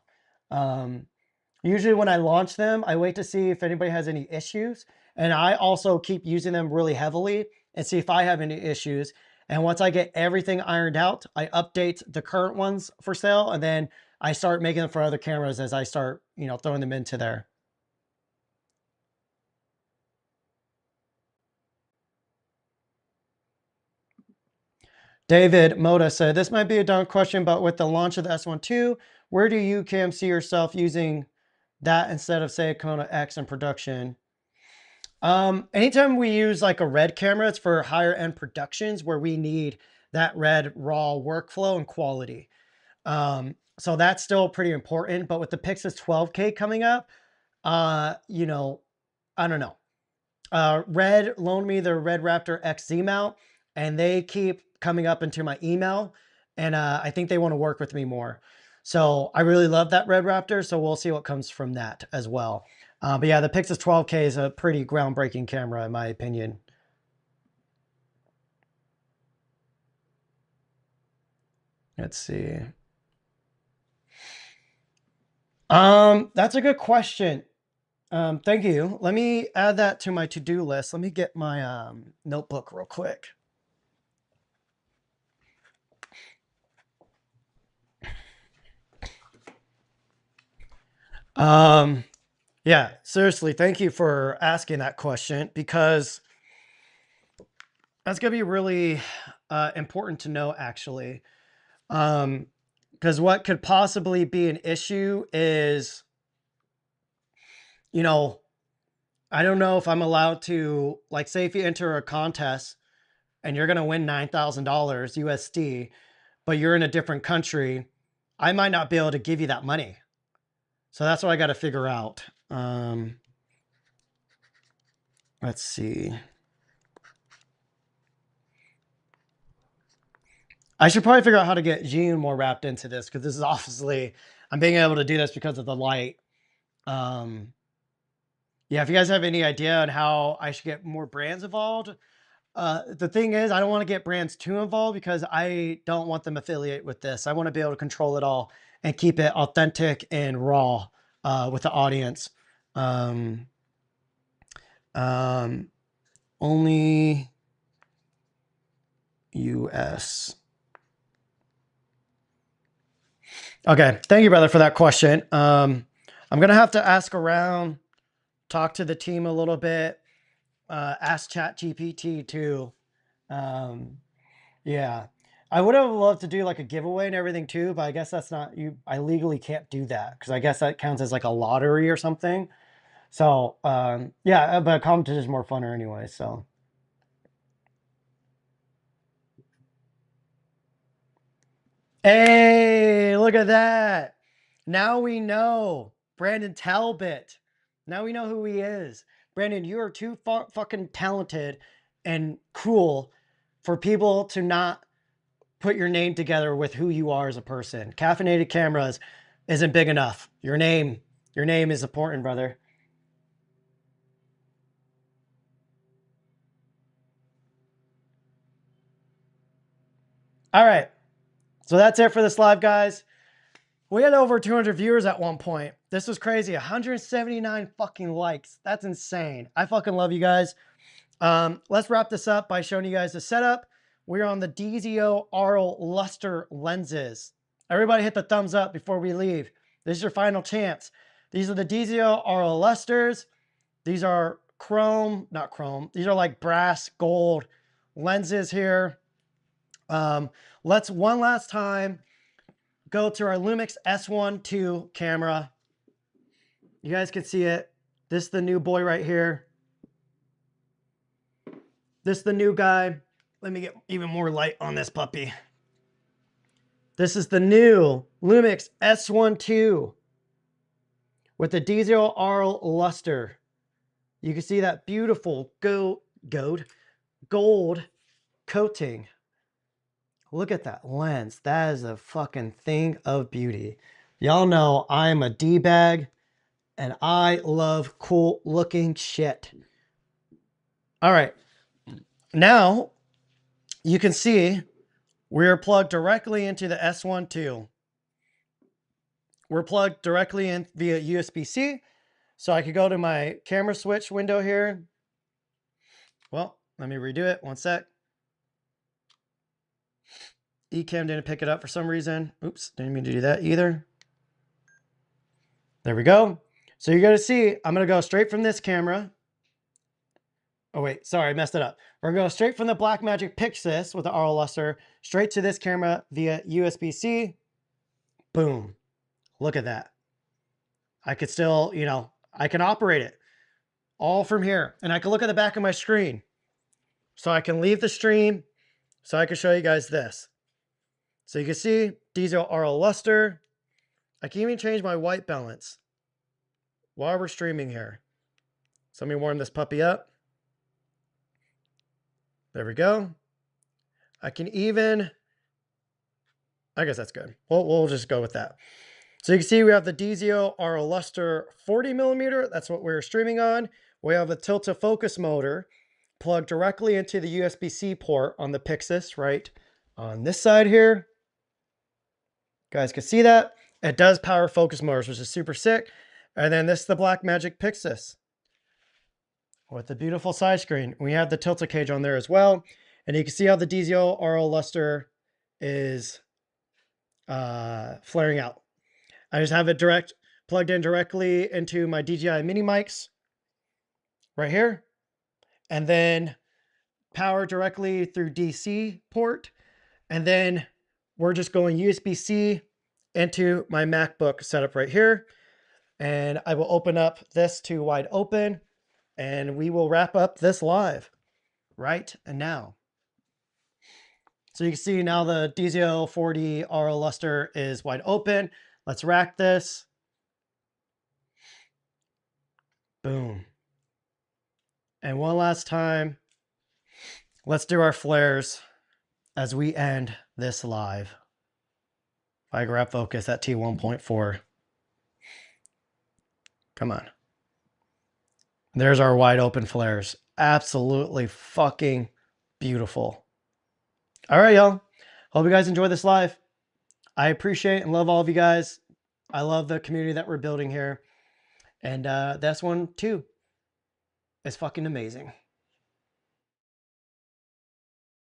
Usually when I launch them, I wait to see if anybody has any issues. And I also keep using them really heavily and see if I have any issues. And once I get everything ironed out, I update the current ones for sale. And then I start making them for other cameras as I start, you know, throwing them into there. David Moda said, this might be a dumb question, but with the launch of the S1II, where do you, Cam, see yourself using that instead of, say, a Kona X in production? Anytime we use like a red camera, it's for higher end productions where we need that red raw workflow and quality. So that's still pretty important. But with the Pixis 12K coming up, you know, I don't know. Red loaned me the Red Raptor XZ mount, and they keep coming up into my email, and I think they want to work with me more. So I really love that Red Raptor, so we'll see what comes from that as well. But yeah, the Pixis 12K is a pretty groundbreaking camera in my opinion. Let's see. That's a good question. Thank you. Let me add that to my to-do list. Let me get my notebook real quick. Yeah, seriously, thank you for asking that question, because that's going to be really important to know, actually. Because what could possibly be an issue is, you know, I don't know if I'm allowed to, like, say if you enter a contest and you're going to win $9,000 USD, but you're in a different country, I might not be able to give you that money. So that's what I got to figure out. Let's see. I should probably figure out how to get Gene more wrapped into this, because this is obviously, I'm being able to do this because of the light. Yeah, if you guys have any idea on how I should get more brands involved, the thing is, I don't want to get brands too involved because I don't want them affiliate with this. I want to be able to control it all and keep it authentic and raw with the audience. Only US. Okay, thank you, brother, for that question. I'm gonna have to ask around, talk to the team a little bit, ask ChatGPT too. Yeah, I would have loved to do like a giveaway and everything too, but I guess that's not you. I legally can't do that because I guess that counts as like a lottery or something. So yeah, but a competition is more funner anyway. So hey, look at that! Now we know Brandon Talbot. Now we know who he is. Brandon, you are too fucking talented and cool for people to not put your name together with who you are as a person. Caffeinated Cameras isn't big enough. Your name is important, brother. All right. So that's it for this live, guys. We had over 200 viewers at one point. This was crazy. 179 fucking likes. That's insane. I fucking love you guys. Let's wrap this up by showing you guys the setup. We're on the DZO Arl Luster lenses. Everybody hit the thumbs up before we leave. This is your final chance. These are the DZO Arl Lusters. These are chrome, not chrome. These are like brass gold lenses here. Let's one last time go to our Lumix S1II camera. You guys can see it. This is the new boy right here. This is the new guy. Let me get even more light on this puppy. This is the new Lumix S1II with the DZO Arl luster. You can see that beautiful gold coating. Look at that lens. That is a fucking thing of beauty. Y'all know I'm a D-bag and I love cool looking shit. All right. Now you can see we're plugged directly into the S1II. We're plugged directly in via USB-C. So I could go to my camera switch window here. Well, let me redo it. One sec. Ecamm didn't pick it up for some reason. Oops, didn't mean to do that either. There we go. So you're going to see, I'm going to go straight from this camera. Oh, wait, sorry, I messed it up. We're going to go straight from the Blackmagic Pixis with the Arl luster straight to this camera via USB-C. Boom. Look at that. I could still, you know, I can operate it all from here. And I can look at the back of my screen. So I can leave the stream so I can show you guys this. So you can see DZO Arl luster. I can even change my white balance while we're streaming here. So let me warm this puppy up. There we go. I can even, I guess that's good. We'll just go with that. So you can see we have the DZO Arl luster 40mm. That's what we're streaming on. We have a tilt-to-focus motor plugged directly into the USB-C port on the Pixis, right on this side here. You guys can see that. It does power focus motors, which is super sick. And then this is the Blackmagic Pixis with the beautiful side screen. We have the tilter cage on there as well. And you can see how the DZO RL luster is flaring out. I just have it plugged in directly into my DJI mini mics right here. And then power directly through DC port. And then we're just going USB-C into my MacBook setup right here. And I will open up this to wide open and we will wrap up this live right now. So you can see now the DZO 40 RL luster is wide open. Let's rack this. Boom. And one last time, let's do our flares as we end this live. If I grab focus at T1.4. Come on. There's our wide open flares. Absolutely fucking beautiful. All right, y'all. Hope you guys enjoy this live. I appreciate and love all of you guys. I love the community that we're building here. And the S1II is fucking amazing.